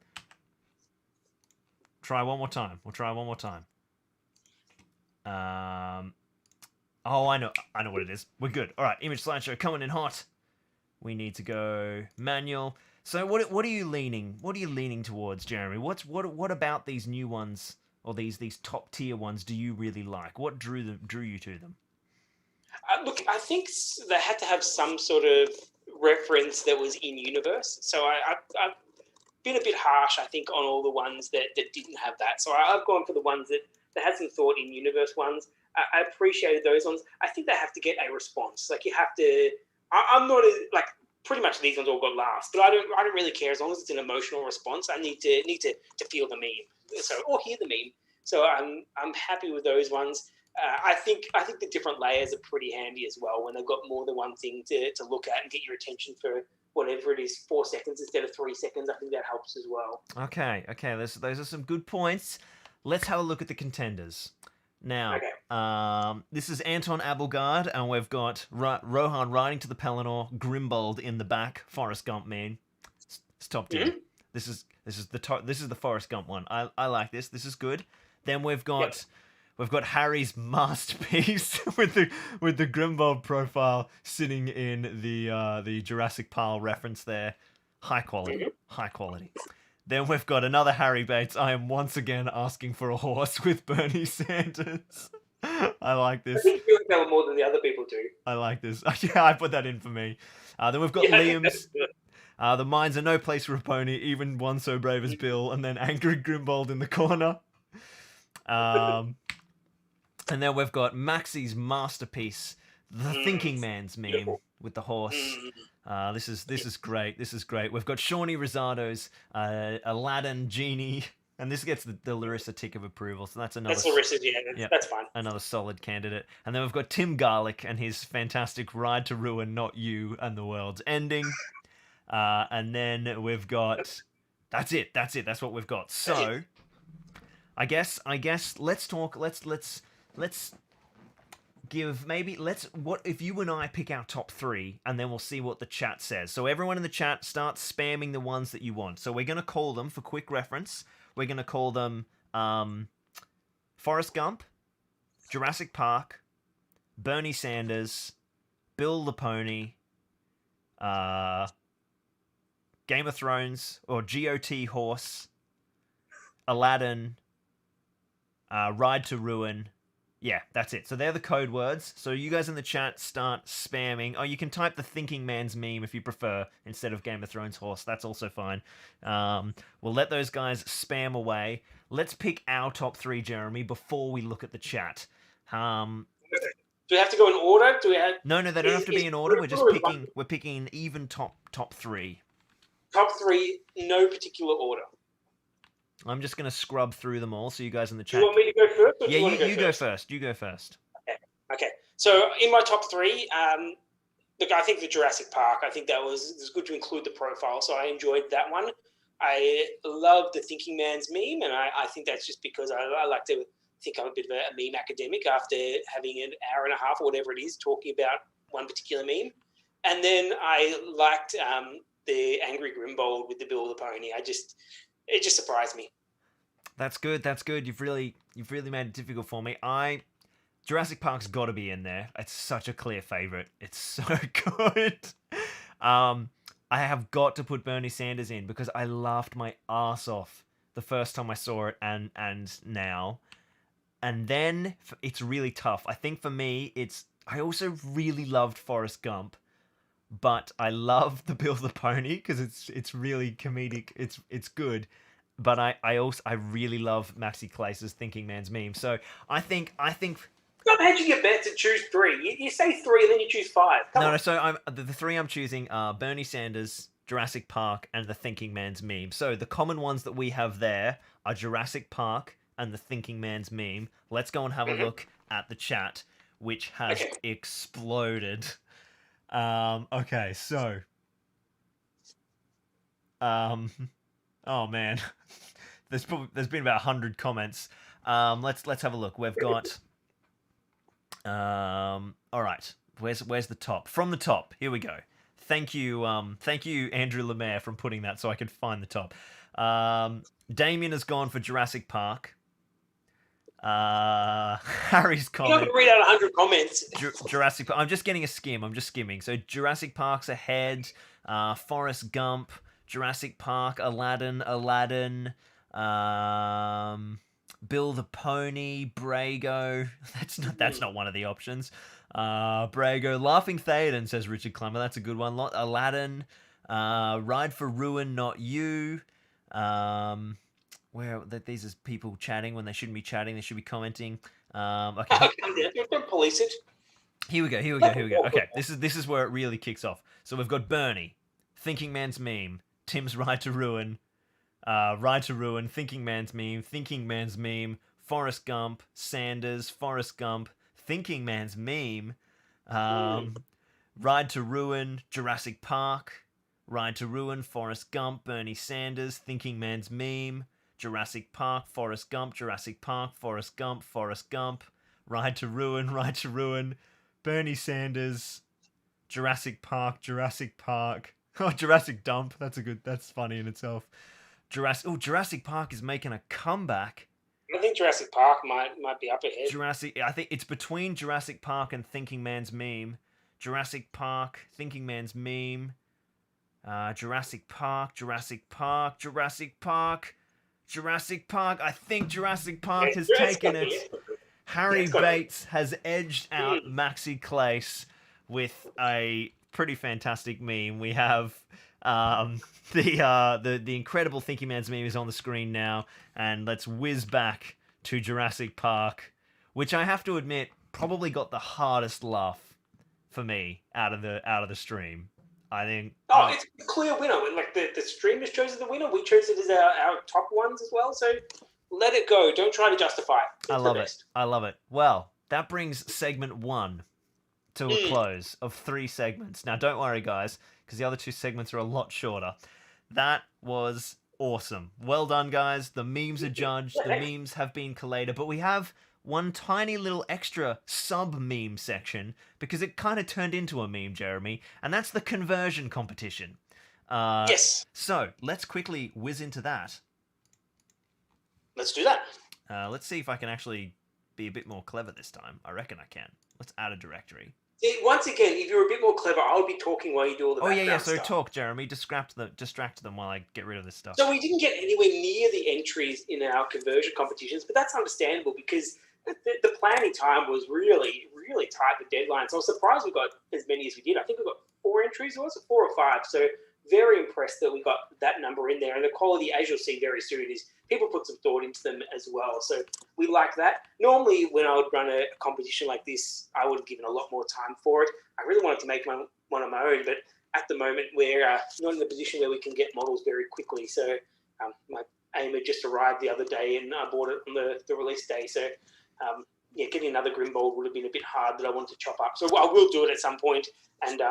Try one more time. We'll try one more time. Oh, I know what it is. We're good. All right, image slideshow coming in hot. We need to go manual. So what are you leaning towards, Jeremy? What about these new ones or these top tier ones do you really like? What drew you to them? Look, I think they had to have some sort of reference that was in universe. So I've been a bit harsh, I think, on all the ones that didn't have that. So I've gone for the ones that had some thought in universe ones. I appreciated those ones. I think they have to get a response. Like you have to. I'm not like pretty much these ones all got laughs, but I don't really care as long as it's an emotional response. I need to feel the meme, or hear the meme. So I'm happy with those ones. I think the different layers are pretty handy as well when they've got more than one thing to look at and get your attention for whatever it is, 4 seconds instead of 3 seconds. I think that helps as well. Okay. Those are some good points. Let's have a look at the contenders. Now, this is Anton Abelgard, and we've got Rohan riding to the Pelennor, Grimbold in the back, Forrest Gump man. It's top tier. Mm-hmm. This is the Forrest Gump one. I like this. This is good. Then we've got Harry's masterpiece with the Grimbold profile sitting in the Jurassic Park reference there. High quality. Then we've got another Harry Bates. I am once again asking for a horse with Bernie Sanders. I like this. I think you know more than the other people do. I like this. Yeah, I put that in for me. Then we've got Liam's. The mines are no place for a pony, even one so brave as Bill. And then angry Grimbold in the corner. And then we've got Maxie's masterpiece, the Thinking Man's meme with the horse. This is great. We've got Shawnee Rosato's Aladdin genie And this gets the Larissa tick of approval, so that's another. That's Larissa's, Yep, that's fine. another solid candidate. And then we've got Tim Garlick and his fantastic Ride to Ruin, Not You, and the World's Ending. And then we've got. That's it. That's what we've got. So, I guess let's talk. Let's give what if you and I pick our top 3 and then we'll see what the chat says. So everyone in the chat starts spamming the ones that you want. So we're gonna call them, for quick reference, we're gonna call them Forrest Gump, Jurassic Park, Bernie Sanders, Bill the Pony, Game of Thrones or GOT Horse, Aladdin, Ride to Ruin. Yeah, that's it. So they're the code words. So you guys in the chat start spamming. Oh, you can type the Thinking Man's meme if you prefer instead of Game of Thrones horse. That's also fine. We'll let those guys spam away. Let's pick our top 3, Jeremy, before we look at the chat. Do we have to go in order? Do we have? No, they don't have to be in order. We're picking an even top 3. Top 3, no particular order. I'm just going to scrub through them all so you guys in the chat. Do you want me to go first? Yeah, you go first. You go first. Okay. So in my top 3, look, I think the Jurassic Park, I think it was good to include the profile, so I enjoyed that one. I love the Thinking Man's meme, and I think that's just because I like to think I'm a bit of a meme academic after having an hour and a half or whatever it is talking about one particular meme. And then I liked the Angry Grimbold with the Bill the Pony. It just surprised me. That's good. You've really made it difficult for me. Jurassic Park's got to be in there. It's such a clear favorite. It's so good. I have got to put Bernie Sanders in because I laughed my ass off the first time I saw it and now. And then it's really tough. I think for me, I also really loved Forrest Gump, but I love the Bill the Pony because it's really comedic. It's good. But I really love Maxi Clace's Thinking Man's meme. So I think Stop hedging your bets and choose 3. You say 3 and then you choose 5. Come on. No. So the 3 I'm choosing are Bernie Sanders, Jurassic Park, and the Thinking Man's meme. So the common ones that we have there are Jurassic Park and the Thinking Man's meme. Let's go and have a look at the chat, which has exploded. Okay, so oh man, there's been about 100 comments. Let's have a look. We've got all right. Where's the top? From the top. Here we go. Thank you, Andrew Lemaire, from putting that so I could find the top. Damien has gone for Jurassic Park. Harry's comment. You don't read out 100 comments. Jurassic Park. I'm just getting a skim. I'm just skimming. So Jurassic Park's ahead. Forrest Gump. Jurassic Park. Aladdin. Bill the Pony. Brago. That's not one of the options. Brago. Laughing Theoden, says Richard Clemmer. That's a good one. Aladdin. Ride for Ruin, Not You. Where these are people chatting when they shouldn't be chatting. They should be commenting. Okay. Don't police it. Here we go. Okay, this is where it really kicks off. So we've got Bernie, Thinking Man's meme, Tim's Ride to Ruin, Thinking Man's meme, Forrest Gump, Sanders, Forrest Gump, Thinking Man's meme, Ride to Ruin, Jurassic Park, Ride to Ruin, Forrest Gump, Bernie Sanders, Thinking Man's meme, Jurassic Park, Forrest Gump, Jurassic Park, Forrest Gump, Ride to Ruin, Bernie Sanders, Jurassic Park. Oh, Jurassic Dump. That's funny in itself. Jurassic Park is making a comeback. I think Jurassic Park might be up ahead. I think it's between Jurassic Park and Thinking Man's meme. Jurassic Park, Thinking Man's meme. Jurassic Park. I think Jurassic Park has taken it. Harry Bates has edged out Maxi Clace with a pretty fantastic meme. We have the incredible Thinking Man's meme is on the screen now, and let's whiz back to Jurassic Park, which I have to admit probably got the hardest laugh for me out of the stream. I think. Oh, it's a clear winner. Like the streamers chose the winner. We chose it as our top ones as well. So let it go. Don't try to justify it. It's I love the it. best. I love it. Well, that brings segment 1 to a close of 3 segments. Now, don't worry, guys, because the other 2 segments are a lot shorter. That was awesome. Well done, guys. The memes are judged. The memes have been collated, but we have one tiny little extra sub-meme section because it kind of turned into a meme, Jeremy, and that's the conversion competition. Yes. So, let's quickly whiz into that. Let's do that. Let's see if I can actually be a bit more clever this time. I reckon I can. Let's add a directory. See, once again, if you're a bit more clever, I'll be talking while you do all the background So stuff. talk, Jeremy. Distract them while I get rid of this stuff. So we didn't get anywhere near the entries in our conversion competitions, but that's understandable because the planning time was really, really tight with deadlines. So I was surprised we got as many as we did. I think we got 4 entries, or was it 4 or 5? So very impressed that we got that number in there. And the quality, as you'll see very soon, is people put some thought into them as well. So we like that. Normally, when I would run a competition like this, I would have given a lot more time for it. I really wanted to make one of my own, but at the moment, we're not in the position where we can get models very quickly. So my aim had just arrived the other day, and I bought it on the release day. So getting another Grimbold would have been a bit hard that I wanted to chop up. So I will do it at some point, and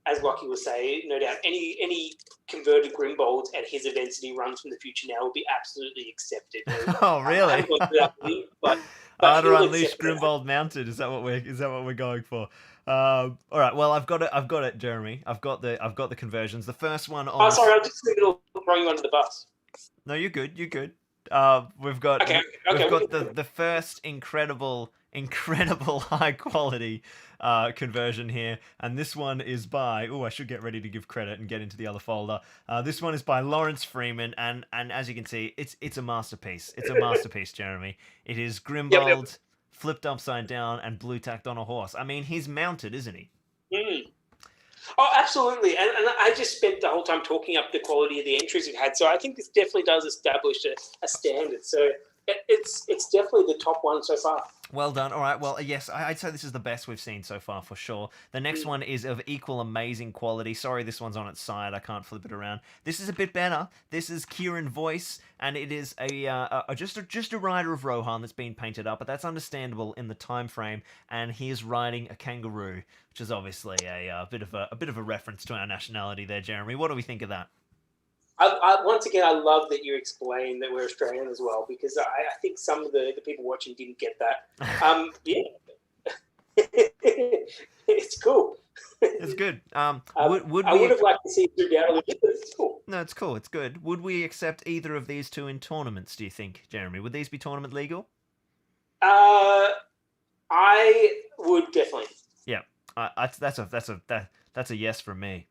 as Lockie will say, no doubt, any converted Grimbolds at his events that he runs from the future now will be absolutely accepted. Oh, really? I haven't gone through that thing, but How to he'll unleash accept that. Grimbold mounted? Is that what we're going for? All right. Well, I've got it, Jeremy. I've got the conversions. The first one on. Oh, sorry, I'm just in the middle of throwing you under the bus. No, you're good. You're good. We've got the first incredible high quality conversion here, and this one is by. Oh, I should get ready to give credit and get into the other folder. This one is by Lawrence Freeman, and as you can see, it's a masterpiece. It's a masterpiece, Jeremy. It is Grimbold flipped upside down and blue tacked on a horse. I mean, he's mounted, isn't he? Mm. Oh, absolutely. And I just spent the whole time talking up the quality of the entries we've had. So I think this definitely does establish a standard. So it's definitely the top one so far. Well done. All right. Well, yes, I'd say this is the best we've seen so far for sure. The next one is of equal amazing quality. Sorry, this one's on its side. I can't flip it around. This is a bit better. This is Kieran Voice, and it is just a rider of Rohan that's been painted up, but that's understandable in the time frame. And he is riding a kangaroo, which is obviously a bit of a reference to our nationality there, Jeremy. What do we think of that? Once again, I love that you explain that we're Australian as well, because I think some of the people watching didn't get that. It's cool. It's good. I would have liked to see it do down a little bit, but it's cool. No, it's cool. It's good. Would we accept either of these 2 in tournaments, do you think, Jeremy? Would these be tournament legal? I would definitely. Yeah. That's a yes from me.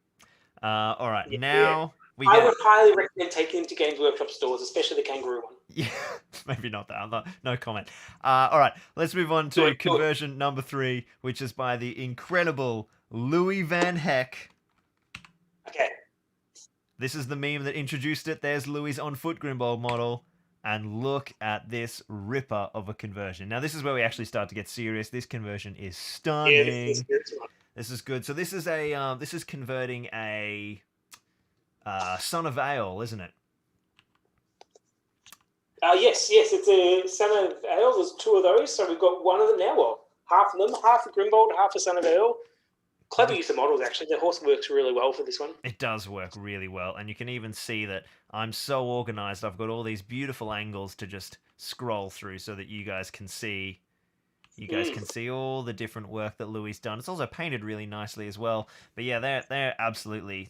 All right. Now... I would highly recommend taking them to Games Workshop stores, especially the kangaroo one. Yeah, maybe not that. No comment. All right, let's move on to conversion number 3, which is by the incredible Louis Van Heck. Okay. This is the meme that introduced it. There's Louis' on-foot Grimbold model. And look at this ripper of a conversion. Now, this is where we actually start to get serious. This conversion is stunning. Yeah, this is good. So this is converting a... Son of Ale, isn't it? Yes, it's a Son of Ale. There's 2 of those, so we've got one of them now. Well, half of them, half a Grimbold, half a Son of Ale. Clever use of models, actually. The horse works really well for this one. It does work really well, and you can even see that I'm so organized. I've got all these beautiful angles to just scroll through so that you guys can see. You guys can see all the different work that Louis done. It's also painted really nicely as well. But yeah, that's absolutely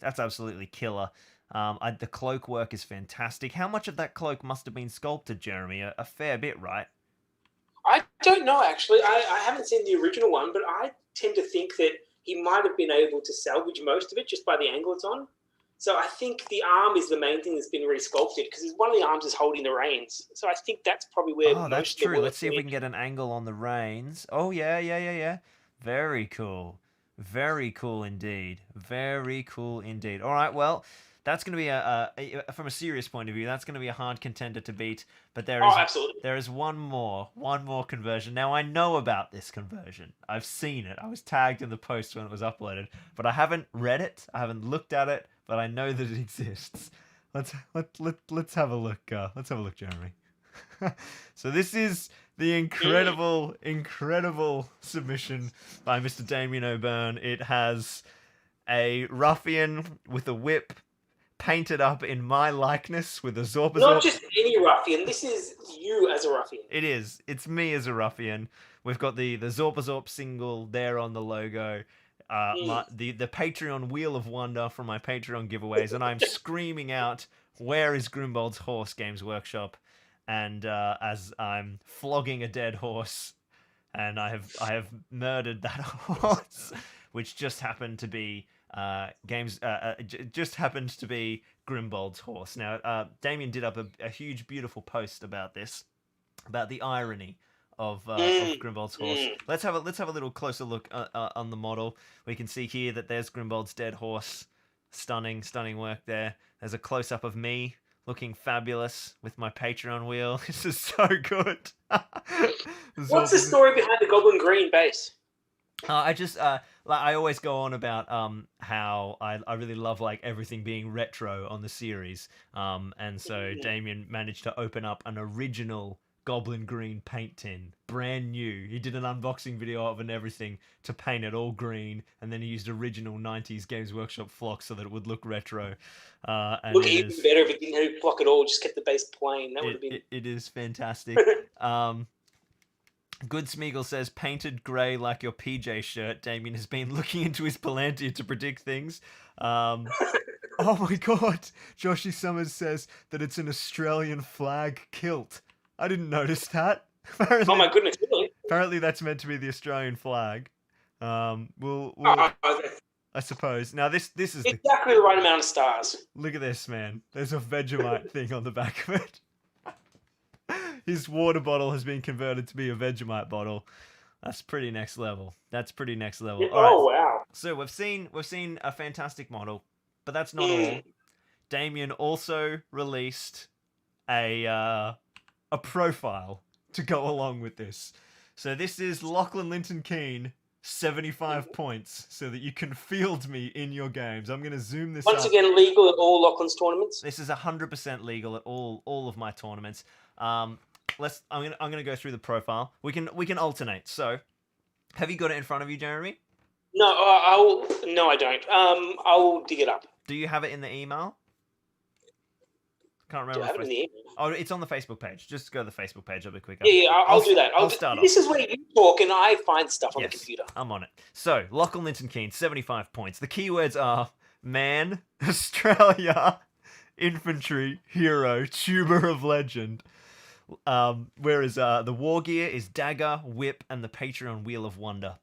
killer. The cloak work is fantastic. How much of that cloak must have been sculpted, Jeremy? A fair bit, right? I don't know, actually. I haven't seen the original one, but I tend to think that he might have been able to salvage most of it just by the angle it's on. So I think the arm is the main thing that's been re-sculpted, because one of the arms is holding the reins. So I think that's probably where. Oh, that's true. Let's see if we can get an angle on the reins. Oh yeah. Very cool. Very cool indeed. Very cool indeed. All right, well, That's going to be from a serious point of view, that's going to be a hard contender to beat. But Absolutely. there is one more conversion. Now I know about this conversion. I've seen it. I was tagged in the post when it was uploaded, but I haven't read it. I haven't looked at it, but I know that it exists. Let's have a look. Let's have a look, Jeremy. So this is the incredible submission by Mr. Damien O'Byrne. It has a ruffian with a whip painted up in my likeness with a Zorpazorp. Not just any ruffian. This is you as a ruffian. It is. It's me as a ruffian. We've got the Zorpazorp single there on the logo. The Patreon Wheel of Wonder from my Patreon giveaways, and I'm screaming out, "Where is Grimbold's horse?" Games Workshop, and as I'm flogging a dead horse, and I have murdered that horse, which just happened to be just happened to be Grimbold's horse. Now, Damien did up a huge, beautiful post about this, about the irony of Grimbold's horse. Let's have a little closer look on the model. We can see here that there's Grimbold's dead horse. Stunning work there. There's a close up of me looking fabulous with my Patreon wheel. This is so good. What's the story behind the Goblin Green base? I always go on about how I really love like everything being retro on the series, and so Damien managed to open up an original Goblin Green paint tin, brand new. He did an unboxing video of it and everything to paint it all green, and then he used original 90s Games Workshop flock so that it would look retro. And look even better if it didn't have flock at all, just kept the base plain. That would have been... It is fantastic. Good Smeagol says, painted grey like your PJ shirt. Damien has been looking into his Palantir to predict things. Oh my god. Joshy Summers says that it's an Australian flag kilt. I didn't notice that. Apparently, oh my goodness, really? Apparently that's meant to be the Australian flag. I suppose. Now this is exactly the right amount of stars. Look at this, man. There's a Vegemite thing on the back of it. His water bottle has been converted to be a Vegemite bottle. That's pretty next level. Yeah, oh wow. So we've seen a fantastic model, but that's not all. Damien also released a profile to go along with this. So this is Lachlan Linton Keane, 75 points, so that you can field me in your games. I'm going to zoom this Once up. again, legal at all Lachlan's tournaments? This is 100% legal at all of my tournaments. I'm gonna go through the profile. We can alternate. So, have you got it in front of you, Jeremy? No, I don't. I'll dig it up. Do you have it in the email? Can't remember. Do I have it in the email? Oh, it's on the Facebook page. Just go to the Facebook page. It'll be quicker. Yeah, I'll do that. I'll start This is where you talk and I find stuff on the computer. I'm on it. So, Lachlan Linton Keane, 75 points. The keywords are man, Australia, infantry, hero, tuber of legend. Whereas the war gear is dagger, whip, and the Patreon Wheel of Wonder.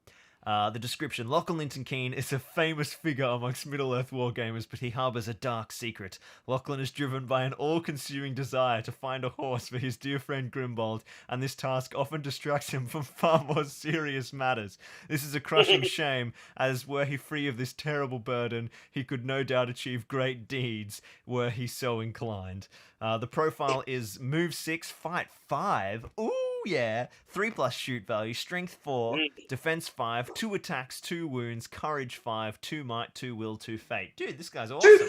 The description: Lachlan Linton Keane is a famous figure amongst Middle-earth wargamers, but he harbours a dark secret. Lachlan is driven by an all-consuming desire to find a horse for his dear friend Grimbold, and this task often distracts him from far more serious matters. This is a crushing shame, as were he free of this terrible burden, he could no doubt achieve great deeds, were he so inclined. The profile is move 6, fight 5. Ooh! Yeah, 3+ shoot value, strength 4, defense 5, 2 attacks, 2 wounds, courage 5, 2 might, 2 will, 2 fate. Dude, this guy's awesome.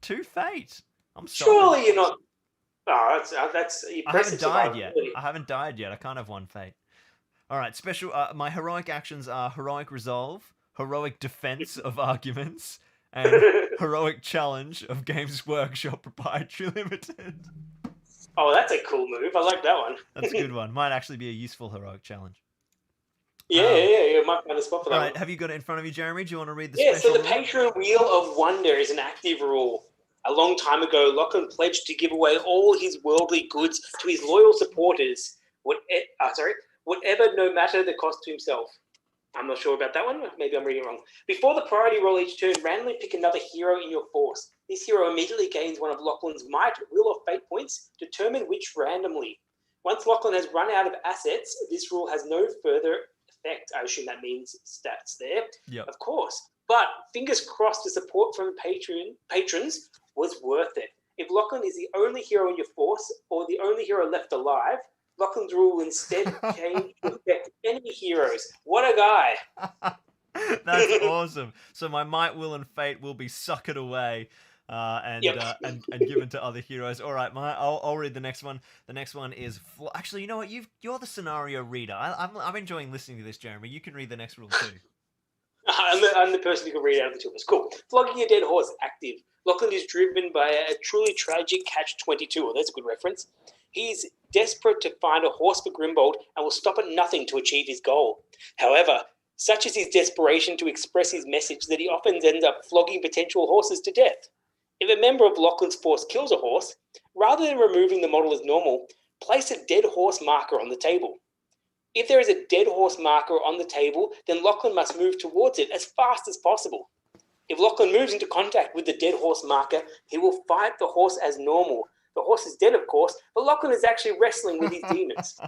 2 fate. I'm sorry. Surely you're not. Oh, that's impressive. I haven't died yet. I can't have 1 fate. All right, special. My heroic actions are heroic resolve, heroic defense of arguments, and heroic challenge of Games Workshop Proprietary Limited. Oh, that's a cool move. I like that one. That's a good one. Might actually be a useful heroic challenge. Yeah. Might find a spot for that. All right, have you got it in front of you, Jeremy? Do you want to read the special? special So the Patreon Wheel of Wonder is an active rule. A long time ago, Lachlan pledged to give away all his worldly goods to his loyal supporters, whatever, no matter the cost to himself. I'm not sure about that one. Maybe I'm reading it wrong. Before the priority roll each turn, randomly pick another hero in your force. This hero immediately gains one of Lachlan's might, will, or fate points, determine which randomly. Once Lachlan has run out of assets, this rule has no further effect. I assume that means stats there. Yep. Of course. But fingers crossed, the support from patrons was worth it. If Lachlan is the only hero in your force, or the only hero left alive, Lachlan's rule will instead change to affect enemy heroes. What a guy! That's awesome. So my might, will, and fate will be suckered away, and given to other heroes. All right, I'll read the next one. The next one is actually, you know what? You're the scenario reader. I'm enjoying listening to this, Jeremy. You can read the next rule too. I'm the person who can read out of the two of us. Cool. Flogging a dead horse, active. Lachlan is driven by a truly tragic catch-22. Well, that's a good reference. He's desperate to find a horse for Grimbold and will stop at nothing to achieve his goal. However, such is his desperation to express his message that he often ends up flogging potential horses to death. If a member of Lachlan's force kills a horse, rather than removing the model as normal, place a dead horse marker on the table. If there is a dead horse marker on the table, then Lachlan must move towards it as fast as possible. If Lachlan moves into contact with the dead horse marker, he will fight the horse as normal. The horse is dead, of course, but Lachlan is actually wrestling with his demons.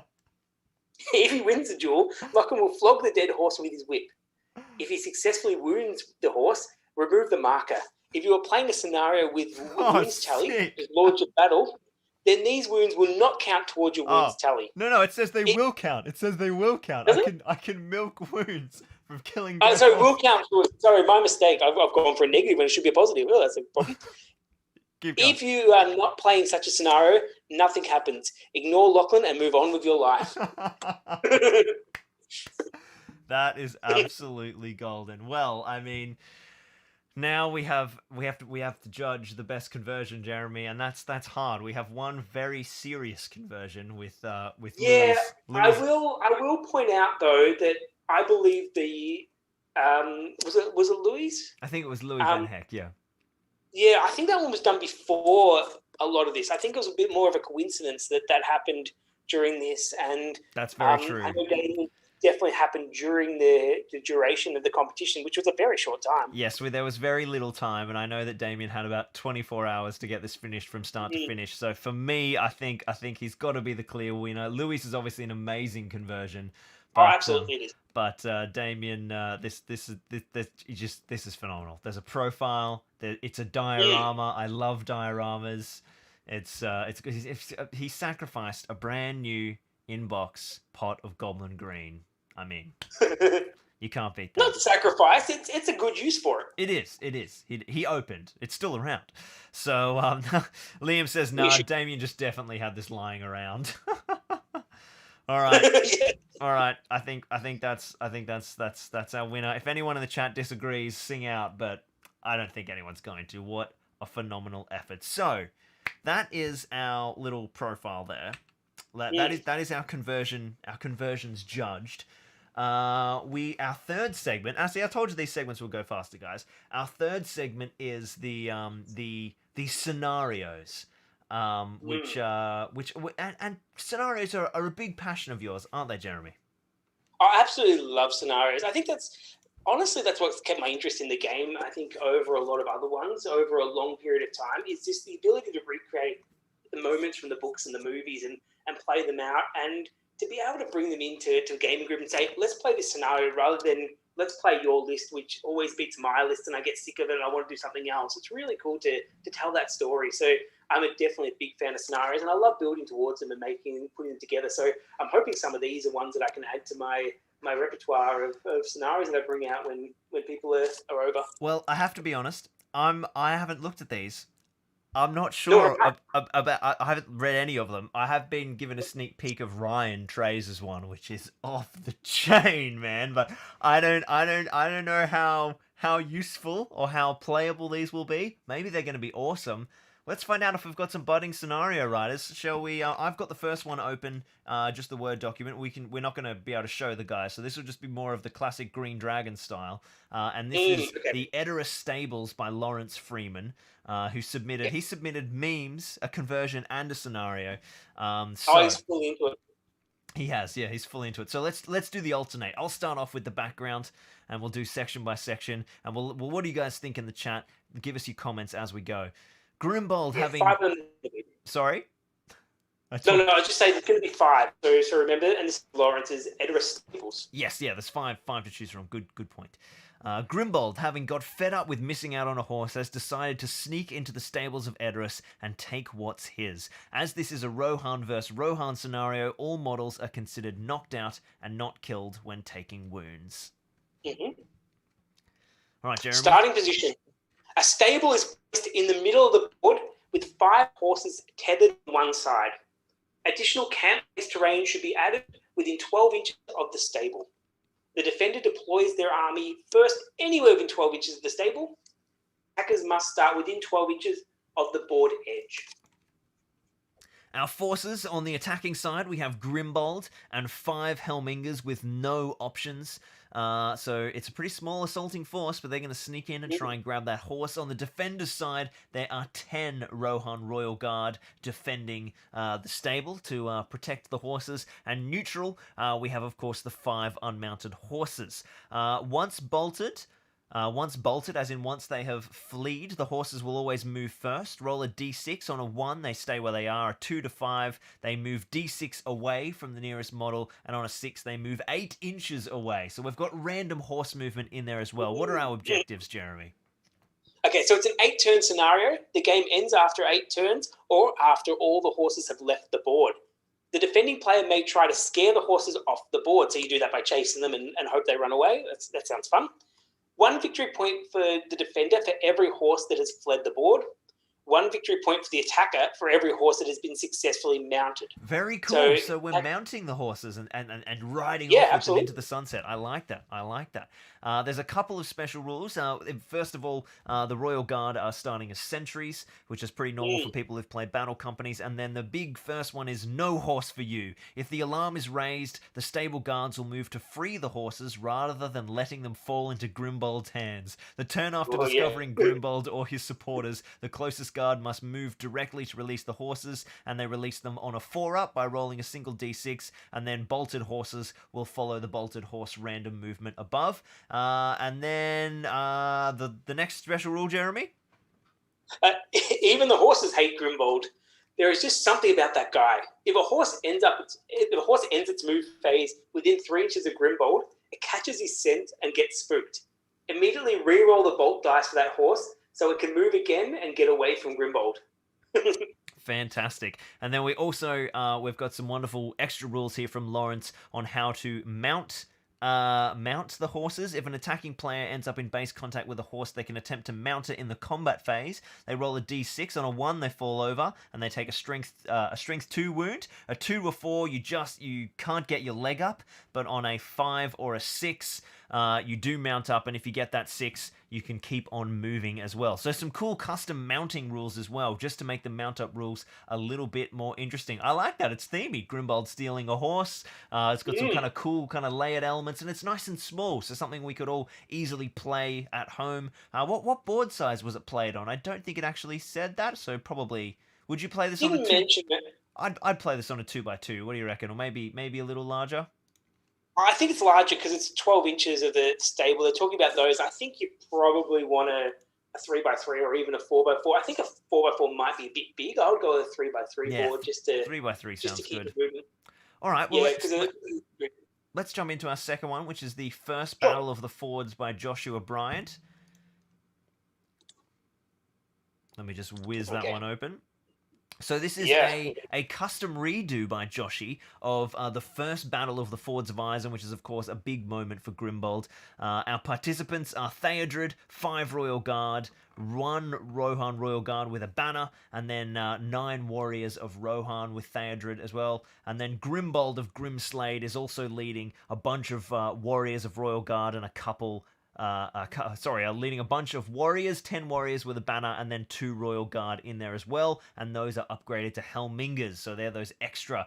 If he wins the duel, Lachlan will flog the dead horse with his whip. If he successfully wounds the horse, remove the marker. If you are playing a scenario with wounds tally, which is Lords of Battle, then these wounds will not count towards your wounds tally. No, it says they will count. It says they will count. I can milk wounds from killing. Sorry, will count. Sorry, my mistake. I've gone for a negative when it should be a positive. Oh, that's a problem. If you are not playing such a scenario, nothing happens. Ignore Lachlan and move on with your life. That is absolutely golden. Well, I mean, now we have to judge the best conversion, Jeremy, and that's hard. We have one very serious conversion with yeah. Louis. I will point out though that I believe the was it Louis? I think it was Louis Van Heck. Yeah. Yeah, I think that one was done before a lot of this. I think it was a bit more of a coincidence that happened during this, and that's very true. I know that definitely happened during the duration of the competition, which was a very short time. Yes, there was very little time, and I know that Damien had about 24 hours to get this finished from start to finish. So for me, I think he's got to be the clear winner. Louis is obviously an amazing conversion. But, absolutely it is. But Damien, this is phenomenal. There's a profile. It's a diorama. I love dioramas. He sacrificed a brand new inbox pot of Goblin Green. I mean, you can't beat that. Not sacrifice. It's a good use for it. It is. He opened. It's still around. So Liam says, "No, Damien just definitely had this lying around." All right. Yeah. All right. I think that's our winner. If anyone in the chat disagrees, sing out, but I don't think anyone's going to. What a phenomenal effort. So, that is our little profile there. That is our conversion. Our conversions judged. Our third segment. Actually, I told you these segments will go faster, guys. Our third segment is the scenarios. Which scenarios are a big passion of yours, aren't they, Jeremy? I absolutely love scenarios. I think that's what's kept my interest in the game. I think over a lot of other ones, over a long period of time, is just the ability to recreate the moments from the books and the movies and play them out, and to be able to bring them into a gaming group and say, let's play this scenario rather than let's play your list, which always beats my list, and I get sick of it and I want to do something else. It's really cool to tell that story. So I'm definitely a big fan of scenarios, and I love building towards them and putting them together. So I'm hoping some of these are ones that I can add to my repertoire of scenarios that I bring out when people are over. Well, I have to be honest. I haven't looked at these. I'm not sure about. I haven't read any of them. I have been given a sneak peek of Ryan Trays' one, which is off the chain, man. But I don't know how useful or how playable these will be. Maybe they're going to be awesome. Let's find out if we've got some budding scenario writers. Shall we? I've got the first one open, just the Word document. We're not going to be able to show the guys, so this will just be more of the classic Green Dragon style. And this is the Edoras Stables by Lawrence Freeman, who submitted. He submitted memes, a conversion, and a scenario. He's fully into it. He has, yeah, he's fully into it. So let's do the alternate. I'll start off with the background, and we'll do section by section. And what do you guys think in the chat? Give us your comments as we go. Grimbold having... Sorry? No, I was just saying there's going to be 5. So remember, and this is Lawrence's Edris stables. Yes, yeah, there's five to choose from. Good point. Grimbold, having got fed up with missing out on a horse, has decided to sneak into the stables of Edris and take what's his. As this is a Rohan vs. Rohan scenario, all models are considered knocked out and not killed when taking wounds. Mm-hmm. All right, Jeremy. Starting position. A stable is placed in the middle of the board with 5 horses tethered on one side. Additional camp-based terrain should be added within 12 inches of the stable. The defender deploys their army first anywhere within 12 inches of the stable. Attackers must start within 12 inches of the board edge. Our forces on the attacking side, we have Grimbold and 5 Helmingers with no options. So it's a pretty small assaulting force, but they're going to sneak in and try and grab that horse. On the defender's side, there are 10 Rohan Royal Guard defending the stable to protect the horses. And neutral, we have, of course, the 5 unmounted horses. Once bolted, as in once they have fleed, the horses will always move first. Roll a d6. On a 1, they stay where they are. A 2 to 5, they move d6 away from the nearest model. And on a 6, they move 8 inches away. So we've got random horse movement in there as well. What are our objectives, Jeremy? Okay, so it's an 8-turn scenario. The game ends after 8 turns or after all the horses have left the board. The defending player may try to scare the horses off the board. So you do that by chasing them and hope they run away. That sounds fun. 1 victory point for the defender for every horse that has fled the board. 1 victory point for the attacker for every horse that has been successfully mounted. Very cool. So we're mounting the horses and riding off with them into the sunset. I like that. There's a couple of special rules. First of all, the Royal Guard are starting as sentries, which is pretty normal for people who've played battle companies. And then the big first one is no horse for you. If the alarm is raised, the stable guards will move to free the horses rather than letting them fall into Grimbold's hands. The turn after discovering Grimbold or his supporters, the closest guard must move directly to release the horses, and they release them on a 4-up by rolling a single d6, and then bolted horses will follow the bolted horse random movement above. And then the next special rule, Jeremy? Even the horses hate Grimbold. There is just something about that guy. If a horse ends its move phase within 3 inches of Grimbold, it catches his scent and gets spooked. Immediately re-roll the bolt dice for that horse so it can move again and get away from Grimbold. Fantastic. And then we also, we've got some wonderful extra rules here from Lawrence on how to mount the horses. If an attacking player ends up in base contact with a horse, they can attempt to mount it in the combat phase. They roll a d6. On a 1, they fall over and they take a strength 2 wound. A 2 or 4, you can't get your leg up, but on a 5 or a 6, you do mount up, and if you get that 6, you can keep on moving as well. So some cool custom mounting rules as well, just to make the mount up rules a little bit more interesting. I like that. It's themey. Grimbold stealing a horse. It's got some kind of cool kind of layered elements, and it's nice and small, so something we could all easily play at home. What board size was it played on? I don't think it actually said that, so probably... Would you play this on a 2? I'd play this on a 2x2. What do you reckon? Or maybe a little larger? I think it's larger because it's 12 inches of the stable. They're talking about those. I think you probably want a 3x3 or even a 4x4. I think a 4x4 might be a bit big. I would go with a 3x3 board just to 3x3 sounds good. Moving. All right, well, let's jump into our second one, which is the First Battle of the Fords by Joshua Bryant. Let me just whiz that one open. So this is a custom redo by Joshi of the First Battle of the Fords of Isen, which is, of course, a big moment for Grimbold. Our participants are Theodred, 5 Royal Guard, 1 Rohan Royal Guard with a banner, and then 9 warriors of Rohan with Theodred as well. And then Grimbold of Grimslade is also leading a bunch of warriors of Royal Guard and a couple... leading a bunch of warriors, 10 warriors with a banner, and then 2 Royal Guard in there as well, and those are upgraded to Helmingers, so they're those extra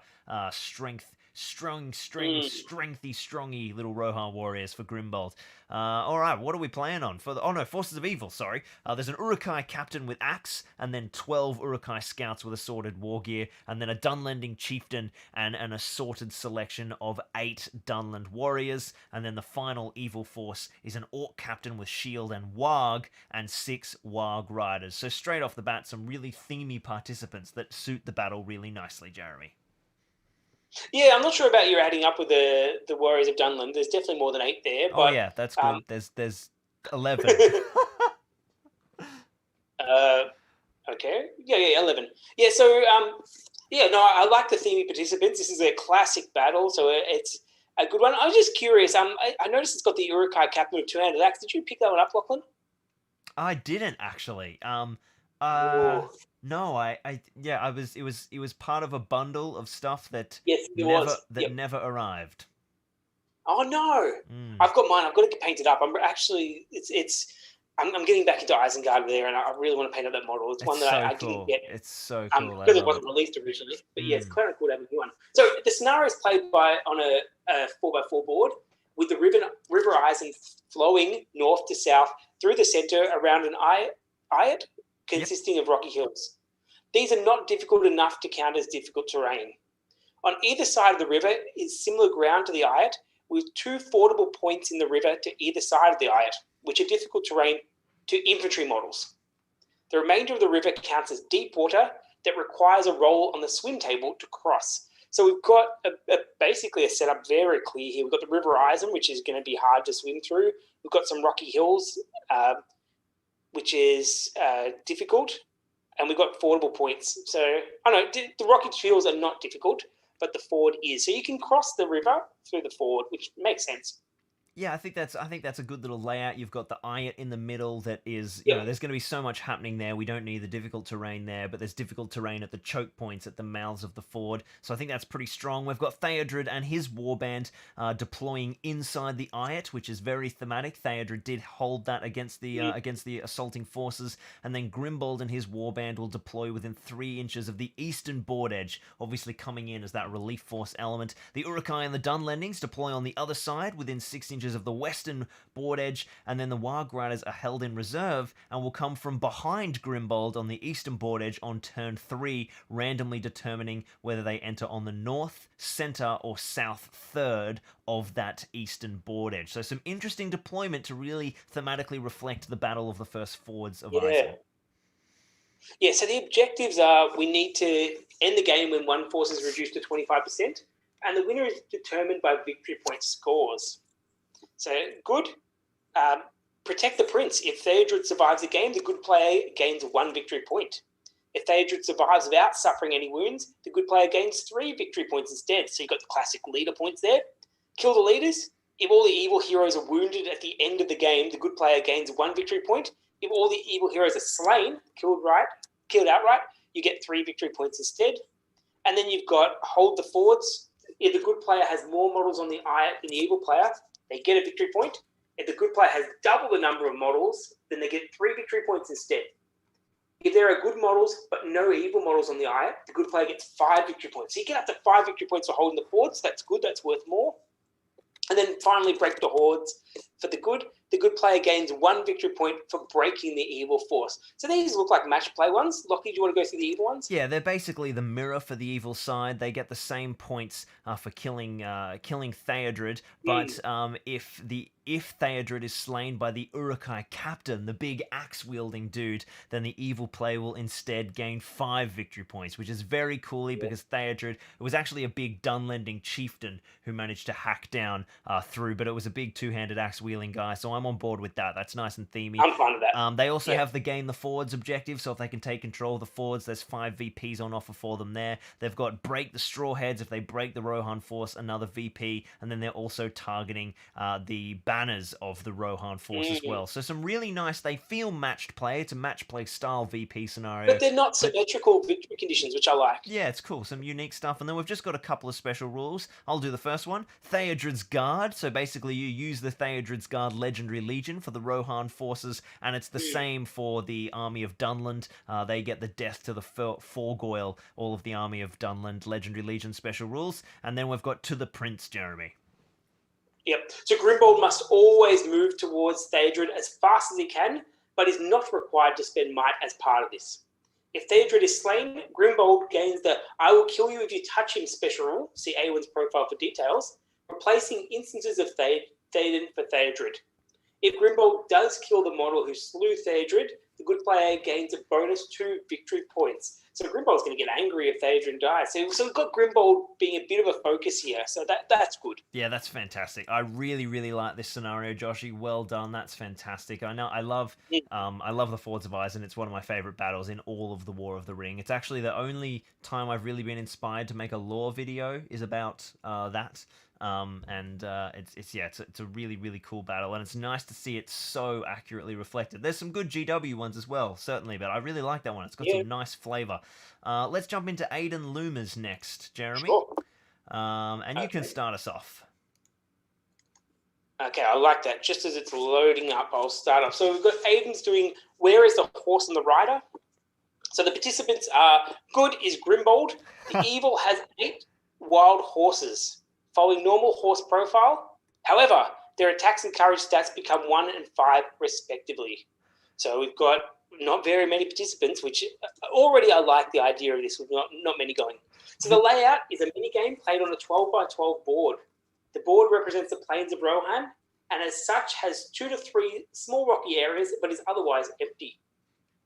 strength strengthy, strongy little Rohan warriors for Grimbold. All right, what are we playing on? Forces of Evil, sorry. There's an Uruk-hai captain with axe, and then 12 Uruk-hai scouts with assorted war gear, and then a Dunlending chieftain and an assorted selection of 8 Dunland warriors, and then the final evil force is an Orc captain with shield and warg, and 6 warg riders. So straight off the bat, some really themey participants that suit the battle really nicely, Jeremy. Yeah, I'm not sure about you adding up with the Warriors of Dunland. There's definitely more than 8 there. Oh but, yeah, that's good. There's 11. Okay. Yeah, 11. Yeah, so I like the themey participants. This is a classic battle, so it's a good one. I was just curious. I noticed it's got the Uruk-hai captain with 2-handed axe. Did you pick that one up, Lachlan? I didn't actually. No, it was part of a bundle of stuff that never arrived. Oh no. I've got mine. I've got to get painted up. I'm getting back into Isengard there, and I really want to paint up that model. It's one that I didn't get. It's so cool. Because it wasn't released originally. But yeah, it's kind of cool to have a new one. So the scenario is played on a 4x4 board with the River Isen flowing north to south through the center around an ayat consisting of rocky hills. These are not difficult enough to count as difficult terrain. On either side of the river is similar ground to the ayat, with 2 fordable points in the river to either side of the ayat, which are difficult terrain to infantry models. The remainder of the river counts as deep water that requires a roll on the swim table to cross. So we've got basically a setup very clear here. We've got the River Isen, which is going to be hard to swim through. We've got some rocky hills, which is difficult. And we've got fordable points. So, the rocky hills are not difficult, but the ford is. So you can cross the river through the ford, which makes sense. Yeah, I think that's a good little layout. You've got the ayat in the middle that is, there's going to be so much happening there. We don't need the difficult terrain there, but there's difficult terrain at the choke points at the mouths of the ford. So I think that's pretty strong. We've got Theodred and his warband deploying inside the ayat, which is very thematic. Theodred did hold that against the assaulting forces, and then Grimbold and his warband will deploy within 3 inches of the eastern board edge, obviously coming in as that relief force element. The Uruk-hai and the Dunlendings deploy on the other side within 6 inches of the western board edge, and then the Warg Riders are held in reserve and will come from behind Grimbold on the eastern board edge on turn 3, randomly determining whether they enter on the north, center, or south third of that eastern board edge. So some interesting deployment to really thematically reflect the battle of the first fords of Isen. Yeah, so the objectives are we need to end the game when one force is reduced to 25%, and the winner is determined by victory point scores. So good. Protect the prince. If Theodred survives the game, the good player gains 1 victory point. If Theodred survives without suffering any wounds, the good player gains 3 victory points instead. So you've got the classic leader points there. Kill the leaders. If all the evil heroes are wounded at the end of the game, the good player gains 1 victory point. If all the evil heroes are slain, killed outright, you get 3 victory points instead. And then you've got hold the fords. If the good player has more models on the ayat than the evil player, they get a victory point. If the good player has double the number of models, then they get 3 victory points instead. If there are good models but no evil models on the ayat, the good player gets 5 victory points. So you get up to 5 victory points for holding the fords. That's good. That's worth more. And then finally break the hordes. For the good player gains 1 victory point for breaking the evil force. So these look like match play ones. Lockie, do you want to go through the evil ones? Yeah, they're basically the mirror for the evil side. They get the same points for killing Theodred, but if Theodred is slain by the Uruk-hai captain, the big axe-wielding dude, then the evil player will instead gain 5 victory points, which is very cool because Theodred, it was actually a big Dunlending chieftain who managed to hack down through, but it was a big 2-handed axe-wielding guy, so I'm on board with that. That's nice and themey. I'm fine with that. They also have the gain the fords objective, so if they can take control of the fords, there's 5 VPs on offer for them there. They've got break the straw heads. If they break the Rohan force, another VP, and then they're also targeting the banners of the Rohan force as well. So some really nice, they feel matched play. It's a match play style VP scenario. But they're not symmetrical victory conditions, which I like. Yeah, it's cool. Some unique stuff. And then we've just got a couple of special rules. I'll do the first one. Theodred's Guard. So basically you use the Theodred Theodred's Guard Legendary Legion for the Rohan forces, and it's the same for the Army of Dunland. They get the Death to the Forgoyle, all of the Army of Dunland Legendary Legion special rules, and then we've got To the Prince, Jeremy. Yep. So Grimbold must always move towards Theodred as fast as he can, but is not required to spend might as part of this. If Theodred is slain, Grimbold gains the I will kill you if you touch him special rule, see Awen's profile for details, replacing instances of Theoden for Theodred. If Grimbold does kill the model who slew Theodred, the good player gains a bonus 2 victory points. So Grimbold's going to get angry if Theodred dies. So we've got Grimbold being a bit of a focus here, so that's good. Yeah, that's fantastic. I really, really like this scenario, Joshy. Well done. That's fantastic. I know. I love the Fords of Isen. It's one of my favorite battles in all of the War of the Ring. It's actually the only time I've really been inspired to make a lore video is about that. It's a really, really cool battle, and it's nice to see it so accurately reflected. There's some good GW ones as well, certainly, but I really like that one. It's got some nice flavour. Let's jump into Aiden Loomis next, Jeremy. Sure. And you can start us off. Okay, I like that. Just as it's loading up, I'll start off. So we've got Aiden's doing Where is the Horse and the Rider? So the participants are good is Grimbold. The evil has 8 wild horses, following normal horse profile. However, their attacks and courage stats become 1 and 5 respectively. So we've got not very many participants, which already I like the idea of this with not many going. So the layout is a mini game played on a 12 by 12 board. The board represents the plains of Rohan, and as such has 2 to 3 small rocky areas, but is otherwise empty.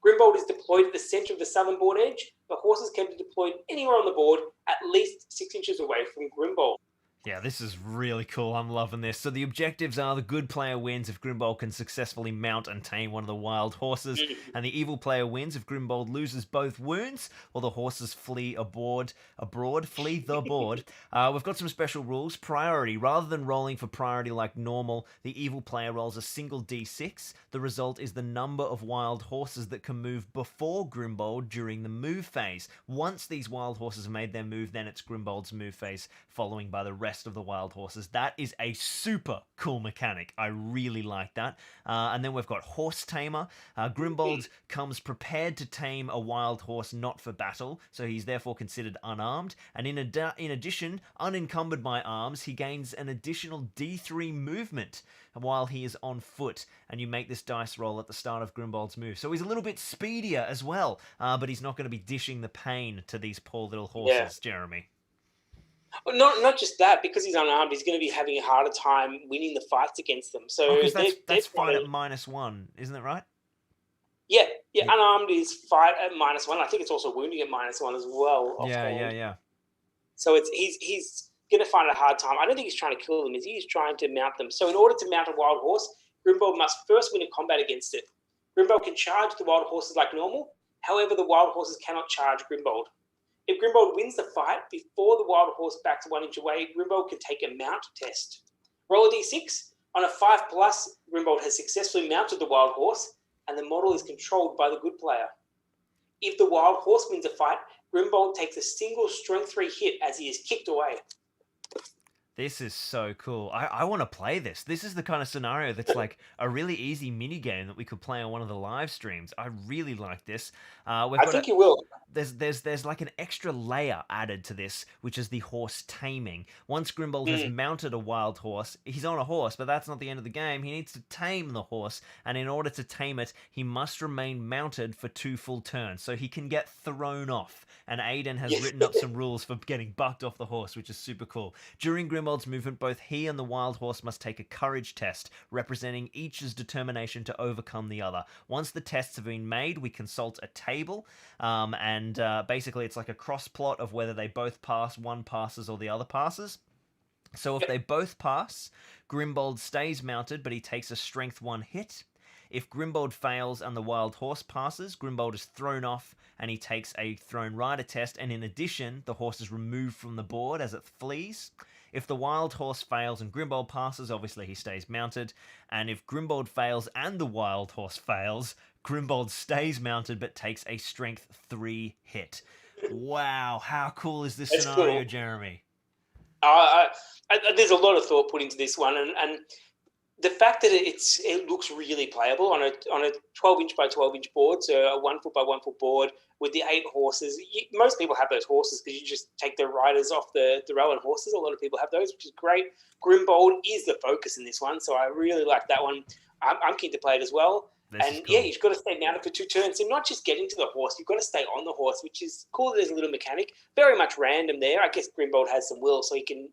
Grimbold is deployed at the centre of the southern board edge. The horses can be deployed anywhere on the board, at least 6 inches away from Grimbold. Yeah, this is really cool. I'm loving this. So the objectives are the good player wins if Grimbold can successfully mount and tame one of the wild horses, and the evil player wins if Grimbold loses both wounds or the horses flee the board. We've got some special rules. Priority. Rather than rolling for priority like normal, the evil player rolls a single d6. The result is the number of wild horses that can move before Grimbold during the move phase. Once these wild horses have made their move, then it's Grimbold's move phase, following by the rest of the wild horses. That is a super cool mechanic. I really like that. And then we've got Horse Tamer. Grimbold comes prepared to tame a wild horse not for battle, so he's therefore considered unarmed. And in addition, unencumbered by arms, he gains an additional D3 movement while he is on foot, and you make this dice roll at the start of Grimbold's move. So he's a little bit speedier as well, but he's not going to be dishing the pain to these poor little horses, Jeremy. Well, not just that, because he's unarmed, he's going to be having a harder time winning the fights against them. So that's fight at -1, isn't it right? Yeah. Unarmed is fight at -1. I think it's also wounding at -1 as well. Yeah. So he's going to find it a hard time. I don't think he's trying to kill them. He's trying to mount them. So in order to mount a wild horse, Grimbold must first win a combat against it. Grimbold can charge the wild horses like normal. However, the wild horses cannot charge Grimbold. If Grimbold wins the fight before the wild horse backs 1 inch away, Grimbold can take a mount test. Roll a d6. On a 5+, Grimbold has successfully mounted the wild horse, and the model is controlled by the good player. If the wild horse wins a fight, Grimbold takes a single strength 3 hit as he is kicked away. This is so cool. I want to play this. This is the kind of scenario that's like a really easy mini game that we could play on one of the live streams. I really like this. I think you will. There's like an extra layer added to this, which is the horse taming. Once Grimbold has mounted a wild horse, he's on a horse, but that's not the end of the game. He needs to tame the horse, and in order to tame it, he must remain mounted for 2 full turns, so he can get thrown off. And Aiden has written up some rules for getting bucked off the horse, which is super cool. During Grimbold's movement, both he and the wild horse must take a courage test, representing each's determination to overcome the other. Once the tests have been made, we consult a table, and basically it's like a cross plot of whether they both pass, one passes, or the other passes. So if they both pass, Grimbold stays mounted, but he takes a strength 1 hit. If Grimbold fails and the wild horse passes, Grimbold is thrown off and he takes a thrown rider test, and in addition, the horse is removed from the board as it flees. If the wild horse fails and Grimbold passes, obviously he stays mounted, and if Grimbold fails and the wild horse fails, Grimbold stays mounted but takes a strength 3 hit. Wow, how cool is this scenario, cool. Jeremy? There's a lot of thought put into this one, and the fact that it looks really playable on a 12-inch by 12-inch board, so a 1 foot by 1 foot board with the 8 horses. Most people have those horses because you just take the riders off the Rowan horses. A lot of people have those, which is great. Grimbold is the focus in this one, so I really like that one. I'm keen to play it as well. And cool. yeah, you've got to stay mounted for 2 turns. So not just getting to the horse, you've got to stay on the horse, which is cool. There's a little mechanic, very much random there. I guess Grimbold has some will, so he can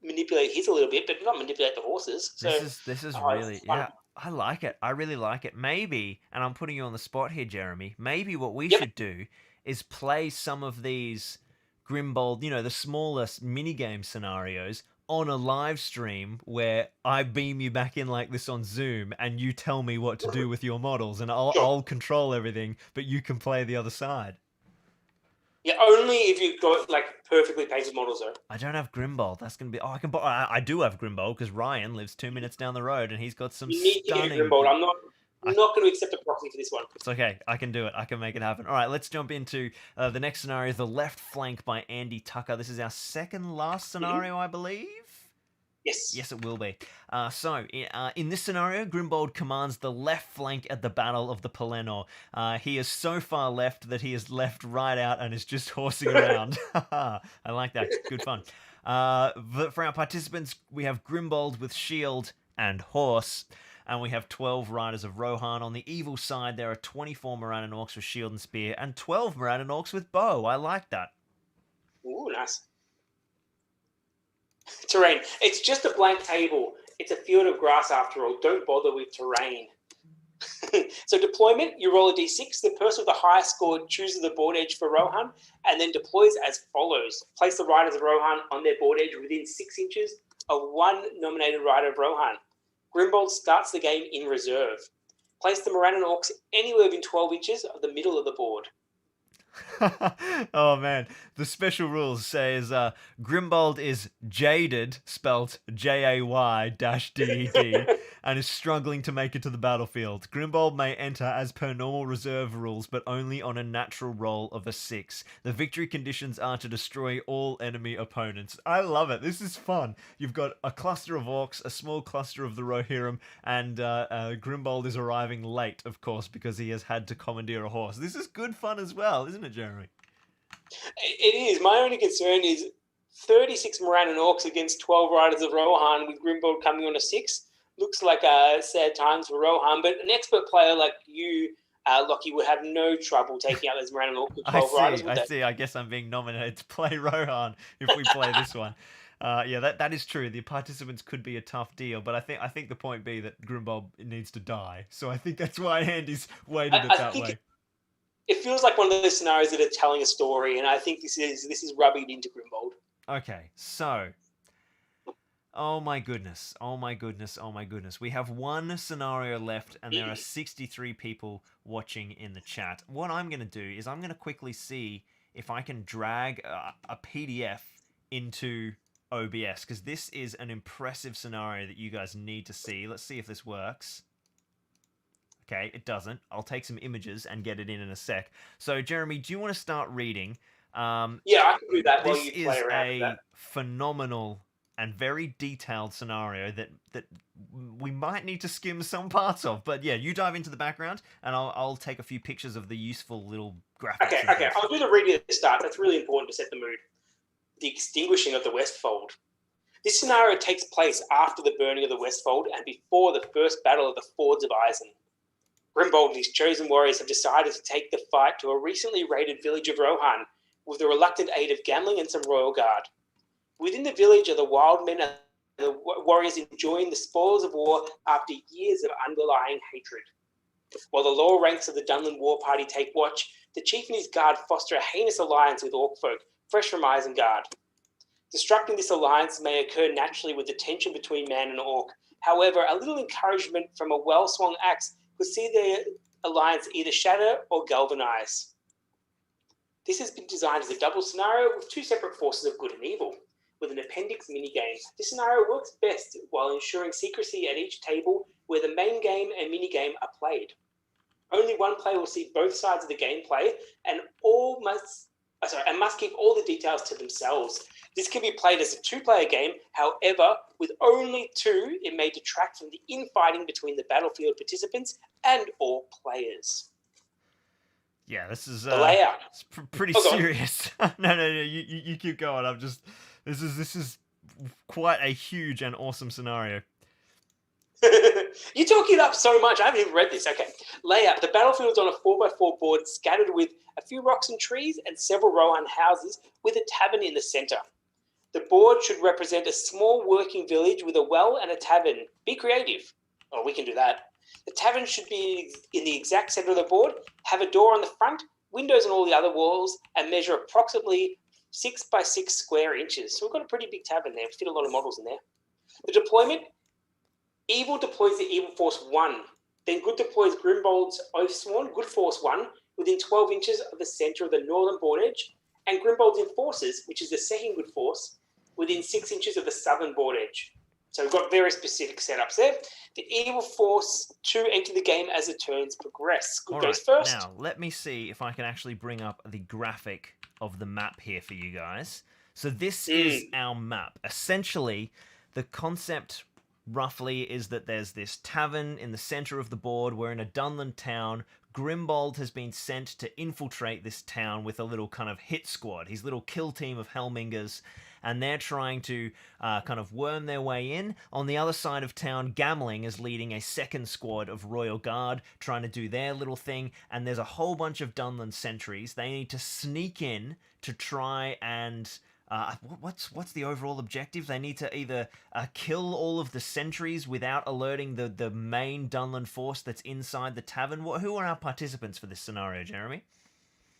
manipulate his a little bit, but not manipulate the horses. So this is really, yeah, I like it. I really like it. Maybe, and I'm putting you on the spot here, Jeremy, maybe what we should do is play some of these Grimbold, the smallest minigame scenarios on a live stream where I beam you back in like this on Zoom and you tell me what to do with your models and I'll control everything, but you can play the other side. Yeah, only if you've got like perfectly painted models, though. I don't have Grimbold. That's gonna be. Oh, I can. I do have Grimbold because Ryan lives 2 minutes down the road and he's got some stunning. You need to get Grimbold. I'm not going to accept a proxy for this one. It's okay. I can do it. I can make it happen. All right, let's jump into the next scenario, The Left Flank by Andy Tucker. This is our second last scenario, I believe. Yes. Yes, it will be. In this scenario, Grimbold commands the left flank at the Battle of the Pelennor. He is so far left that he is left right out and is just horsing around. I like that. Good fun. For our participants, we have Grimbold with shield and horse. And we have 12 Riders of Rohan. On the evil side, there are 24 Morannon Orcs with shield and spear, and 12 Morannon Orcs with bow. I like that. Ooh, nice. Terrain. It's just a blank table. It's a field of grass after all. Don't bother with terrain. So deployment, you roll a d6. The person with the highest score chooses the board edge for Rohan and then deploys as follows. Place the Riders of Rohan on their board edge within 6 inches of one nominated Rider of Rohan. Grimbold starts the game in reserve. Place the Morannon Orcs anywhere within 12 inches of the middle of the board. Oh man, the special rules says Grimbold is jaded, spelt Jay-DED, and is struggling to make it to the battlefield. Grimbold may enter as per normal reserve rules, but only on a natural roll of a 6. The victory conditions are to destroy all enemy opponents. I love it. This is fun. You've got a cluster of orcs, a small cluster of the Rohirrim, and Grimbold is arriving late, of course, because he has had to commandeer a horse. This is good fun as well, isn't it, Jeremy? It is. My only concern is 36 Morannon Orcs against 12 Riders of Rohan with Grimbold coming on a 6. Looks like sad times for Rohan, but an expert player like you, Lockie, would have no trouble taking out those Morannon Orcs with 12 Riders. I see. I guess I'm being nominated to play Rohan if we play this one. Yeah, that is true. The participants could be a tough deal, but I think the point be that Grimbold needs to die. So I think that's why Andy's weighted it that way. It feels like one of those scenarios that are telling a story, and I think this is rubbing into Grimbold. Okay, so, oh my goodness. We have one scenario left, and there are 63 people watching in the chat. What I'm going to do is I'm going to quickly see if I can drag a PDF into OBS, because this is an impressive scenario that you guys need to see. Let's see if this works. Okay, it doesn't. I'll take some images and get it in a sec. So, Jeremy, do you want to start reading? Yeah, I can do that while you play around with that. This is a phenomenal and very detailed scenario that we might need to skim some parts of. But yeah, you dive into the background, and I'll take a few pictures of the useful little graphics. Okay. I'll do the reading at the start. That's really important to set the mood. The extinguishing of the Westfold. This scenario takes place after the burning of the Westfold and before the first battle of the Fords of Eisen. Grimbold and his chosen warriors have decided to take the fight to a recently raided village of Rohan with the reluctant aid of Gamling and some royal guard. Within the village are the wild men and the warriors enjoying the spoils of war after years of underlying hatred. While the lower ranks of the Dunland war party take watch, the chief and his guard foster a heinous alliance with orc folk, fresh from Isengard. Disrupting this alliance may occur naturally with the tension between man and orc. However, a little encouragement from a well-swung axe could see their alliance either shatter or galvanize. This has been designed as a double scenario with 2 separate forces of good and evil, with an appendix minigame. This scenario works best while ensuring secrecy at each table where the main game and minigame are played. Only one player will see both sides of the gameplay, and all must and must keep all the details to themselves. This can be played as a two-player game. However, with only two, it may detract from the infighting between the battlefield participants and all players. Yeah, this is The layout. it's pretty Oh, go on. serious. No. You keep going. This is quite a huge and awesome scenario. You're talking it up so much. I haven't even read this. Okay. Layout. The battlefield's on a 4x4 board scattered with a few rocks and trees and several Rohan houses with a tavern in the center. The board should represent a small working village with a well and a tavern. Be creative. Oh, we can do that. The tavern should be in the exact center of the board, have a door on the front, windows on all the other walls, and measure approximately 6 by 6 square inches. So we've got a pretty big tavern there. We fit a lot of models in there. The deployment. Evil deploys the Evil Force 1. Then Good deploys Grimbold's Oathsworn, Good Force 1, within 12 inches of the center of the northern board edge, and Grimbold's Enforcers, which is the second Good Force, within 6 inches of the southern board edge. So we've got very specific setups there. The Evil Force 2 enter the game as the turns progress. Good goes first. Now, let me see if I can actually bring up the graphic of the map here for you guys. So this is our map. Essentially, the concept roughly is that there's this tavern in the center of the board. We're in a Dunland town. Grimbold has been sent to infiltrate this town with a little kind of hit squad, his little kill team of Hellmingers, and they're trying to kind of worm their way in. On the other side of town, Gamling is leading a second squad of Royal Guard, trying to do their little thing, and there's a whole bunch of Dunland sentries. They need to sneak in to try and... what's the overall objective? They need to either kill all of the sentries without alerting the main Dunland force that's inside the tavern. Who are our participants for this scenario, Jeremy?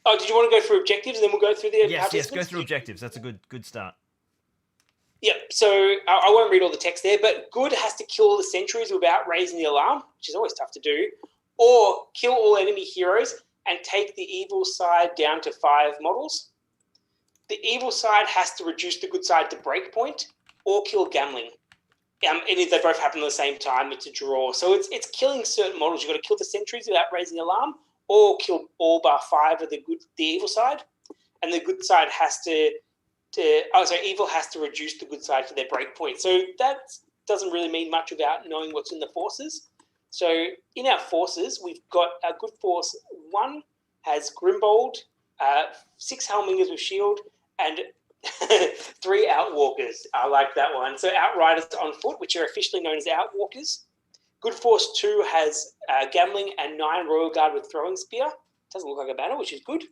Oh, did you want to go through objectives and then we'll go through the Yes, go through objectives. That's a good start. Yep, so I won't read all the text there, but Good has to kill all the sentries without raising the alarm, which is always tough to do, or kill all enemy heroes and take the evil side down to 5 models. The evil side has to reduce the good side to breakpoint or kill Gamling. And if they both happen at the same time, it's a draw. So it's killing certain models. You've got to kill the sentries without raising the alarm, or kill all bar 5 of the evil side. And the good side has evil has to reduce the good side to their breakpoint. So that doesn't really mean much about knowing what's in the forces. So in our forces, we've got our Good Force 1 has Grimbold, 6 Hellmingers with shield, and 3 Outwalkers. I like that one. So Outriders on foot, which are officially known as Outwalkers. Good Force 2 has Gamling and 9 Royal Guard with Throwing Spear. Doesn't look like a banner, which is good.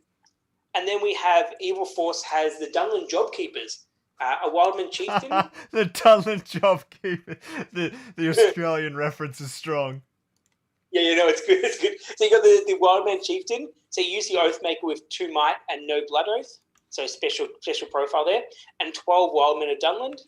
And then we have Evil Force has the Dunland Jobkeepers, a Wildman Chieftain. The Dunland Jobkeeper. The Australian reference is strong. Yeah, it's good. It's good. So you got the Wildman Chieftain. So you use the Oathmaker with 2 Might and no Blood Oath. So special profile there. And 12 Wildmen of Dunland.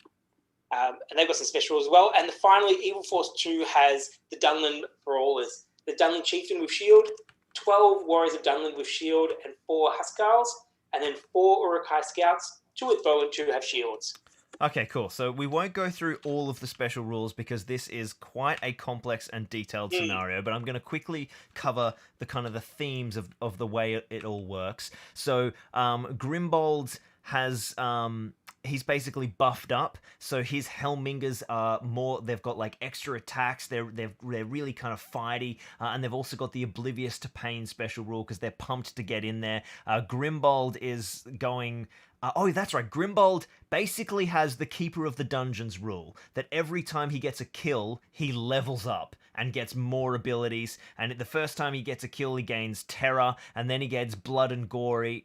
And they've got some special as well. And finally, Evil Force 2 has the Dunland Brawlers. The Dunland Chieftain with shield, 12 Warriors of Dunland with shield, and 4 Huskarls. And then 4 Urukai Scouts, 2 with bow and 2 have shields. Okay, cool. So we won't go through all of the special rules because this is quite a complex and detailed scenario, but I'm going to quickly cover the kind of the themes of the way it all works. So Grimbold has... he's basically buffed up, so his Hellmingers are more. They've got like extra attacks. They're really kind of fighty, and they've also got the Oblivious to Pain special rule because they're pumped to get in there. Grimbold is going. Oh, that's right. Grimbold basically has the Keeper of the Dungeons rule that every time he gets a kill, he levels up and gets more abilities. And the first time he gets a kill, he gains Terror, and then he gets Blood and Glory,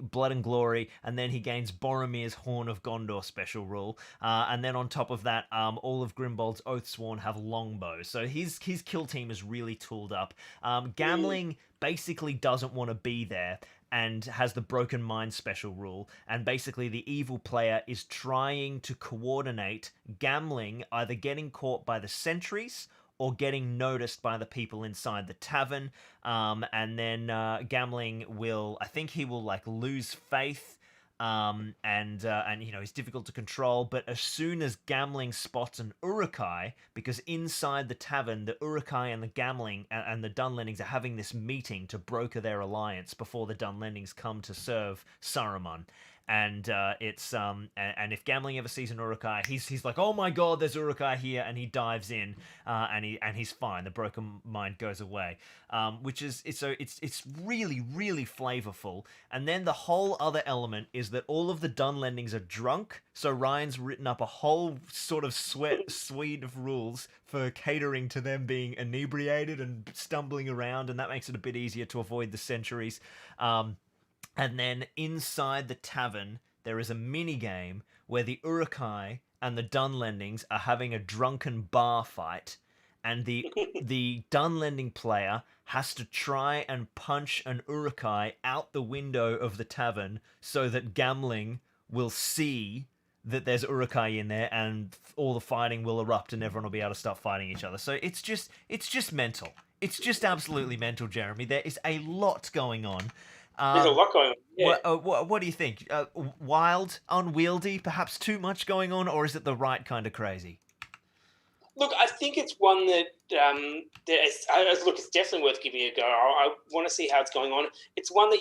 and then he gains Boromir's Horn of Gondor special rule. And then on top of that, all of Grimbold's Oathsworn have longbows. So his kill team is really tooled up. Gamling basically doesn't want to be there and has the Broken Mind special rule, and basically the evil player is trying to coordinate Gamling either getting caught by the sentries or getting noticed by the people inside the tavern, and then Gamling will, I think he will like lose faith and he's difficult to control. But as soon as Gamling spots an Uruk-hai, because inside the tavern, the Uruk-hai and the Gamling and the Dunlendings are having this meeting to broker their alliance before the Dunlendings come to serve Saruman. And and if Gamling ever sees an Uruk-hai, he's like, oh my god, there's Uruk-hai here, and he dives in, and he's fine. The broken mind goes away, which is it's really really flavorful. And then the whole other element is that all of the Dunlendings are drunk, so Ryan's written up a whole sort of suite of rules for catering to them being inebriated and stumbling around, and that makes it a bit easier to avoid the centuries. And then inside the tavern, there is a mini game where the Uruk-hai and the Dunlendings are having a drunken bar fight, and the Dunlending player has to try and punch an Uruk-hai out the window of the tavern so that Gamling will see that there's Uruk-hai in there, and all the fighting will erupt, and everyone will be able to start fighting each other. So it's just mental. It's just absolutely mental, Jeremy. There is a lot going on. There's a lot going on. Yeah. What do you think? Wild, unwieldy, perhaps too much going on, or is it the right kind of crazy? Look, I think it's one that it's definitely worth giving a go. I want to see how it's going on. It's one that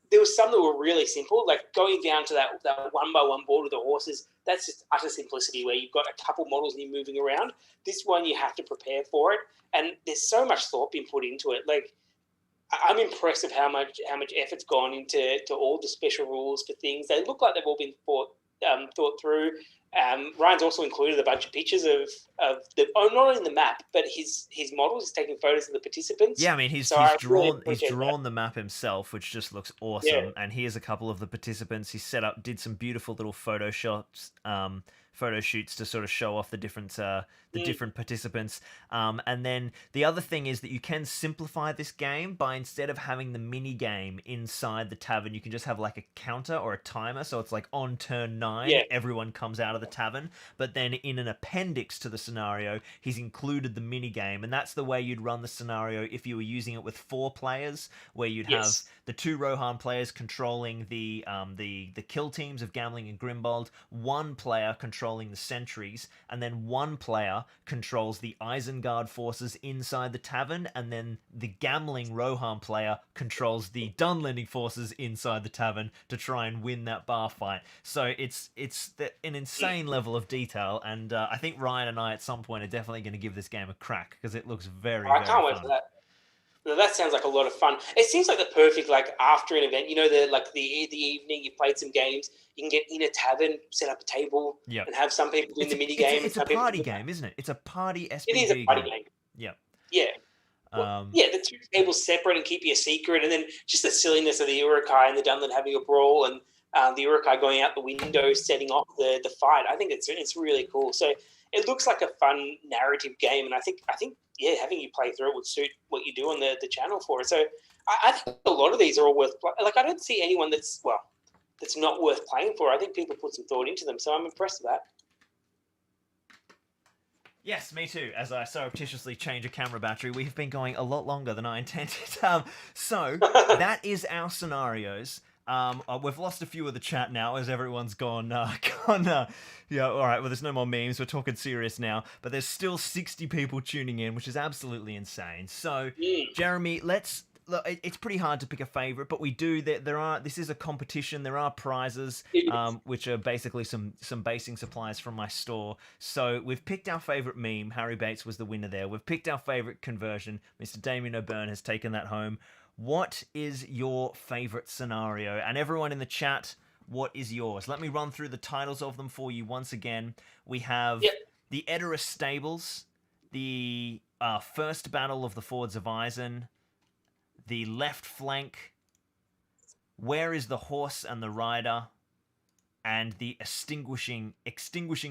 there was some that were really simple, like going down to that one by one board with the horses. That's just utter simplicity where you've got a couple models and you're moving around. This one you have to prepare for it, and there's so much thought being put into it. Like, I'm impressed of how much effort's gone into all the special rules for things. They look like they've all been thought through. Ryan's also included a bunch of pictures of not only the map, but his models. He's taking photos of the participants. Yeah, I mean, he's drawn the map himself, which just looks awesome. Yeah. And here's a couple of the participants. He did some beautiful little photo shoots to sort of show off the different different participants. And then the other thing is that you can simplify this game by, instead of having the mini game inside the tavern, you can just have like a counter or a timer. So it's like on turn 9, everyone comes out of the tavern. But then in an appendix to the scenario, he's included the mini game, and that's the way you'd run the scenario if you were using it with 4 players, where you'd have the 2 Rohan players controlling the kill teams of Gamling and Grimbold, 1 player controlling the sentries, and then 1 player controls the Isengard forces inside the tavern, and then the Gamling Rohan player controls the Dunlending forces inside the tavern to try and win that bar fight. So it's an insane level of detail, and I think Ryan and I at some point are definitely going to give this game a crack, because it looks very I can't wait for that. That sounds like a lot of fun. It seems like the perfect, like, after an event, the evening, you played some games, you can get in a tavern, set up a table, and have some people doing the mini game. It's a party game, isn't it? It's a party SPG game. It is a party game. Yeah. Yeah. The 2 tables separate and keep you a secret, and then just the silliness of the Uruk-hai and the Dunlend having a brawl, and the Uruk-hai going out the window, setting off the fight. I think it's really cool. So it looks like a fun narrative game, and I think having you play through it would suit what you do on the channel for it. So I think a lot of these are all worth playing. Like, I don't see anyone that's not worth playing for. I think people put some thought into them, so I'm impressed with that. Yes, me too, as I surreptitiously change a camera battery. We've been going a lot longer than I intended. So that is our scenarios. We've lost a few of the chat now as everyone's gone. All right, well, there's no more memes. We're talking serious now, but there's still 60 people tuning in, which is absolutely insane. So, Jeremy, look, it's pretty hard to pick a favorite, but we do. This is a competition. There are prizes, which are basically some basing supplies from my store. So we've picked our favorite meme. Harry Bates was the winner there. We've picked our favorite conversion. Mr. Damien O'Byrne has taken that home. What is your favorite scenario? And everyone in the chat, what is yours? Let me run through the titles of them for you once again. We have the Edoras Stables, the First Battle of the Fords of Eisen, the Left Flank, Where is the Horse and the Rider, and the Extinguishing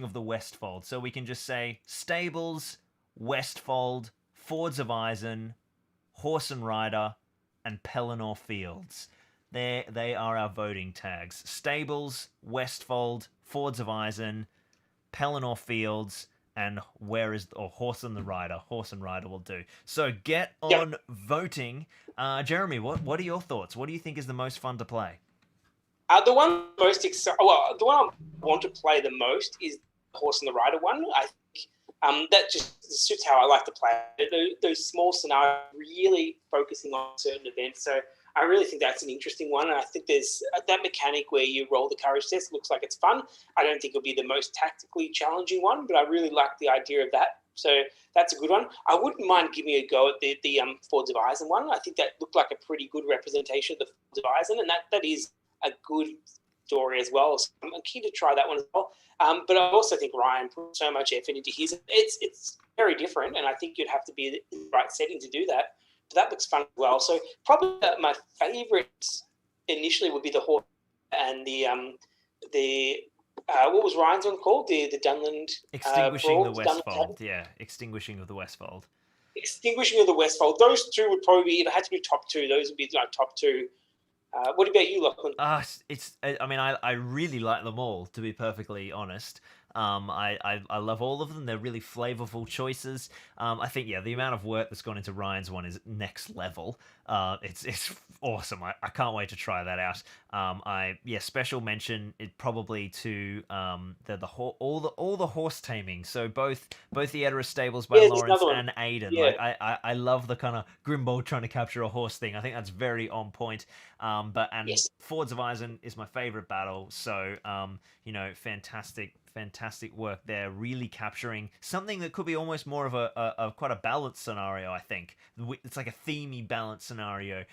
of the Westfold. So we can just say Stables, Westfold, Fords of Eisen, Horse and Rider, and Pelennor Fields. They are our voting tags. Stables, Westfold, Fords of Eisen, Pelennor Fields, and Horse and the Rider. Horse and Rider will do. So get on voting. Jeremy, what are your thoughts? What do you think is the most fun to play? The one most the one I want to play the most is the horse and the rider one. I think that just suits how I like to play. Those small scenarios, really focusing on certain events. So I really think that's an interesting one. And I think there's that mechanic where you roll the courage test. Looks like it's fun. I don't think it'll be the most tactically challenging one, but I really like the idea of that. So that's a good one. I wouldn't mind giving a go at the Fords of Eisen one. I think that looked like a pretty good representation of the Fords of Eisen, and that is a good story as well. So I'm keen to try that one as well. But I also think Ryan put so much effort into his. It's very different, and I think you'd have to be in the right setting to do that. But that looks fun as well. So probably my favourites initially would be the horse and the what was Ryan's one called? The Dunland Extinguishing the Westfold. Yeah, Extinguishing of the Westfold. Extinguishing of the Westfold. Those two would probably be, if I had to do top two, those would be my top two. What about you, Lachlan? I really like them all, to be perfectly honest. I love all of them. They're really flavorful choices. I think, the amount of work that's gone into Ryan's one is next level. It's awesome. I can't wait to try that out. Special mention it probably to all the horse taming. So both the Edoras stables by Lawrence and Aiden. Yeah. Like I love the kind of Grimbold trying to capture a horse thing. I think that's very on point. Yes. Fords of Eisen is my favorite battle. So fantastic work there, really capturing something that could be almost more of a quite a balanced scenario. I think it's like a themey balanced scenario,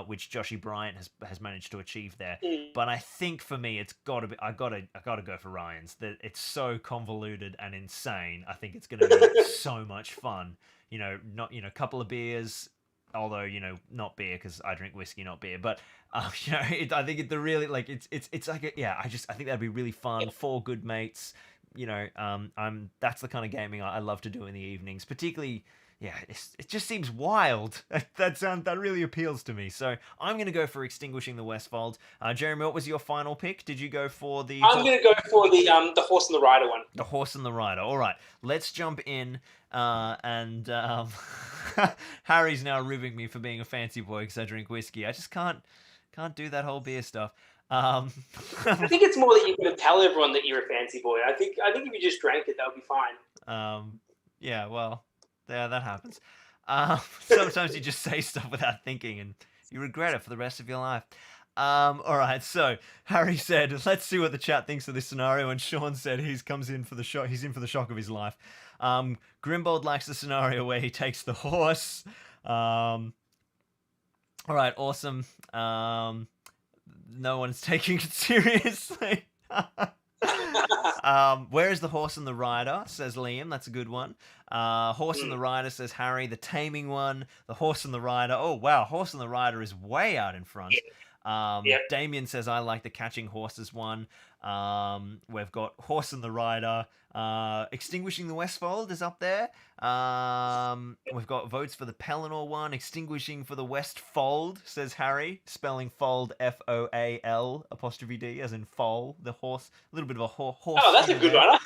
which Joshy Bryant has managed to achieve there. But I think for me, it's got to be I gotta go for Ryan's. That it's so convoluted and insane. I think it's going to be so much fun. A couple of beers. Although not beer because I drink whiskey, not beer. But I think it's like I think that'd be really fun. 4 good mates. That's the kind of gaming I love to do in the evenings. Particularly, it just seems wild. That really appeals to me. So I'm gonna go for Extinguishing the Westfold. Jeremy, what was your final pick? Did you go for the? I'm gonna go for the horse and the rider one. The horse and the rider. All right, let's jump in. Harry's now ribbing me for being a fancy boy because I drink whiskey. I just can't do that whole beer stuff. I think it's more that you can tell everyone that you're a fancy boy. I think if you just drank it, that would be fine. That happens. Sometimes you just say stuff without thinking and you regret it for the rest of your life. All right, so Harry said, let's see what the chat thinks of this scenario, and Sean said he's in for the shock of his life. Grimbold likes the scenario where he takes the horse. All right, awesome. No one's taking it seriously. Where is the horse and the rider, says Liam. That's a good one. Horse and the rider, says Harry. The taming one. The horse and the rider. Oh, wow. Horse and the rider is way out in front. Damien says, I like the catching horses one. We've got horse and the rider. Extinguishing the Westfold is up there. We've got votes for the Pelennor one. Extinguishing for the Westfold, says Harry. Spelling fold FOAL''D as in foal, the horse. A little bit of a horse. Oh, that's a good one.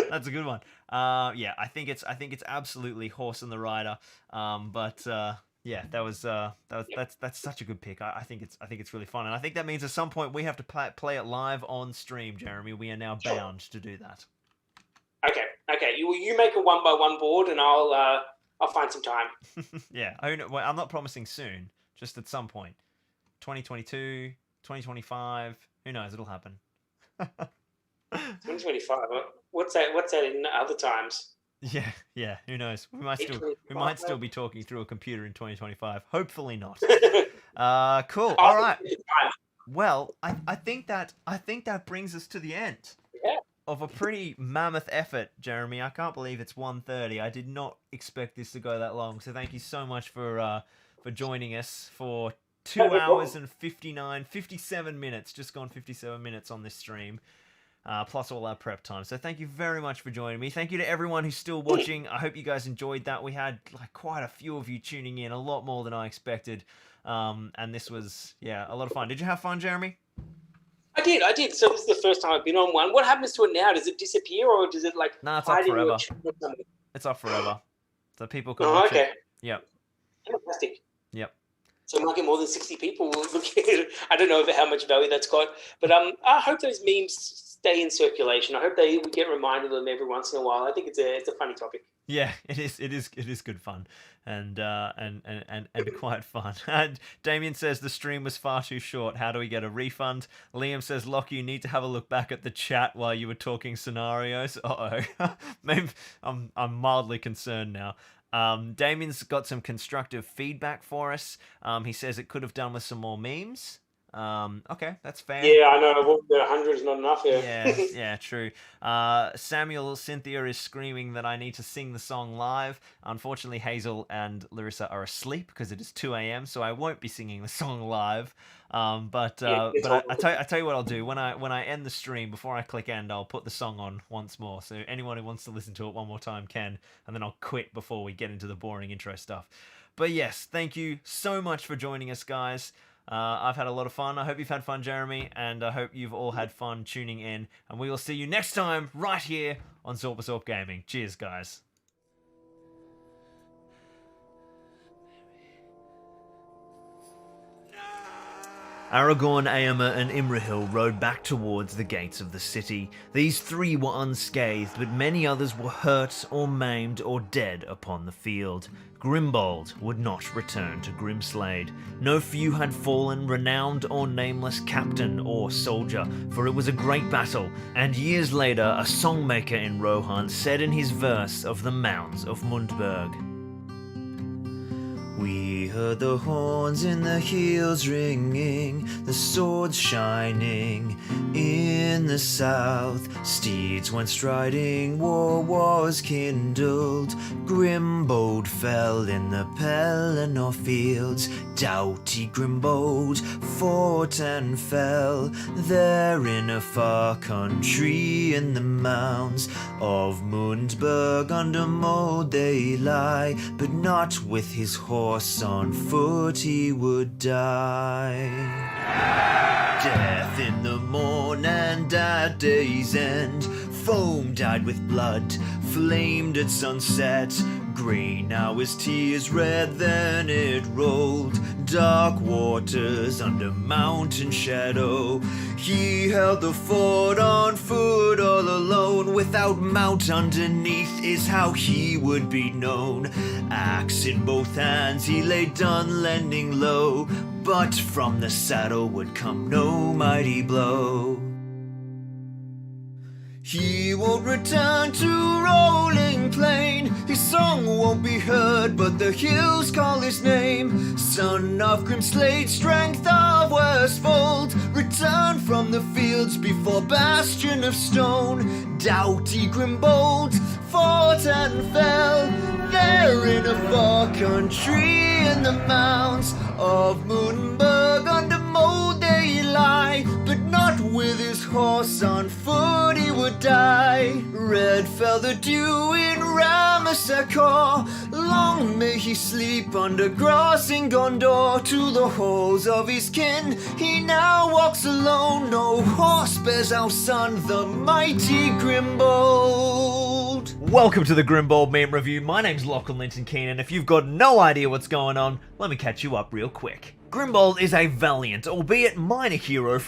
That's a good one. I think it's absolutely horse and the rider. That's such a good pick. I think it's really fun, and I think that means at some point we have to play it live on stream, Jeremy. We are now bound to do that. Okay. You make a 1x1 board, and I'll find some time. Yeah, I'm not promising soon. Just at some point, 2022, 2025. Who knows? It'll happen. 2025. What's that in other times? Yeah. Who knows? We might still be talking through a computer in 2025. Hopefully not. Cool. All right. Well, I think that brings us to the end of a pretty mammoth effort, Jeremy. I can't believe it's 1:30. I did not expect this to go that long. So thank you so much for joining us for 2 hours and 57 minutes. Just gone 57 minutes on this stream. Plus all our prep time. So thank you very much for joining me. Thank you to everyone who's still watching. I hope you guys enjoyed that. We had quite a few of you tuning in, a lot more than I expected. And this was, a lot of fun. Did you have fun, Jeremy? I did. So this is the first time I've been on one. What happens to it now? Does it disappear or does it Nah, it's up forever. It's up forever. So people can watch it. Yep. Fantastic. Yep. So it might get more than 60 people looking at it. I don't know how much value that's got, but I hope those memes stay in circulation. I hope we get reminded of them every once in a while. I think it's a funny topic. Yeah, it is good fun and quite fun. And Damien says the stream was far too short. How do we get a refund? Liam says, Lockie, you need to have a look back at the chat while you were talking scenarios. Maybe I'm mildly concerned now. Damien's got some constructive feedback for us. He says it could have done with some more memes. Okay, that's fair. Yeah, I know. 100 is not enough. Yeah, true. Samuel Cynthia is screaming that I need to sing the song live. Unfortunately, Hazel and Larissa are asleep because it is 2 a.m., so I won't be singing the song live. But I tell you what I'll do when I end the stream, before I click end, I'll put the song on once more. So anyone who wants to listen to it one more time can, and then I'll quit before we get into the boring intro stuff. But yes, thank you so much for joining us, guys. I've had a lot of fun. I hope you've had fun, Jeremy, and I hope you've all had fun tuning in. And we will see you next time right here on Zorpazorp Gaming. Cheers, guys. Aragorn, Éomer, and Imrahil rode back towards the gates of the city. These three were unscathed, but many others were hurt or maimed or dead upon the field. Grimbold would not return to Grimslade. No few had fallen, renowned or nameless captain or soldier, for it was a great battle, and years later a songmaker in Rohan said in his verse of the mounds of Mundberg, "We heard the horns in the hills ringing, the swords shining in the south. Steeds went striding, war was kindled. Grimbold fell in the Pelennor fields. Doughty Grimbold fought and fell. There in a far country in the mounds of Mundberg under mold they lie, but not with his horse on foot he would die. Death in the morn and at day's end, foam dyed with blood, flamed at sunset. Green now his tears, red then it rolled. Dark waters under mountain shadow. He held the fort on foot all alone. Without mount underneath is how he would be known. Axe in both hands he lay done lending low, but from the saddle would come no mighty blow. He won't return to rolling plain. His song won't be heard, but the hills call his name. Son of Grimslade, strength of Westfold, return from the fields before bastion of stone. Doughty Grimbold fought and fell. There in a far country in the mounds of Mundberg under mold they lie, but not with his horse on foot he would die. Red fell the dew in Ramsakor. Long may he sleep under grass in Gondor. To the halls of his kin he now walks alone. No horse bears our son, the mighty Grimbold. Welcome to the Grimbold meme review. My name's Lachlan Linton Keen, and if you've got no idea what's going on, let me catch you up real quick. Grimbold is a valiant, albeit minor hero from